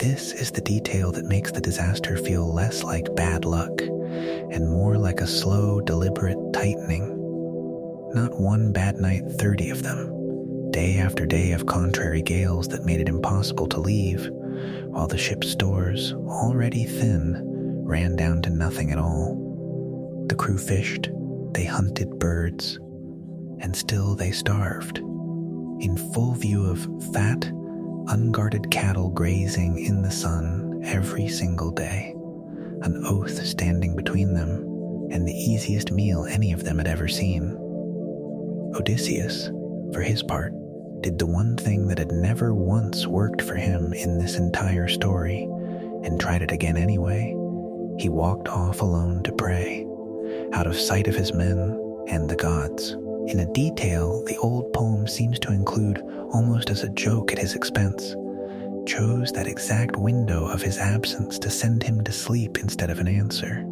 Speaker 1: This is the detail that makes the disaster feel less like bad luck and more like a slow, deliberate tightening. Not one bad night, 30 of them, day after day of contrary gales that made it impossible to leave, while the ship's stores, already thin, ran down to nothing at all. The crew fished, they hunted birds, and still they starved, in full view of fat, unguarded cattle grazing in the sun every single day, an oath standing between them and the easiest meal any of them had ever seen. Odysseus, for his part, did the one thing that had never once worked for him in this entire story, and tried it again anyway. He walked off alone to pray, out of sight of his men and the gods, in a detail the old poem seems to include almost as a joke at his expense. Chose that exact window of his absence to send him to sleep instead of an answer.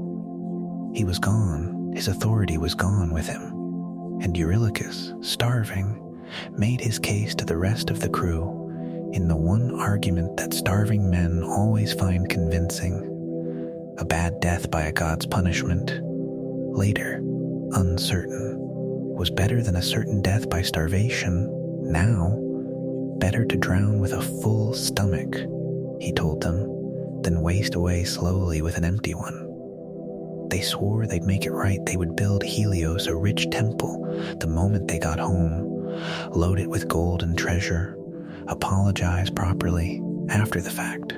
Speaker 1: He was gone, his authority was gone with him, and Eurylochus, starving, made his case to the rest of the crew in the one argument that starving men always find convincing: a bad death by a god's punishment, later, uncertain, was better than a certain death by starvation. Now, better to drown with a full stomach, he told them, than waste away slowly with an empty one. They swore they'd make it right. They would build Helios a rich temple the moment they got home, load it with gold and treasure, apologize properly after the fact.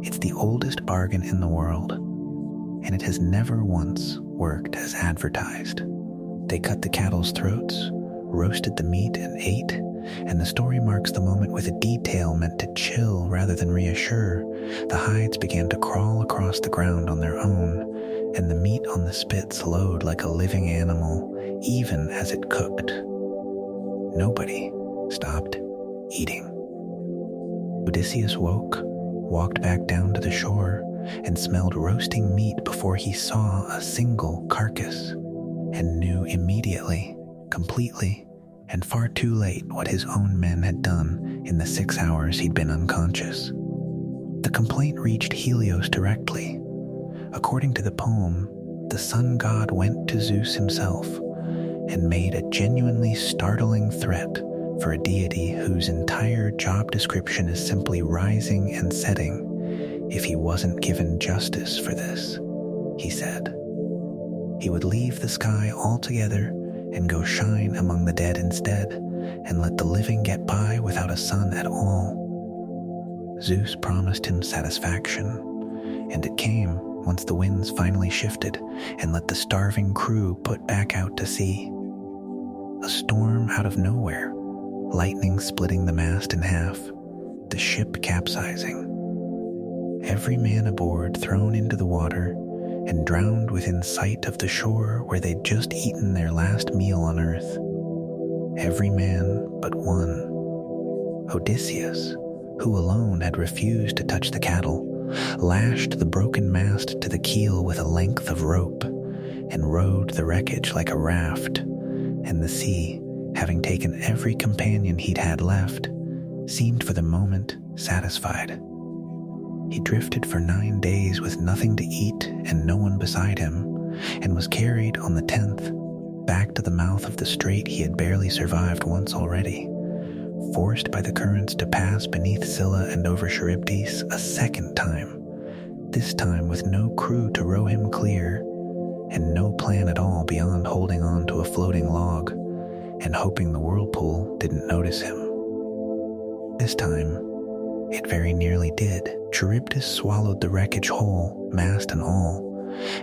Speaker 1: It's the oldest bargain in the world, and it has never once worked as advertised. They cut the cattle's throats, roasted the meat, and ate, and the story marks the moment with a detail meant to chill rather than reassure. The hides began to crawl across the ground on their own, and the meat on the spits lowed like a living animal, even as it cooked. Nobody stopped eating. Odysseus woke, walked back down to the shore, and smelled roasting meat before he saw a single carcass, and knew immediately, completely, and far too late what his own men had done in the 6 hours he'd been unconscious. The complaint reached Helios directly. According to the poem, the sun god went to Zeus himself and made a genuinely startling threat for a deity whose entire job description is simply rising and setting if he wasn't given justice for this. He said he would leave the sky altogether and go shine among the dead instead, and let the living get by without a sun at all. Zeus promised him satisfaction, and it came once the winds finally shifted and let the starving crew put back out to sea. A storm out of nowhere, lightning splitting the mast in half, the ship capsizing. Every man aboard thrown into the water and drowned within sight of the shore where they'd just eaten their last meal on earth. Every man but one. Odysseus, who alone had refused to touch the cattle, lashed the broken mast to the keel with a length of rope, and rowed the wreckage like a raft, and the sea, having taken every companion he'd had left, seemed for the moment satisfied. He drifted for 9 days with nothing to eat and no one beside him, and was carried on the 10th back to the mouth of the strait he had barely survived once already, forced by the currents to pass beneath Scylla and over Charybdis a second time, this time with no crew to row him clear, and no plan at all beyond holding on to a floating log and hoping the whirlpool didn't notice him. This time, it very nearly did. Charybdis swallowed the wreckage whole, mast and all,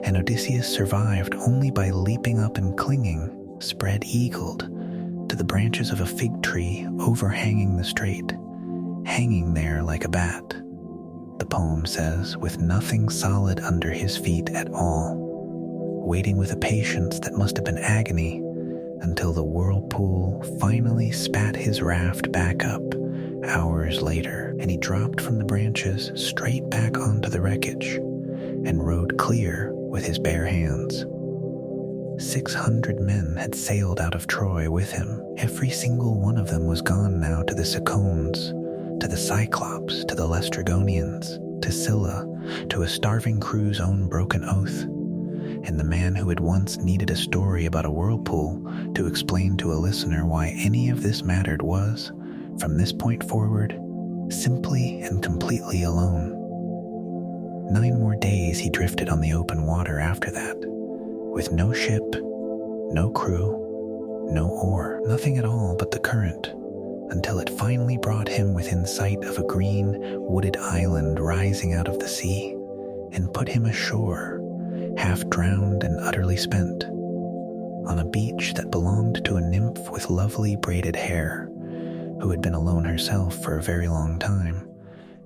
Speaker 1: and Odysseus survived only by leaping up and clinging, spread-eagled, to the branches of a fig tree overhanging the strait, hanging there like a bat, the poem says, with nothing solid under his feet at all, waiting with a patience that must have been agony until the whirlpool finally spat his raft back up hours later, and he dropped from the branches straight back onto the wreckage and rowed clear with his bare hands. 600 men had sailed out of Troy with him. Every single one of them was gone now to the Cicones, to the Cyclops, to the Laestrygonians, to Scylla, to a starving crew's own broken oath. And the man who had once needed a story about a whirlpool to explain to a listener why any of this mattered was, from this point forward, simply and completely alone. 9 more days he drifted on the open water after that, with no ship, no crew, no oar, nothing at all but the current, until it finally brought him within sight of a green, wooded island rising out of the sea, and put him ashore, half drowned and utterly spent, on a beach that belonged to a nymph with lovely braided hair, who had been alone herself for a very long time,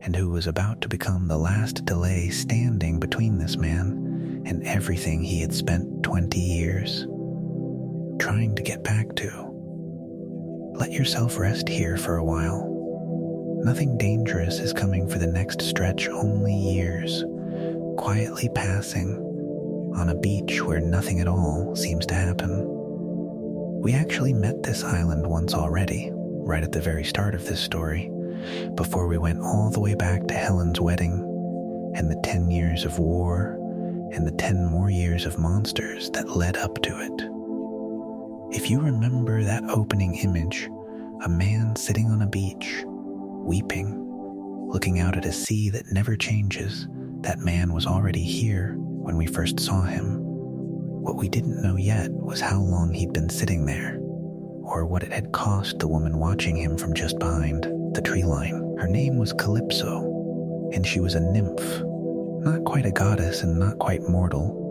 Speaker 1: and who was about to become the last delay standing between this man and everything he had spent 20 years trying to get back to. Let yourself rest here for a while. Nothing dangerous is coming for the next stretch, only years, quietly passing on a beach where nothing at all seems to happen. We actually met this island once already, right at the very start of this story, before we went all the way back to Helen's wedding, and the 10 years of war, and the 10 more years of monsters that led up to it. If you remember that opening image, a man sitting on a beach, weeping, looking out at a sea that never changes, that man was already here when we first saw him. What we didn't know yet was how long he'd been sitting there, or what it had cost the woman watching him from just behind the tree line. Her name was Calypso, and she was a nymph, not quite a goddess and not quite mortal,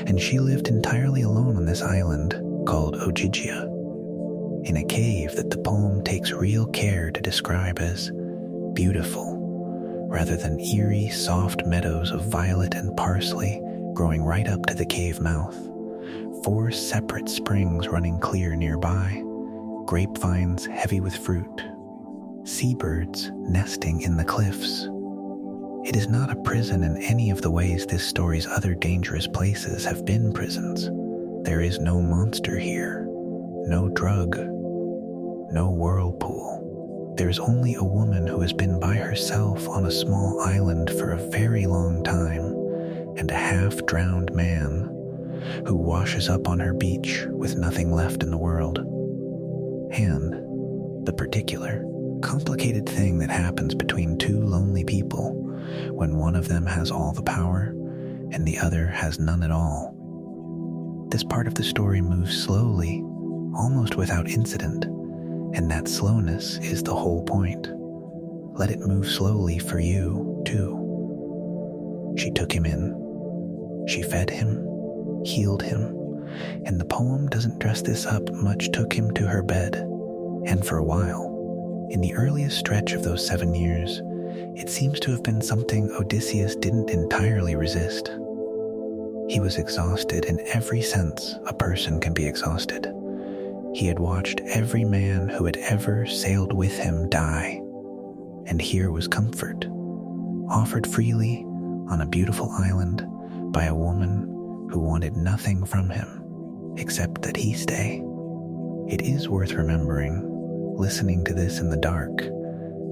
Speaker 1: and she lived entirely alone on this island called Ogygia, in a cave that the poem takes real care to describe as beautiful, rather than eerie, soft meadows of violet and parsley growing right up to the cave mouth, 4 separate springs running clear nearby, grapevines heavy with fruit, seabirds nesting in the cliffs. It is not a prison in any of the ways this story's other dangerous places have been prisons. There is no monster here, no drug, no whirlpool. There is only a woman who has been by herself on a small island for a very long time, and a half-drowned man who washes up on her beach with nothing left in the world. And the particular, complicated thing that happens between 2 lonely people when one of them has all the power and the other has none at all. This part of the story moves slowly, almost without incident, and that slowness is the whole point. Let it move slowly for you, too. She took him in. She fed him, healed him, and the poem doesn't dress this up much, took him to her bed, and for a while, in the earliest stretch of those 7 years, it seems to have been something Odysseus didn't entirely resist. He was exhausted in every sense a person can be exhausted. He had watched every man who had ever sailed with him die, and here was comfort, offered freely on a beautiful island by a woman who wanted nothing from him except that he stay. It is worth remembering, listening to this in the dark,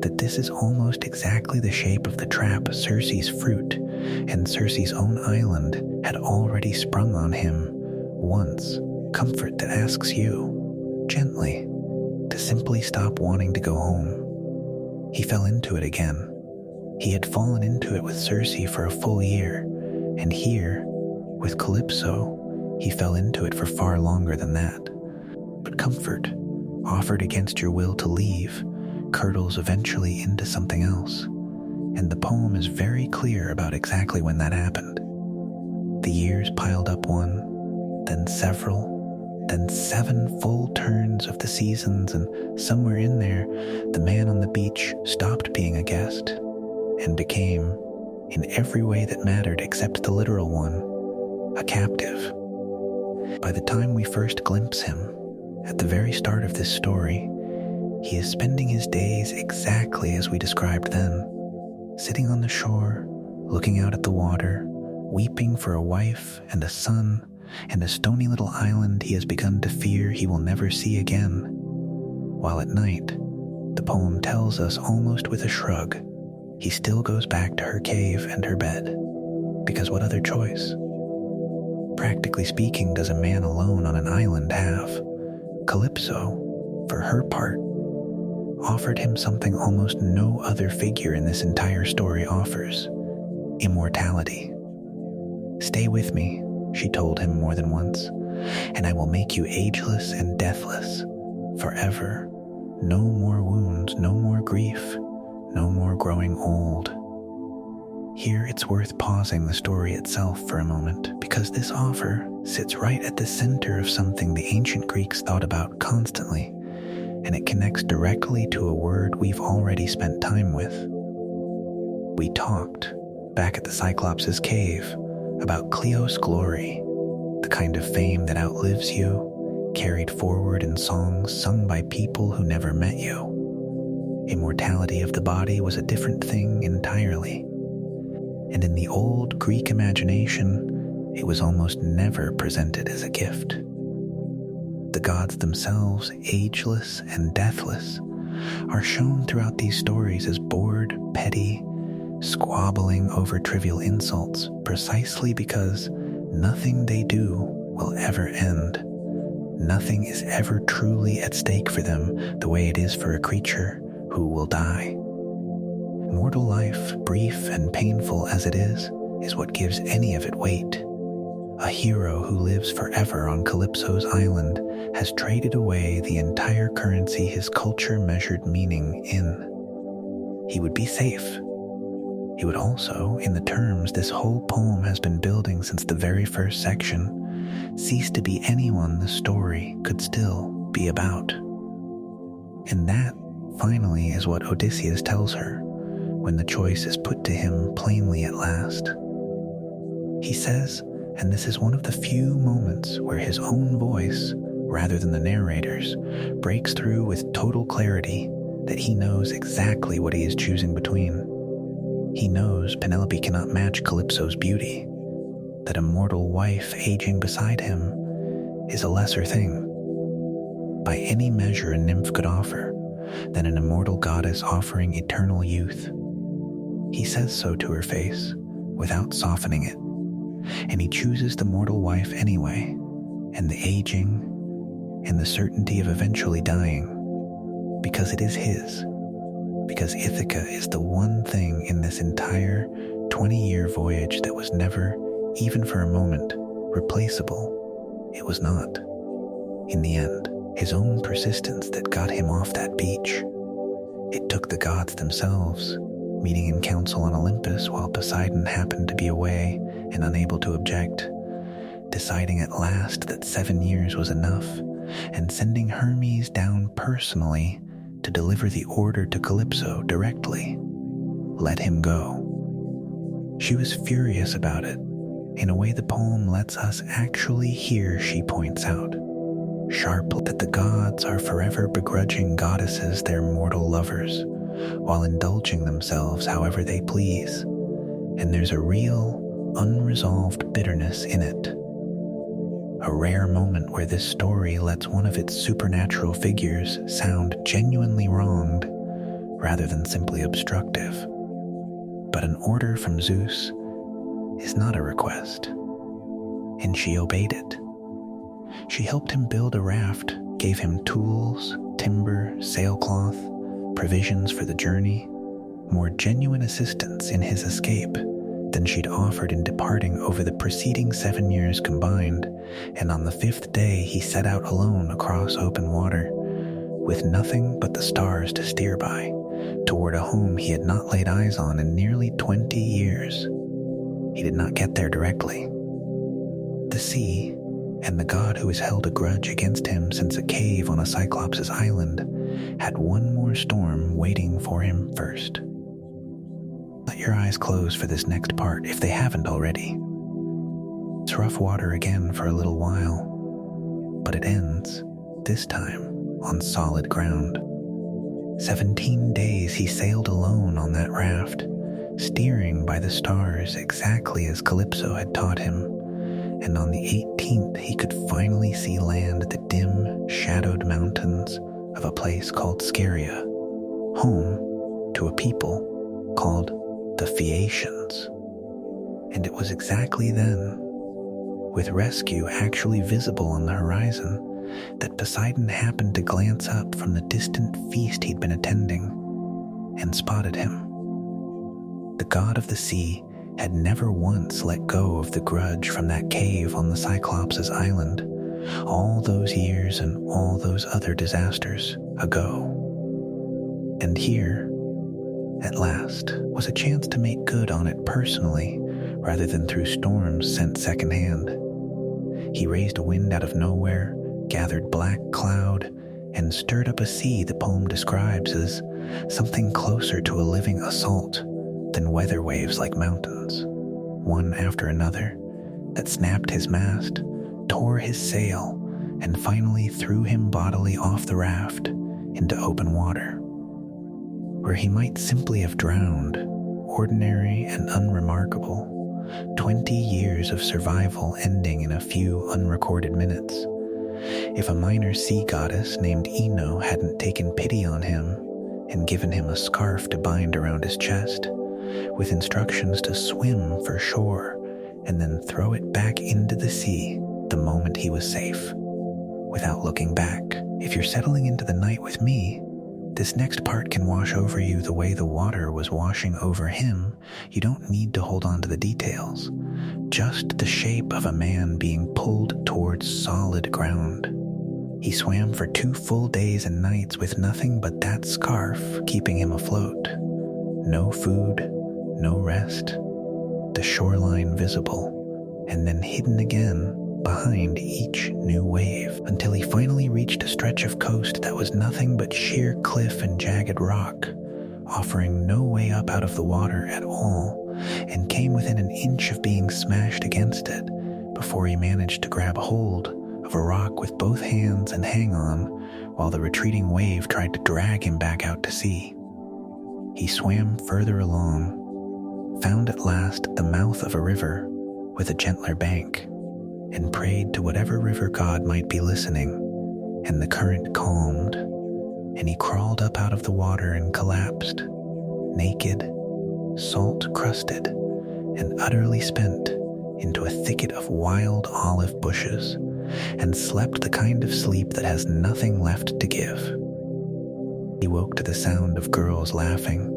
Speaker 1: that this is almost exactly the shape of the trap Circe's fruit and Circe's own island had already sprung on him once. Comfort that asks you, gently, to simply stop wanting to go home. He fell into it again. He had fallen into it with Circe for a full year, and here, with Calypso, he fell into it for far longer than that. But comfort, offered against your will to leave, curdles eventually into something else, and the poem is very clear about exactly when that happened. The years piled up one, then several, then 7 full turns of the seasons, and somewhere in there, the man on the beach stopped being a guest and became, in every way that mattered except the literal one, a captive. By the time we first glimpse him, at the very start of this story, he is spending his days exactly as we described then, sitting on the shore, looking out at the water, weeping for a wife and a son and a stony little island he has begun to fear he will never see again. While at night, the poem tells us almost with a shrug, he still goes back to her cave and her bed, because what other choice? Practically speaking, does a man alone on an island have? Calypso, for her part, offered him something almost no other figure in this entire story offers: immortality. "Stay with me," she told him more than once, "and I will make you ageless and deathless, forever. No more wounds, no more grief, no more growing old." Here it's worth pausing the story itself for a moment, because this offer sits right at the center of something the ancient Greeks thought about constantly, and it connects directly to a word we've already spent time with. We talked, back at the Cyclops' cave, about Cleo's glory, the kind of fame that outlives you, carried forward in songs sung by people who never met you. Immortality of the body was a different thing entirely, and in the old Greek imagination, it was almost never presented as a gift. The gods themselves, ageless and deathless, are shown throughout these stories as bored, petty, squabbling over trivial insults, precisely because nothing they do will ever end. Nothing is ever truly at stake for them the way it is for a creature who will die. Mortal life, brief and painful as it is what gives any of it weight. A hero who lives forever on Calypso's island has traded away the entire currency his culture measured meaning in. He would be safe. He would also, in the terms this whole poem has been building since the very first section, cease to be anyone the story could still be about. And that, finally, is what Odysseus tells her when the choice is put to him plainly at last. He says, and this is one of the few moments where his own voice, rather than the narrator's, breaks through with total clarity, that he knows exactly what he is choosing between. He knows Penelope cannot match Calypso's beauty, that a mortal wife aging beside him is a lesser thing, by any measure a nymph could offer, than an immortal goddess offering eternal youth. He says so to her face, without softening it, and he chooses the mortal wife anyway, and the aging, and the certainty of eventually dying, because it is his, because Ithaca is the one thing in this entire 20-year voyage that was never, even for a moment, replaceable. It was not, in the end, his own persistence that got him off that beach. It took the gods themselves, meeting in council on Olympus while Poseidon happened to be away and unable to object, deciding at last that 7 years was enough, and sending Hermes down personally to deliver the order to Calypso directly. Let him go. She was furious about it, in a way the poem lets us actually hear. She points out, sharply, that the gods are forever begrudging goddesses their mortal lovers, while indulging themselves however they please, and there's a real, unresolved bitterness in it. A rare moment where this story lets one of its supernatural figures sound genuinely wronged, rather than simply obstructive. But an order from Zeus is not a request, and she obeyed it. She helped him build a raft, gave him tools, timber, sailcloth, provisions for the journey, more genuine assistance in his escape than she'd offered in departing over the preceding 7 years combined, and on the 5th day he set out alone across open water, with nothing but the stars to steer by, toward a home he had not laid eyes on in nearly 20 years. He did not get there directly. The sea, and the god who has held a grudge against him since a cave on a Cyclops' island, had one more storm waiting for him first. Let your eyes close for this next part if they haven't already. It's rough water again for a little while, but it ends, this time, on solid ground. 17 days he sailed alone on that raft, steering by the stars exactly as Calypso had taught him, and on the 18th he could finally see land the dim, shadowed mountains of a place called Scheria, home to a people called the Phaeacians. And it was exactly then, with rescue actually visible on the horizon, that Poseidon happened to glance up from the distant feast he'd been attending and spotted him. The god of the sea had never once let go of the grudge from that cave on the Cyclops' island all those years and all those other disasters ago. And here, at last, was a chance to make good on it personally rather than through storms sent secondhand. He raised a wind out of nowhere, gathered black cloud, and stirred up a sea the poem describes as something closer to a living assault than weather waves like mountains, one after another, that snapped his mast, tore his sail, and finally threw him bodily off the raft into open water, where he might simply have drowned, ordinary and unremarkable, 20 years of survival ending in a few unrecorded minutes, if a minor sea goddess named Ino hadn't taken pity on him and given him a scarf to bind around his chest, with instructions to swim for shore and then throw it back into the sea the moment he was safe, without looking back. If you're settling into the night with me, this next part can wash over you the way the water was washing over him. You don't need to hold on to the details, just the shape of a man being pulled towards solid ground. He swam for 2 full days and nights with nothing but that scarf keeping him afloat. No food, no rest, the shoreline visible, and then hidden again behind each new wave, until he finally reached a stretch of coast that was nothing but sheer cliff and jagged rock, offering no way up out of the water at all, and came within an inch of being smashed against it before he managed to grab hold of a rock with both hands and hang on while the retreating wave tried to drag him back out to sea. He swam further along, found at last the mouth of a river with a gentler bank, and prayed to whatever river god might be listening, and the current calmed, and he crawled up out of the water and collapsed, naked, salt-crusted, and utterly spent, into a thicket of wild olive bushes, and slept the kind of sleep that has nothing left to give. He woke to the sound of girls laughing.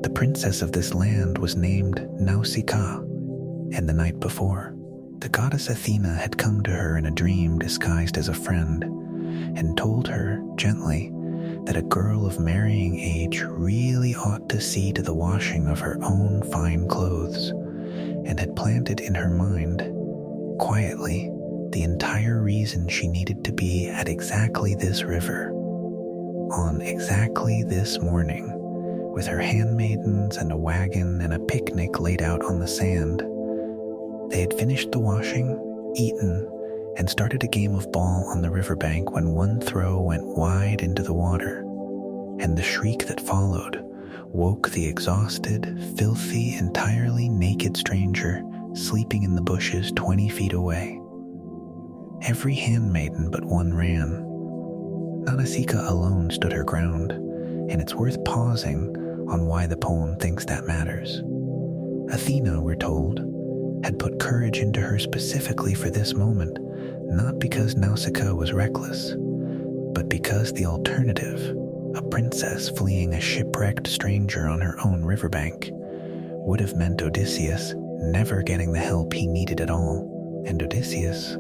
Speaker 1: The princess of this land was named Nausicaa, and the night before, the goddess Athena had come to her in a dream disguised as a friend, and told her, gently, that a girl of marrying age really ought to see to the washing of her own fine clothes, and had planted in her mind, quietly, the entire reason she needed to be at exactly this river, on exactly this morning, with her handmaidens and a wagon and a picnic laid out on the sand. They had finished the washing, eaten, and started a game of ball on the riverbank when one throw went wide into the water, and the shriek that followed woke the exhausted, filthy, entirely naked stranger sleeping in the bushes 20 feet away. Every handmaiden but one ran. Nausicaa alone stood her ground, and it's worth pausing on why the poem thinks that matters. Athena, we're told, had put courage into her specifically for this moment, not because Nausicaa was reckless, but because the alternative, a princess fleeing a shipwrecked stranger on her own riverbank, would have meant Odysseus never getting the help he needed at all. And Odysseus,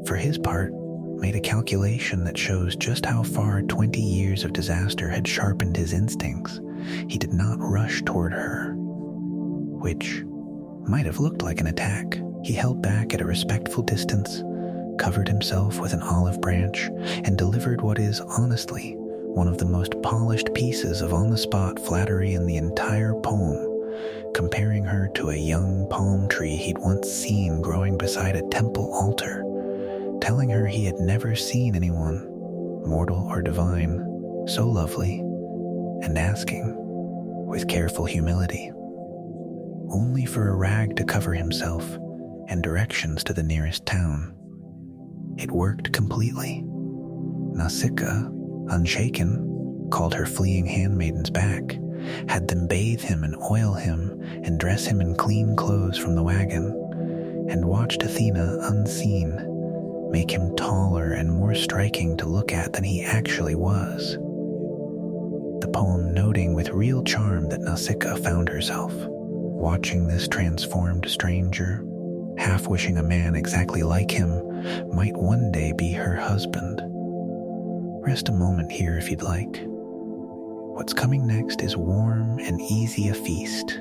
Speaker 1: for his part, made a calculation that shows just how far 20 years of disaster had sharpened his instincts. He did not rush toward her, which might have looked like an attack. He held back at a respectful distance, covered himself with an olive branch, and delivered what is, honestly, one of the most polished pieces of on-the-spot flattery in the entire poem, comparing her to a young palm tree he'd once seen growing beside a temple altar, telling her he had never seen anyone, mortal or divine, so lovely, and asking, with careful humility, only for a rag to cover himself and directions to the nearest town. It worked completely. Nausicaa, unshaken, called her fleeing handmaidens back, had them bathe him and oil him and dress him in clean clothes from the wagon, and watched Athena unseen make him taller and more striking to look at than he actually was. The poem noting with real charm that Nausicaa found herself, watching this transformed stranger, half wishing a man exactly like him might one day be her husband. Rest a moment here if you'd like. What's coming next is warm and easy a feast.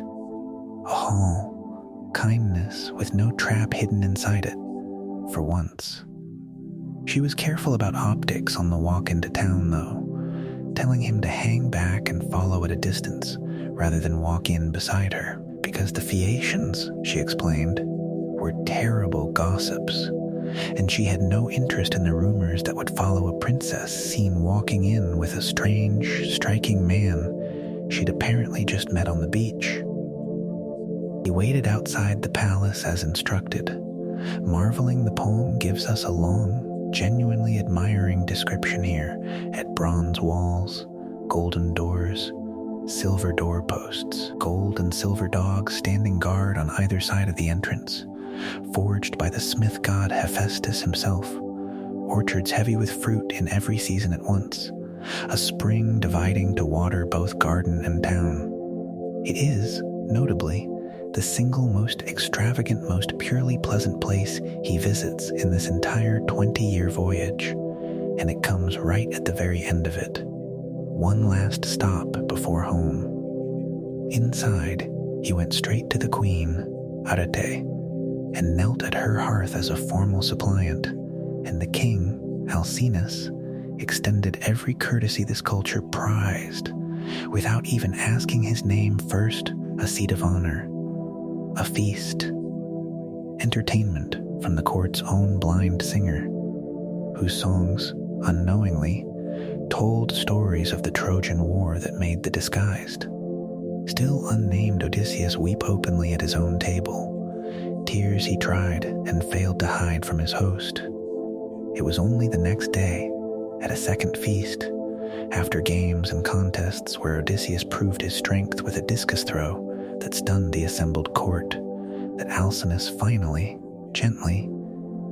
Speaker 1: A hall, kindness with no trap hidden inside it, for once. She was careful about optics on the walk into town, though, telling him to hang back and follow at a distance rather than walk in beside her, because the Phaeacians, she explained, were terrible gossips, and she had no interest in the rumors that would follow a princess seen walking in with a strange, striking man she'd apparently just met on the beach. He waited outside the palace as instructed, marveling the poem gives us a long, genuinely admiring description here at bronze walls, golden doors, silver doorposts, gold and silver dogs standing guard on either side of the entrance, forged by the smith god Hephaestus himself, orchards heavy with fruit in every season at once, a spring dividing to water both garden and town. It is, notably, the single most extravagant, most purely pleasant place he visits in this entire 20-year voyage, and it comes right at the very end of it. One last stop before home. Inside, he went straight to the queen, Arete, and knelt at her hearth as a formal suppliant, and the king, Alcinous, extended every courtesy this culture prized, without even asking his name first, a seat of honor, a feast, entertainment from the court's own blind singer, whose songs, unknowingly, told stories of the Trojan War that made the disguised, still unnamed Odysseus weep openly at his own table, tears he tried and failed to hide from his host. It was only the next day, at a second feast, after games and contests where Odysseus proved his strength with a discus throw that stunned the assembled court, that Alcinous finally, gently,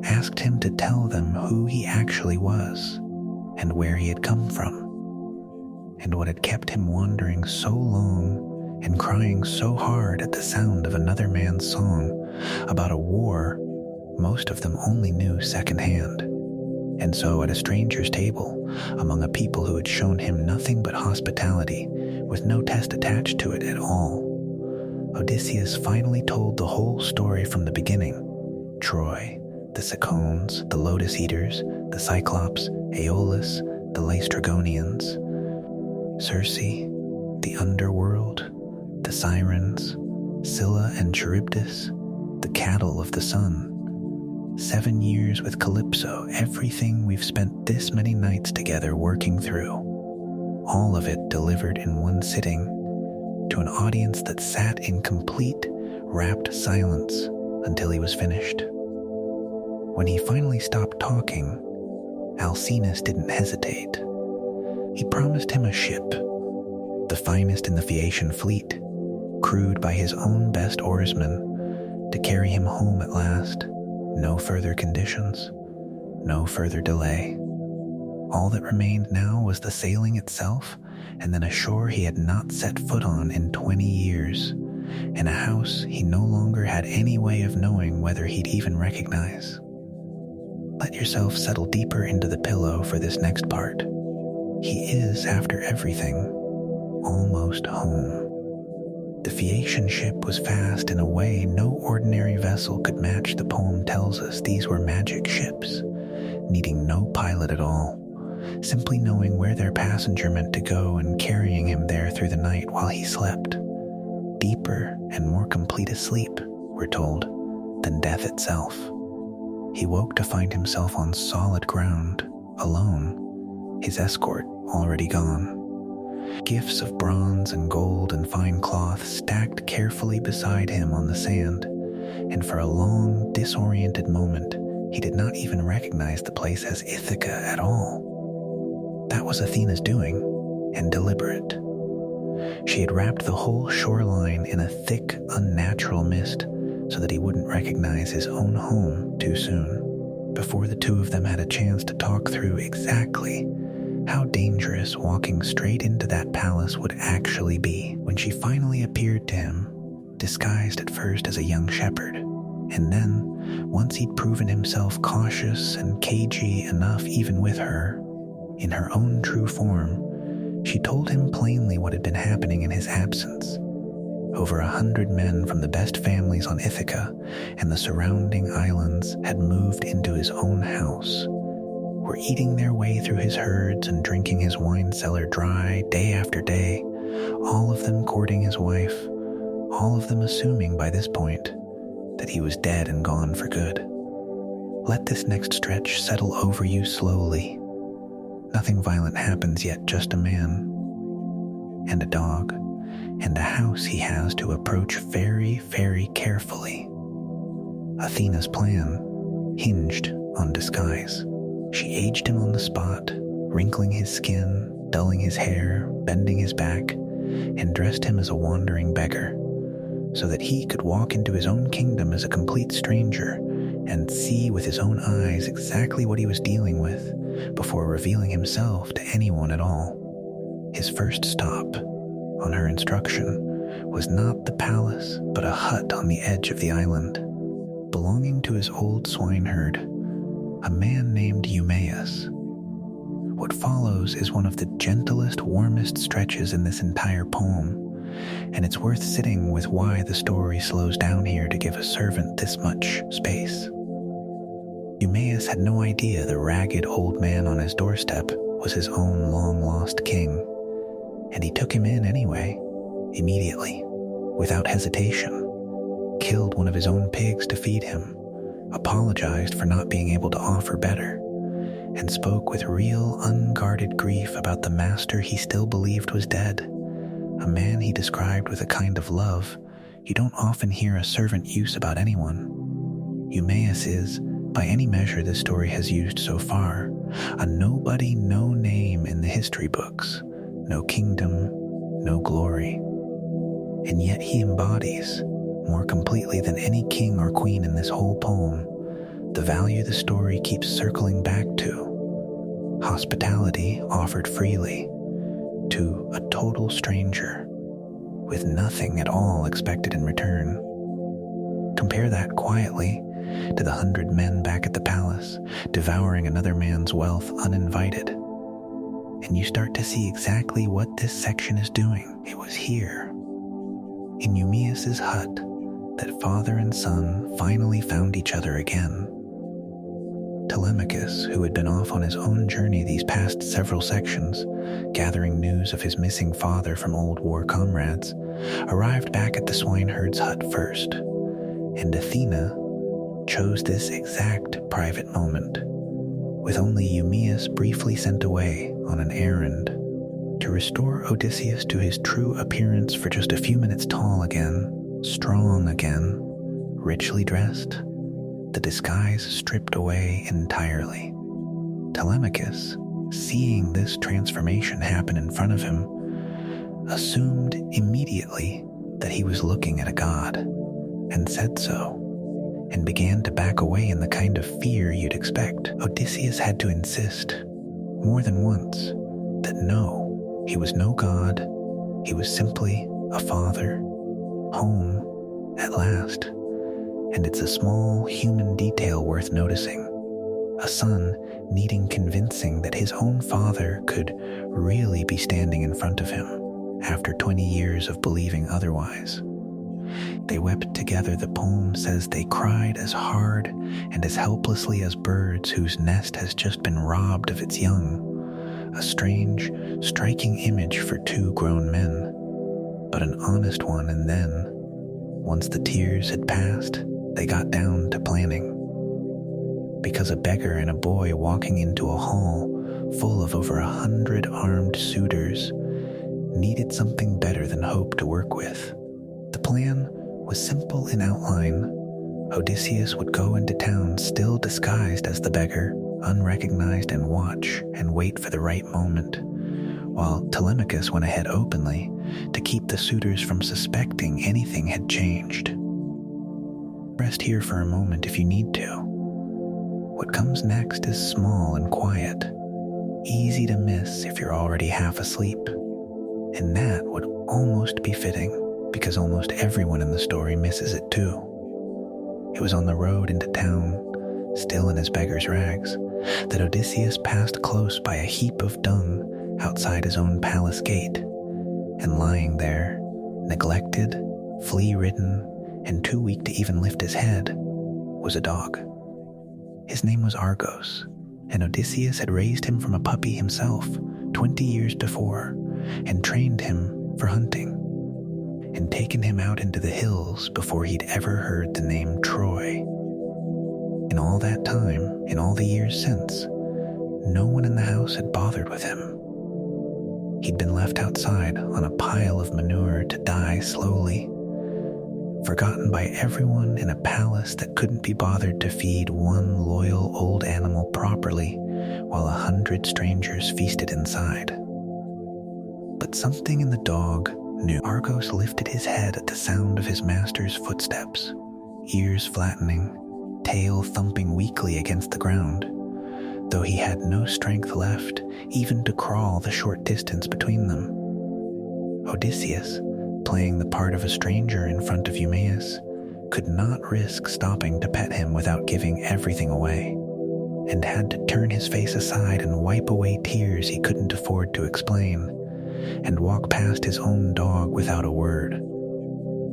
Speaker 1: asked him to tell them who he actually was, and where he had come from, and what had kept him wandering so long and crying so hard at the sound of another man's song about a war most of them only knew secondhand. And so at a stranger's table, among a people who had shown him nothing but hospitality, with no test attached to it at all, Odysseus finally told the whole story from the beginning. Troy, the Cicones, the Lotus-Eaters, the Cyclops, Aeolus, the Laestrygonians, Circe, the Underworld, the Sirens, Scylla and Charybdis, the cattle of the sun. 7 years with Calypso, everything we've spent this many nights together working through. All of it delivered in one sitting, to an audience that sat in complete, rapt silence until he was finished. When he finally stopped talking, Alcinous didn't hesitate. He promised him a ship, the finest in the Phaeacian fleet, crewed by his own best oarsmen, to carry him home at last. No further conditions, no further delay. All that remained now was the sailing itself, and then a shore he had not set foot on in 20 years, and a house he no longer had any way of knowing whether he'd even recognize. Let yourself settle deeper into the pillow for this next part. He is, after everything, almost home. The Phaeacian ship was fast in a way no ordinary vessel could match. The poem tells us these were magic ships, needing no pilot at all, simply knowing where their passenger meant to go and carrying him there through the night while he slept. Deeper and more complete a sleep, we're told, than death itself. He woke to find himself on solid ground, alone, his escort already gone. Gifts of bronze and gold and fine cloth stacked carefully beside him on the sand, and for a long, disoriented moment, he did not even recognize the place as Ithaca at all. That was Athena's doing, and deliberate. She had wrapped the whole shoreline in a thick, unnatural mist so that he wouldn't recognize his own home too soon, before the two of them had a chance to talk through exactly how dangerous walking straight into that palace would actually be when she finally appeared to him, disguised at first as a young shepherd, and then, once he'd proven himself cautious and cagey enough even with her, in her own true form, she told him plainly what had been happening in his absence. Over 100 men from the best families on Ithaca and the surrounding islands had moved into his own house, were eating their way through his herds and drinking his wine cellar dry day after day, all of them courting his wife, all of them assuming by this point that he was dead and gone for good. Let this next stretch settle over you slowly. Nothing violent happens yet, just a man and a dog and a house he has to approach very, very carefully. Athena's plan hinged on disguise. She aged him on the spot, wrinkling his skin, dulling his hair, bending his back, and dressed him as a wandering beggar, so that he could walk into his own kingdom as a complete stranger and see with his own eyes exactly what he was dealing with before revealing himself to anyone at all. His first stop, on her instruction, was not the palace, but a hut on the edge of the island, belonging to his old swineherd, a man named Eumaeus. What follows is one of the gentlest, warmest stretches in this entire poem, and it's worth sitting with why the story slows down here to give a servant this much space. Eumaeus had no idea the ragged old man on his doorstep was his own long-lost king, and he took him in anyway, immediately, without hesitation, killed one of his own pigs to feed him, apologized for not being able to offer better, and spoke with real, unguarded grief about the master he still believed was dead, a man he described with a kind of love you don't often hear a servant use about anyone. Eumaeus is, by any measure this story has used so far, a nobody, no name in the history books, no kingdom, no glory. And yet he embodies, more completely than any king or queen in this whole poem, the value the story keeps circling back to: hospitality offered freely to a total stranger, with nothing at all expected in return. Compare that quietly to the 100 men back at the palace, devouring another man's wealth uninvited, and you start to see exactly what this section is doing. It was here, in Eumaeus's hut, that father and son finally found each other again. Telemachus, who had been off on his own journey these past several sections, gathering news of his missing father from old war comrades, arrived back at the swineherd's hut first, and Athena chose this exact private moment, with only Eumaeus briefly sent away on an errand to restore Odysseus to his true appearance for just a few minutes tall again, strong again, richly dressed, the disguise stripped away entirely. Telemachus, seeing this transformation happen in front of him, assumed immediately that he was looking at a god, and said so, and began to back away in the kind of fear you'd expect. Odysseus had to insist, more than once, that no, he was no god, he was simply a father, home, at last. And it's a small human detail worth noticing, a son needing convincing that his own father could really be standing in front of him after 20 years of believing otherwise. They wept together. The poem says they cried as hard and as helplessly as birds whose nest has just been robbed of its young, a strange, striking image for two grown men, but an honest one. And then, once the tears had passed, they got down to planning. Because a beggar and a boy walking into a hall full of over 100 armed suitors needed something better than hope to work with. The plan was simple in outline. Odysseus would go into town still disguised as the beggar, unrecognized, and watch and wait for the right moment, while Telemachus went ahead openly to keep the suitors from suspecting anything had changed. Rest here for a moment if you need to. What comes next is small and quiet, easy to miss if you're already half asleep, and that would almost be fitting because almost everyone in the story misses it too. It was on the road into town, still in his beggar's rags, that Odysseus passed close by a heap of dung outside his own palace gate, and lying there, neglected, flea-ridden, and too weak to even lift his head, was a dog. His name was Argos, and Odysseus had raised him from a puppy himself 20 years before, and trained him for hunting, and taken him out into the hills before he'd ever heard the name Troy. In all that time, in all the years since, no one in the house had bothered with him. He'd been left outside on a pile of manure to die slowly, forgotten by everyone in a palace that couldn't be bothered to feed one loyal old animal properly while 100 strangers feasted inside. But something in the dog knew. Argos lifted his head at the sound of his master's footsteps, ears flattening, tail thumping weakly against the ground, though he had no strength left even to crawl the short distance between them. Odysseus, playing the part of a stranger in front of Eumaeus, could not risk stopping to pet him without giving everything away, and had to turn his face aside and wipe away tears he couldn't afford to explain, and walk past his own dog without a word.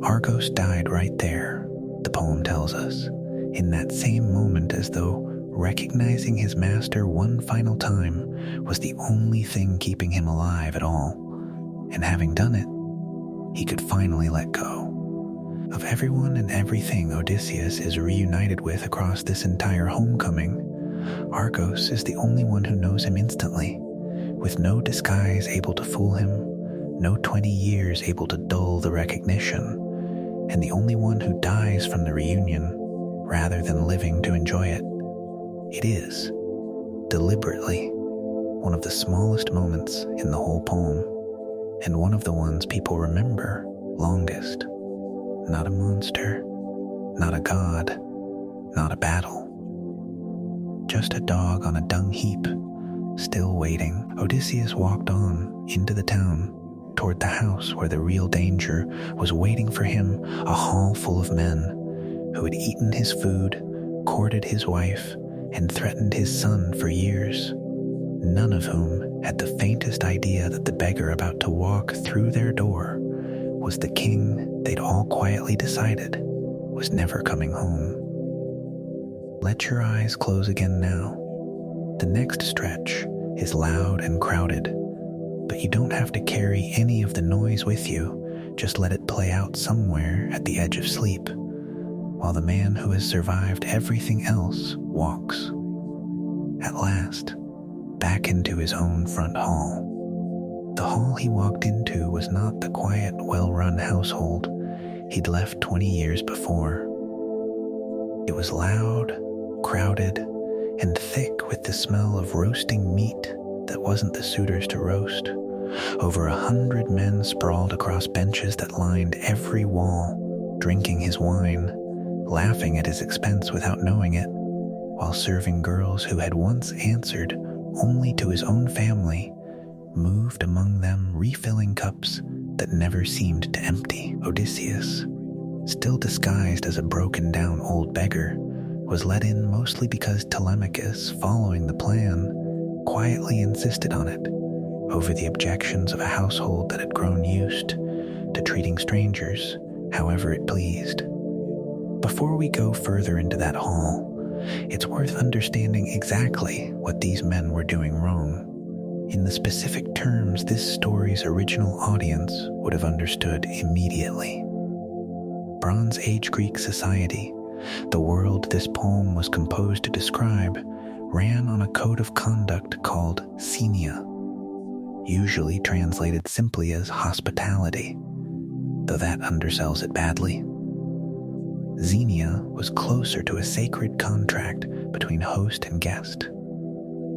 Speaker 1: Argos died right there, the poem tells us, in that same moment, as though recognizing his master one final time was the only thing keeping him alive at all, and having done it, he could finally let go. Of everyone and everything Odysseus is reunited with across this entire homecoming, Argos is the only one who knows him instantly, with no disguise able to fool him, no 20 years able to dull the recognition, and the only one who dies from the reunion rather than living to enjoy it. It is, deliberately, one of the smallest moments in the whole poem, and one of the ones people remember longest. Not a monster, not a god, not a battle. Just a dog on a dung heap, still waiting. Odysseus walked on into the town, toward the house where the real danger was waiting for him, a hall full of men who had eaten his food, courted his wife, and threatened his son for years, none of whom had the faintest idea that the beggar about to walk through their door was the king they'd all quietly decided was never coming home. Let your eyes close again now. The next stretch is loud and crowded, but you don't have to carry any of the noise with you. Just let it play out somewhere at the edge of sleep, while the man who has survived everything else walks, at last, back into his own front hall. The hall he walked into was not the quiet, well-run household he'd left 20 years before. It was loud, crowded, and thick with the smell of roasting meat that wasn't the suitors to roast. Over 100 men sprawled across benches that lined every wall, drinking his wine, laughing at his expense without knowing it, while serving girls who had once answered only to his own family, moved among them refilling cups that never seemed to empty. Odysseus, still disguised as a broken-down old beggar, was let in mostly because Telemachus, following the plan, quietly insisted on it, over the objections of a household that had grown used to treating strangers however it pleased. Before we go further into that hall, it's worth understanding exactly what these men were doing wrong, in the specific terms this story's original audience would have understood immediately. Bronze Age Greek society, the world this poem was composed to describe, ran on a code of conduct called xenia, usually translated simply as hospitality, though that undersells it badly. Xenia was closer to a sacred contract between host and guest,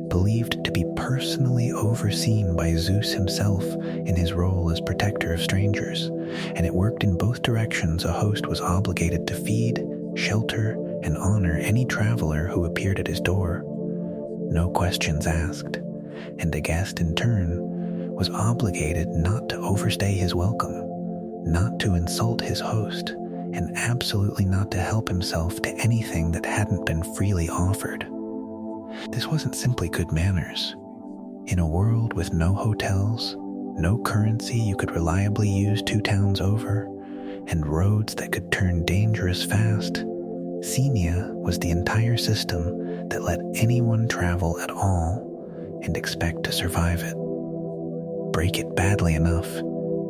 Speaker 1: believed to be personally overseen by Zeus himself in his role as protector of strangers, and it worked in both directions. A host was obligated to feed, shelter, and honor any traveler who appeared at his door. No questions asked, and the guest in turn was obligated not to overstay his welcome, not to insult his host, and absolutely not to help himself to anything that hadn't been freely offered. This wasn't simply good manners. In a world with no hotels, no currency you could reliably use 2 towns over, and roads that could turn dangerous fast, Xenia was the entire system that let anyone travel at all and expect to survive it. Break it badly enough,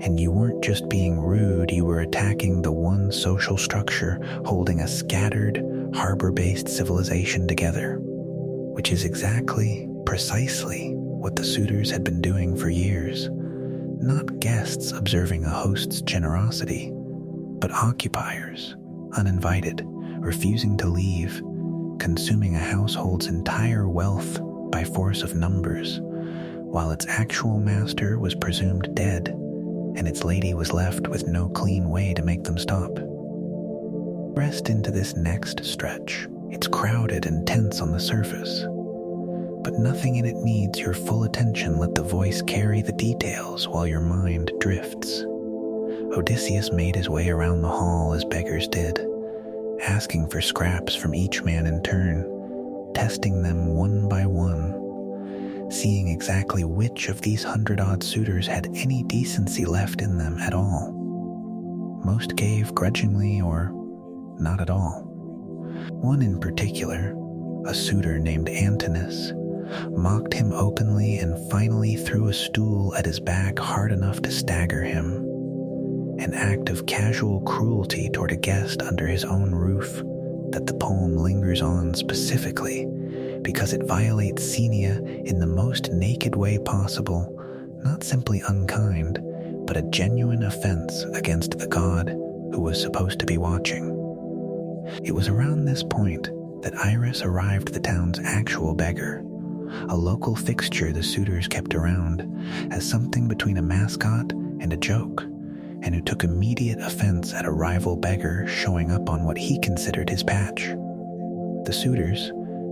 Speaker 1: and you weren't just being rude, you were attacking the one social structure holding a scattered, harbor-based civilization together, which is precisely what the suitors had been doing for years. Not guests observing a host's generosity, but occupiers, uninvited, refusing to leave, consuming a household's entire wealth by force of numbers, while its actual master was presumed dead, and its lady was left with no clean way to make them stop. Rest into this next stretch. It's crowded and tense on the surface, but nothing in it needs your full attention. Let the voice carry the details while your mind drifts. Odysseus made his way around the hall as beggars did, asking for scraps from each man in turn, testing them one by one, seeing exactly which of these 100-odd suitors had any decency left in them at all. Most gave grudgingly or not at all. One in particular, a suitor named Antinous, mocked him openly and finally threw a stool at his back hard enough to stagger him, an act of casual cruelty toward a guest under his own roof that the poem lingers on specifically because it violates Xenia in the most naked way possible, not simply unkind, but a genuine offense against the god who was supposed to be watching. It was around this point that Iris arrived the town's actual beggar, a local fixture the suitors kept around as something between a mascot and a joke, and who took immediate offense at a rival beggar showing up on what he considered his patch. The suitors,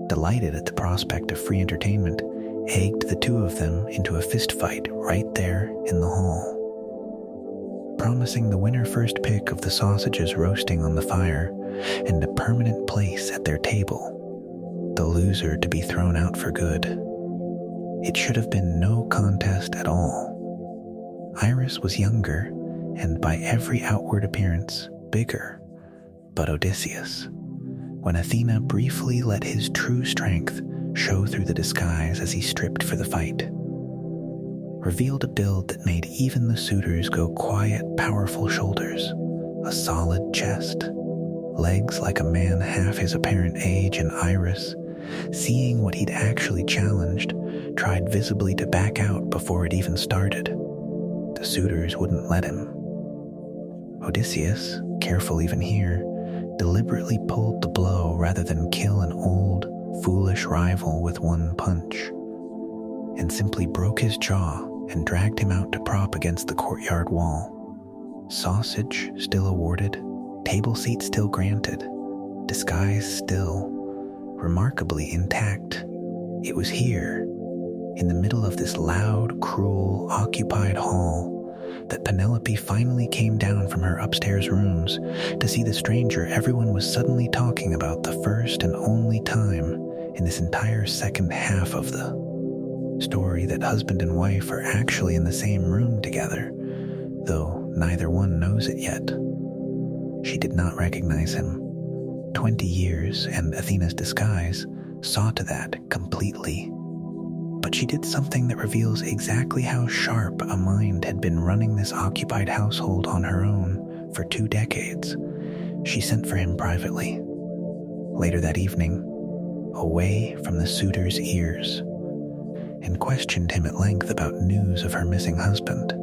Speaker 1: delighted at the prospect of free entertainment, egged the two of them into a fistfight right there in the hall, promising the winner first pick of the sausages roasting on the fire and a permanent place at their table, the loser to be thrown out for good. It should have been no contest at all. Iris was younger and by every outward appearance bigger, but Odysseus, when Athena briefly let his true strength show through the disguise as he stripped for the fight, revealed a build that made even the suitors go quiet, powerful shoulders, a solid chest, legs like a man half his apparent age, and Iris, seeing what he'd actually challenged, tried visibly to back out before it even started. The suitors wouldn't let him. Odysseus, careful even here, deliberately pulled the blow rather than kill an old, foolish rival with one punch, and simply broke his jaw and dragged him out to prop against the courtyard wall. Sausage still awarded, table seat still granted, disguise still, remarkably intact. It was here, in the middle of this loud, cruel, occupied hall, that Penelope finally came down from her upstairs rooms to see the stranger everyone was suddenly talking about the first and only time in this entire second half of the story that husband and wife are actually in the same room together, though neither one knows it yet. She did not recognize him. 20 years and Athena's disguise saw to that completely. But she did something that reveals exactly how sharp a mind had been running this occupied household on her own for 2 decades. She sent for him privately, later that evening, away from the suitor's ears, and questioned him at length about news of her missing husband,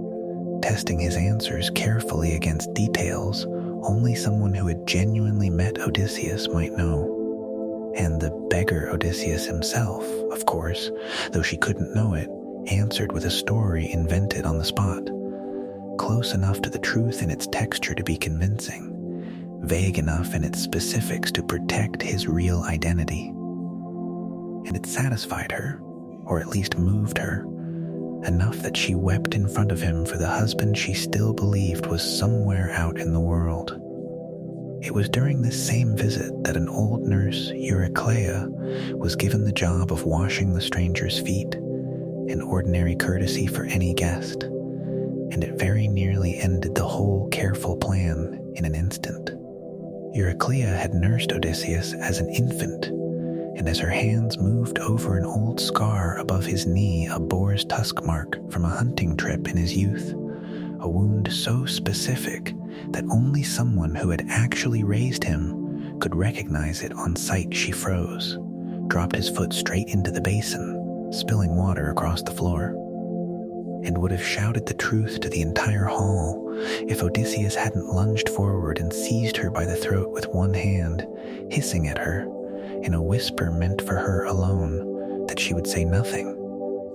Speaker 1: testing his answers carefully against details only someone who had genuinely met Odysseus might know. And the beggar Odysseus himself, of course, though she couldn't know it, answered with a story invented on the spot, close enough to the truth in its texture to be convincing, vague enough in its specifics to protect his real identity. And it satisfied her, or at least moved her, enough that she wept in front of him for the husband she still believed was somewhere out in the world. It was during this same visit that an old nurse, Eurycleia, was given the job of washing the stranger's feet, an ordinary courtesy for any guest, and it very nearly ended the whole careful plan in an instant. Eurycleia had nursed Odysseus as an infant, and as her hands moved over an old scar above his knee, a boar's tusk mark from a hunting trip in his youth, a wound so specific that only someone who had actually raised him could recognize it on sight, she froze, dropped his foot straight into the basin, spilling water across the floor, and would have shouted the truth to the entire hall if Odysseus hadn't lunged forward and seized her by the throat with one hand, hissing at her, in a whisper meant for her alone, that she would say nothing,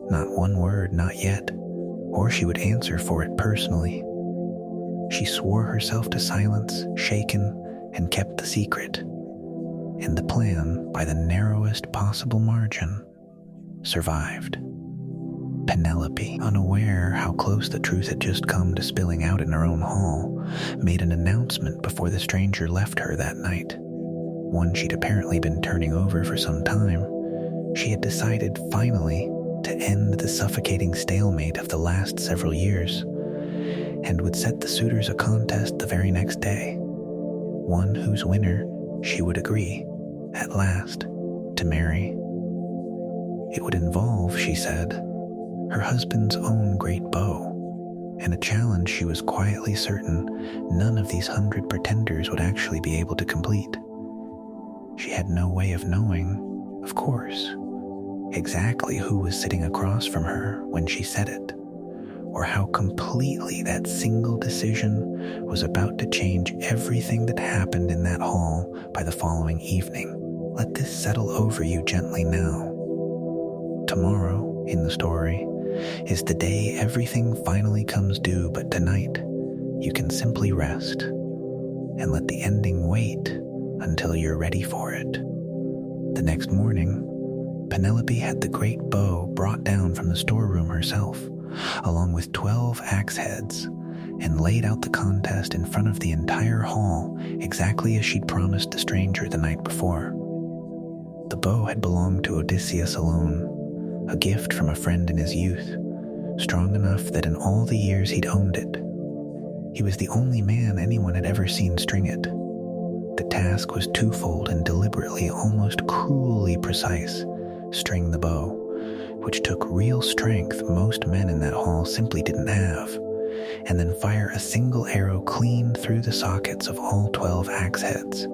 Speaker 1: not one word, not yet, or she would answer for it personally. She swore herself to silence, shaken, and kept the secret, and the plan, by the narrowest possible margin, survived. Penelope, unaware how close the truth had just come to spilling out in her own hall, made an announcement before the stranger left her that night, one she'd apparently been turning over for some time. She had decided, finally, to end the suffocating stalemate of the last several years, and would set the suitors a contest the very next day, one whose winner she would agree, at last, to marry. It would involve, she said, her husband's own great bow, and a challenge she was quietly certain none of these 100 pretenders would actually be able to complete. She had no way of knowing, of course, exactly who was sitting across from her when she said it, or how completely that single decision was about to change everything that happened in that hall by the following evening. Let this settle over you gently now. Tomorrow, in the story, is the day everything finally comes due, but tonight you can simply rest and let the ending wait until you're ready for it. The next morning, Penelope had the great bow brought down from the storeroom herself, along with 12 axe heads, and laid out the contest in front of the entire hall exactly as she'd promised the stranger the night before. The bow had belonged to Odysseus alone, a gift from a friend in his youth, strong enough that in all the years he'd owned it, he was the only man anyone had ever seen string it. The task was twofold and deliberately, almost cruelly precise: string the bow, which took real strength most men in that hall simply didn't have, and then fire a single arrow clean through the sockets of all 12 axe heads,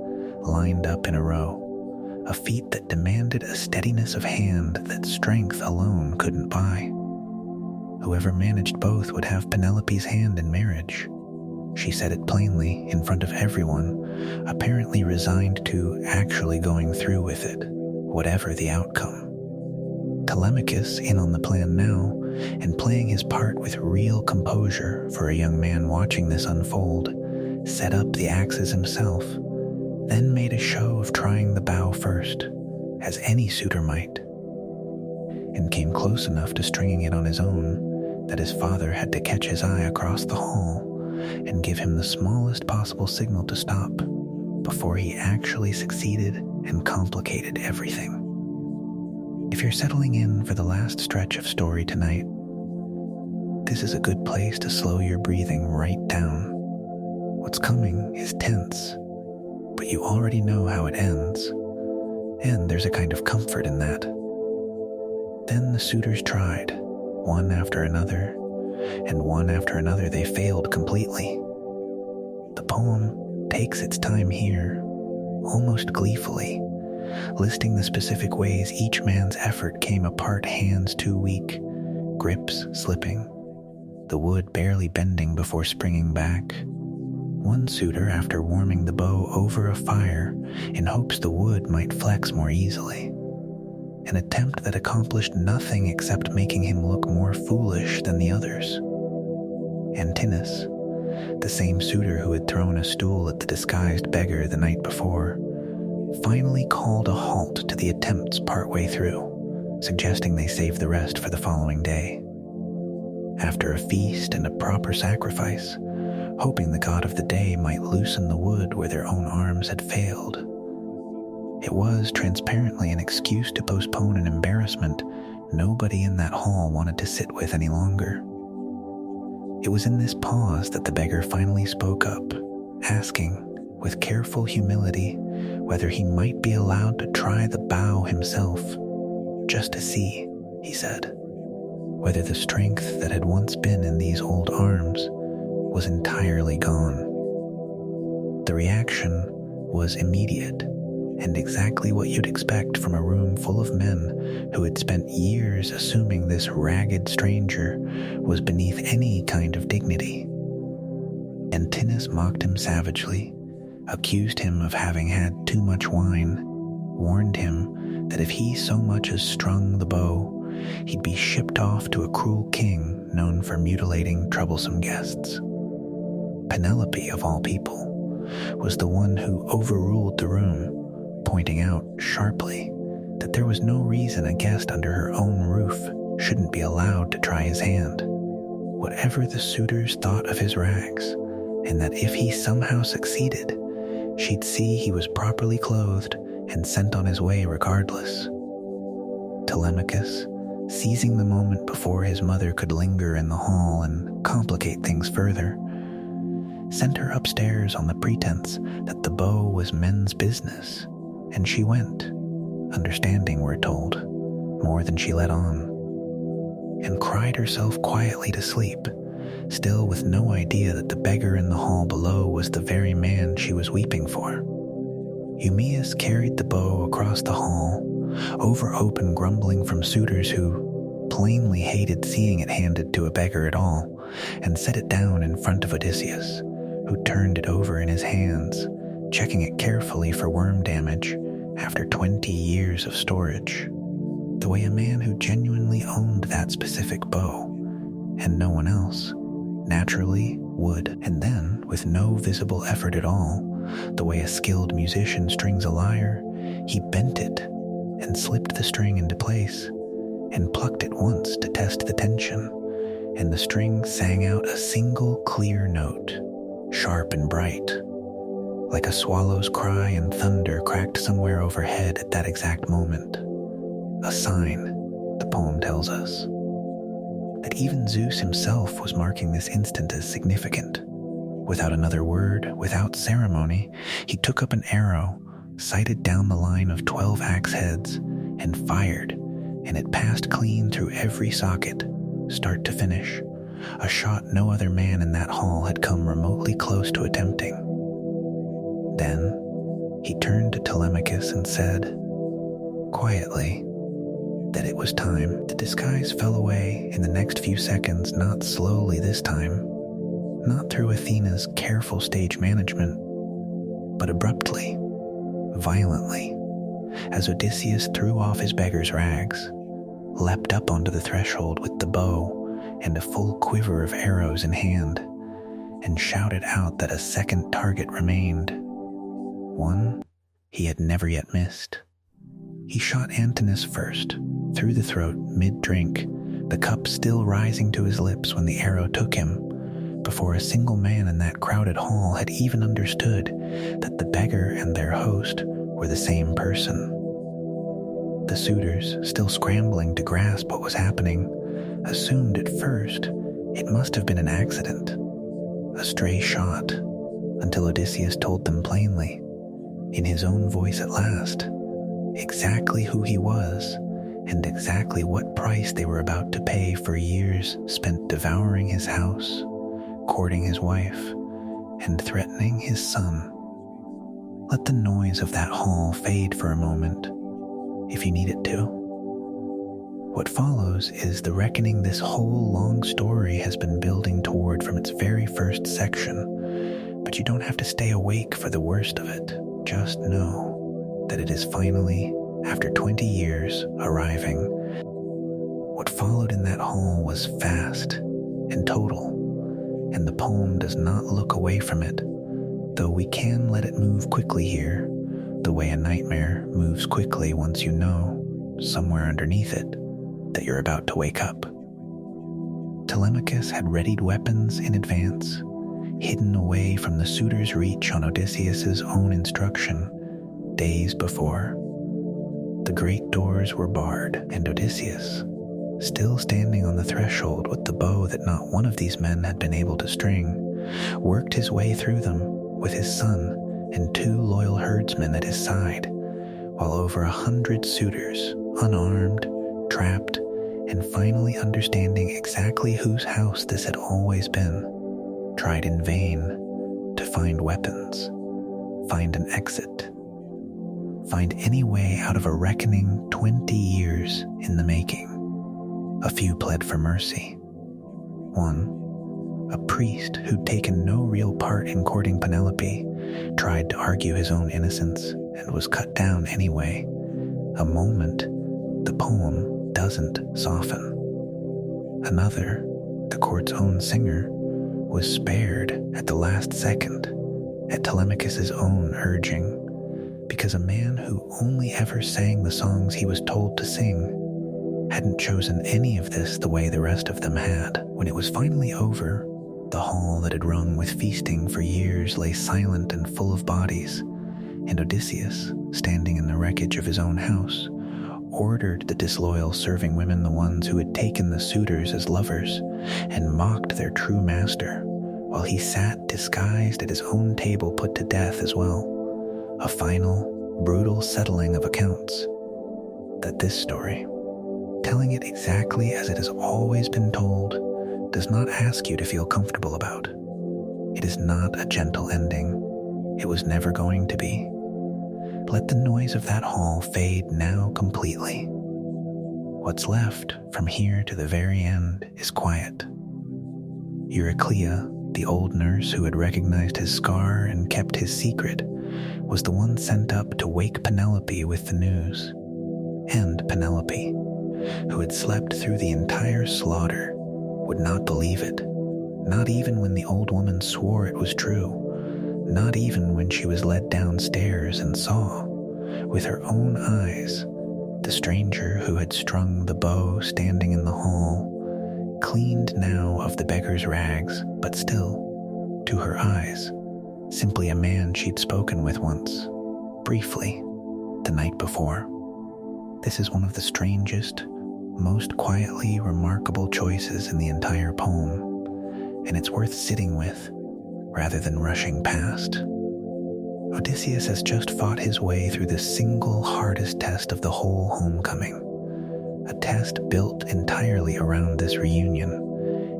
Speaker 1: lined up in a row, a feat that demanded a steadiness of hand that strength alone couldn't buy. Whoever managed both would have Penelope's hand in marriage. She said it plainly, in front of everyone, apparently resigned to actually going through with it, whatever the outcome. Telemachus, in on the plan now, and playing his part with real composure for a young man watching this unfold, set up the axes himself, then made a show of trying the bow first, as any suitor might, and came close enough to stringing it on his own that his father had to catch his eye across the hall and give him the smallest possible signal to stop before he actually succeeded and complicated everything. If you're settling in for the last stretch of story tonight, this is a good place to slow your breathing right down. What's coming is tense, but you already know how it ends, and there's a kind of comfort in that. Then the suitors tried, one after another, and one after another they failed completely. The poem takes its time here, almost gleefully, listing the specific ways each man's effort came apart: hands too weak, grips slipping, the wood barely bending before springing back. One suitor, after warming the bow over a fire in hopes the wood might flex more easily, an attempt that accomplished nothing except making him look more foolish than the others. Antinous, the same suitor who had thrown a stool at the disguised beggar the night before, finally called a halt to the attempts partway through, suggesting they save the rest for the following day. After a feast and a proper sacrifice, hoping the god of the day might loosen the wood where their own arms had failed. It was transparently an excuse to postpone an embarrassment nobody in that hall wanted to sit with any longer. It was in this pause that the beggar finally spoke up, asking, with careful humility, whether he might be allowed to try the bow himself, just to see, he said, whether the strength that had once been in these old arms was entirely gone. The reaction was immediate, and exactly what you'd expect from a room full of men who had spent years assuming this ragged stranger was beneath any kind of dignity. Antinous mocked him savagely, accused him of having had too much wine, warned him that if he so much as strung the bow, he'd be shipped off to a cruel king known for mutilating troublesome guests. Penelope, of all people, was the one who overruled the room, pointing out sharply that there was no reason a guest under her own roof shouldn't be allowed to try his hand, whatever the suitors thought of his rags, and that if he somehow succeeded, she'd see he was properly clothed and sent on his way regardless. Telemachus, seizing the moment before his mother could linger in the hall and complicate things further, sent her upstairs on the pretense that the bow was men's business, and she went, understanding, we're told, more than she let on, and cried herself quietly to sleep, still with no idea that the beggar in the hall below was the very man she was weeping for. Eumaeus carried the bow across the hall, over open grumbling from suitors who plainly hated seeing it handed to a beggar at all, and set it down in front of Odysseus, who turned it over in his hands, checking it carefully for worm damage after 20 years of storage, the way a man who genuinely owned that specific bow, and no one else, naturally would. And then, with no visible effort at all, the way a skilled musician strings a lyre, he bent it and slipped the string into place, and plucked it once to test the tension, and the string sang out a single clear note, sharp and bright, like a swallow's cry, and thunder cracked somewhere overhead at that exact moment. A sign, the poem tells us, that even Zeus himself was marking this instant as significant. Without another word, without ceremony, he took up an arrow, sighted down the line of 12 axe heads, and fired, and it passed clean through every socket, start to finish, a shot no other man in that hall had come remotely close to attempting. Then he turned to Telemachus and said, quietly, that it was time. The disguise fell away in the next few seconds, not slowly this time, not through Athena's careful stage management, but abruptly, violently, as Odysseus threw off his beggar's rags, leapt up onto the threshold with the bow and a full quiver of arrows in hand, and shouted out that a second target remained, one he had never yet missed. He shot Antinous first, through the throat, mid-drink, the cup still rising to his lips when the arrow took him, before a single man in that crowded hall had even understood that the beggar and their host were the same person. The suitors, still scrambling to grasp what was happening, assumed at first it must have been an accident, a stray shot, until Odysseus told them plainly, in his own voice at last, exactly who he was and exactly what price they were about to pay for years spent devouring his house, courting his wife, and threatening his son. Let the noise of that hall fade for a moment, if you need it to. What follows is the reckoning this whole long story has been building toward from its very first section, but you don't have to stay awake for the worst of it. Just know that it is finally, after 20 years, arriving. What followed in that hall was fast and total, and the poem does not look away from it, though we can let it move quickly here, the way a nightmare moves quickly once you know, somewhere underneath it, that you're about to wake up. Telemachus had readied weapons in advance, hidden away from the suitor's reach on Odysseus's own instruction days before. The great doors were barred, and Odysseus, still standing on the threshold with the bow that not one of these men had been able to string, worked his way through them with his son and 2 loyal herdsmen at his side, while over 100 suitors, unarmed, trapped, and finally understanding exactly whose house this had always been, tried in vain to find weapons, find an exit, find any way out of a reckoning 20 years in the making. A few pled for mercy. One, a priest who'd taken no real part in courting Penelope, tried to argue his own innocence and was cut down anyway. A moment the poem doesn't soften. Another, the court's own singer, was spared at the last second, at Telemachus's own urging, because a man who only ever sang the songs he was told to sing hadn't chosen any of this the way the rest of them had. When it was finally over, the hall that had rung with feasting for years lay silent and full of bodies, and Odysseus, standing in the wreckage of his own house, ordered the disloyal serving women, the ones who had taken the suitors as lovers, and mocked their true master, while he sat disguised at his own table put to death as well. A final, brutal settling of accounts that this story, telling it exactly as it has always been told, does not ask you to feel comfortable about. It is not a gentle ending. It was never going to be. Let the noise of that hall fade now completely. What's left from here to the very end is quiet. Euryclea, the old nurse who had recognized his scar and kept his secret, was the one sent up to wake Penelope with the news. And Penelope, who had slept through the entire slaughter, would not believe it, not even when the old woman swore it was true, not even when she was led downstairs and saw, with her own eyes, the stranger who had strung the bow standing in the hall, cleaned now of the beggar's rags, but still, to her eyes, simply a man she'd spoken with once, briefly, the night before. This is one of the strangest, most quietly remarkable choices in the entire poem, and it's worth sitting with rather than rushing past. Odysseus has just fought his way through the single hardest test of the whole homecoming, a test built entirely around this reunion,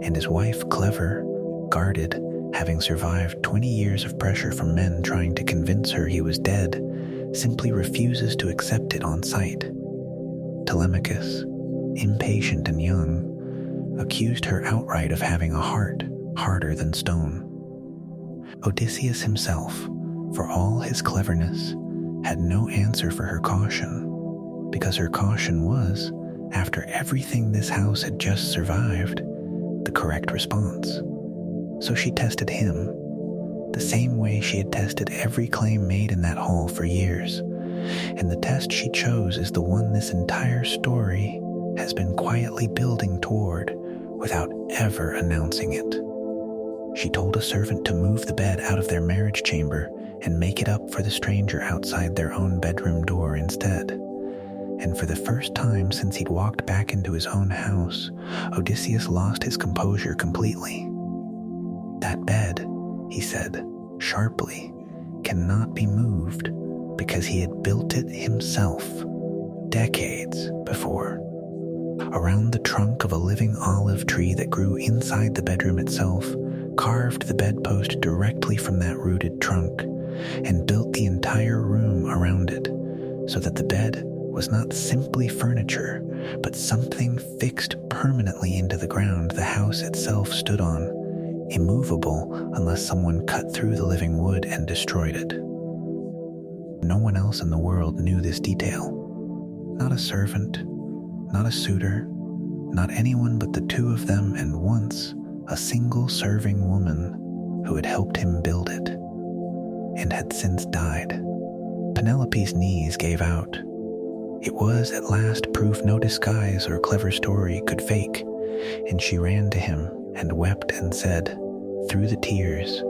Speaker 1: and his wife, clever, guarded, having survived 20 years of pressure from men trying to convince her he was dead, simply refuses to accept it on sight. Telemachus, impatient and young, accused her outright of having a heart harder than stone. Odysseus himself, for all his cleverness, had no answer for her caution, because her caution was, after everything this house had just survived, the correct response. So she tested him, the same way she had tested every claim made in that hall for years, and the test she chose is the one this entire story has been quietly building toward without ever announcing it. She told a servant to move the bed out of their marriage chamber and make it up for the stranger outside their own bedroom door instead. And for the first time since he'd walked back into his own house, Odysseus lost his composure completely. That bed, he said, sharply, cannot be moved because he had built it himself decades before. Around the trunk of a living olive tree that grew inside the bedroom itself, carved the bedpost directly from that rooted trunk, and built the entire room around it, so that the bed was not simply furniture, but something fixed permanently into the ground the house itself stood on, immovable unless someone cut through the living wood and destroyed it. No one else in the world knew this detail. Not a servant, not a suitor, not anyone but the two of them, and once, a single serving woman who had helped him build it and had since died. Penelope's knees gave out. It was at last proof no disguise or clever story could fake, and she ran to him and wept and said, through the tears,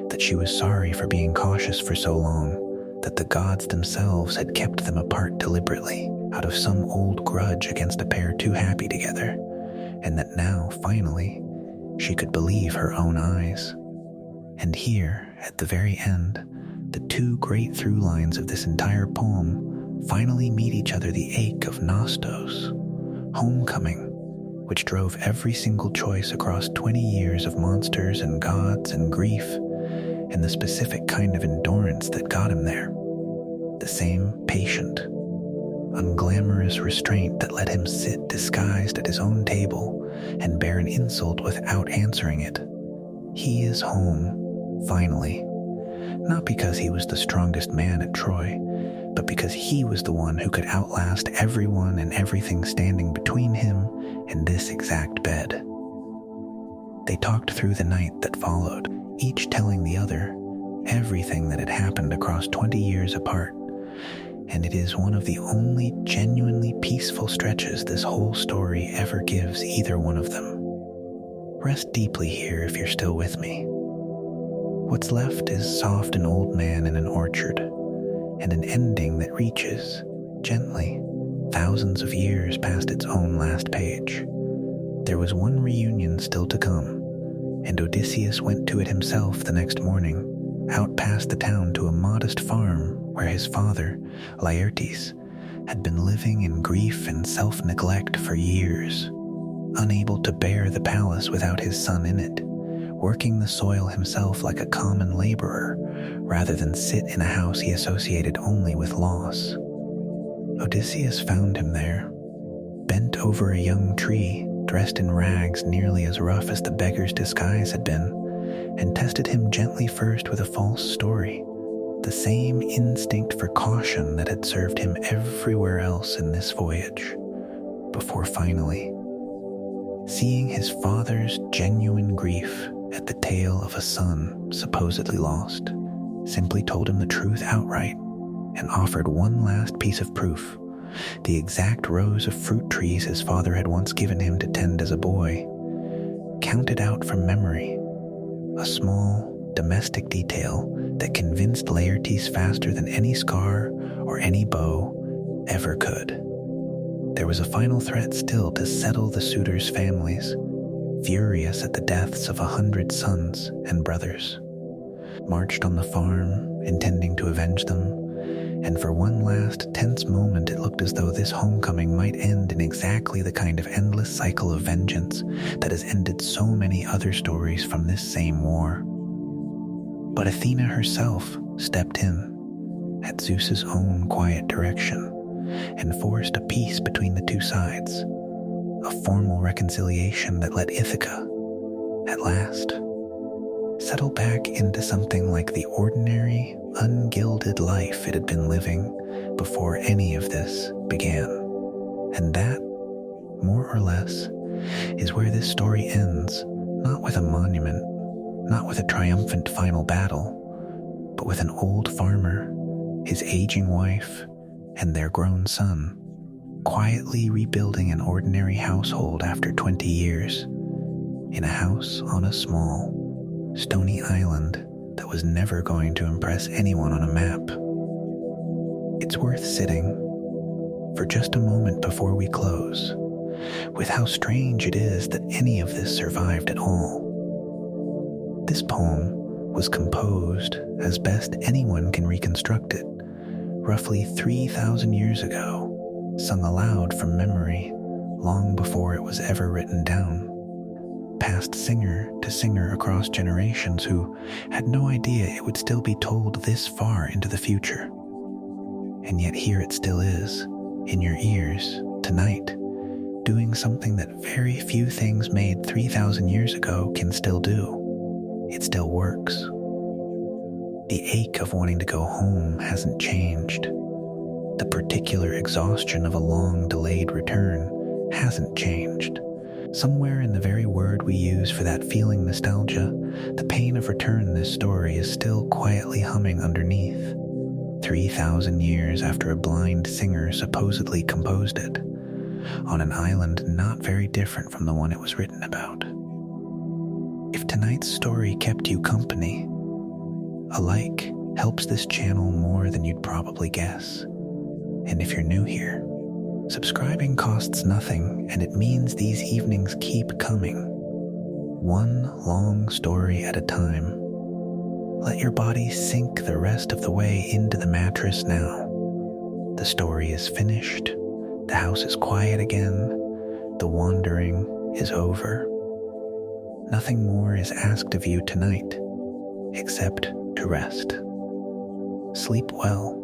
Speaker 1: that she was sorry for being cautious for so long, that the gods themselves had kept them apart deliberately out of some old grudge against a pair too happy together, and that now, finally, she could believe her own eyes. And here, at the very end, the two great through lines of this entire poem finally meet each other: the ache of Nostos, homecoming, which drove every single choice across 20 years of monsters and gods and grief, and the specific kind of endurance that got him there. The same patient, unglamorous restraint that let him sit disguised at his own table and bear an insult without answering it. He is home, finally, not because he was the strongest man at Troy, but because he was the one who could outlast everyone and everything standing between him and this exact bed. They talked through the night that followed, each telling the other everything that had happened across 20 years apart, and it is one of the only genuinely peaceful stretches this whole story ever gives either one of them. Rest deeply here if you're still with me. What's left is soft an old man in an orchard, and an ending that reaches, gently, thousands of years past its own last page. There was one reunion still to come, and Odysseus went to it himself the next morning, out past the town to a modest farm where his father, Laertes, had been living in grief and self-neglect for years, unable to bear the palace without his son in it, working the soil himself like a common laborer, rather than sit in a house he associated only with loss. Odysseus found him there, bent over a young tree, dressed in rags nearly as rough as the beggar's disguise had been, and tested him gently first with a false story, the same instinct for caution that had served him everywhere else in this voyage, before finally, seeing his father's genuine grief at the tale of a son supposedly lost, simply told him the truth outright and offered one last piece of proof: the exact rows of fruit trees his father had once given him to tend as a boy, counted out from memory, a small domestic detail that convinced Laertes faster than any scar or any bow ever could. There was a final threat still to settle the suitors' families, furious at the deaths of 100 sons and brothers, marched on the farm, intending to avenge them, and for one last tense moment it looked as though this homecoming might end in exactly the kind of endless cycle of vengeance that has ended so many other stories from this same war. But Athena herself stepped in, at Zeus's own quiet direction, and forced a peace between the two sides, a formal reconciliation that let Ithaca, at last, settle back into something like the ordinary, ungilded life it had been living before any of this began. And that, more or less, is where this story ends, not with a monument, not with a triumphant final battle, but with an old farmer, his aging wife, and their grown son, quietly rebuilding an ordinary household after 20 years, in a house on a small, stony island that was never going to impress anyone on a map. It's worth sitting for just a moment before we close with how strange it is that any of this survived at all. This poem was composed as best anyone can reconstruct it, roughly 3,000 years ago, sung aloud from memory long before it was ever written down, passed singer to singer across generations who had no idea it would still be told this far into the future. And yet here it still is, in your ears, tonight, doing something that very few things made 3,000 years ago can still do. It still works. The ache of wanting to go home hasn't changed. The particular exhaustion of a long-delayed return hasn't changed. Somewhere in the very word we use for that feeling nostalgia, the pain of return in this story is still quietly humming underneath, 3,000 years after a blind singer supposedly composed it, on an island not very different from the one it was written about. If tonight's story kept you company, a like helps this channel more than you'd probably guess. And if you're new here, subscribing costs nothing, and it means these evenings keep coming, one long story at a time. Let your body sink the rest of the way into the mattress now. The story is finished, the house is quiet again, the wandering is over. Nothing more is asked of you tonight, except to rest. Sleep well.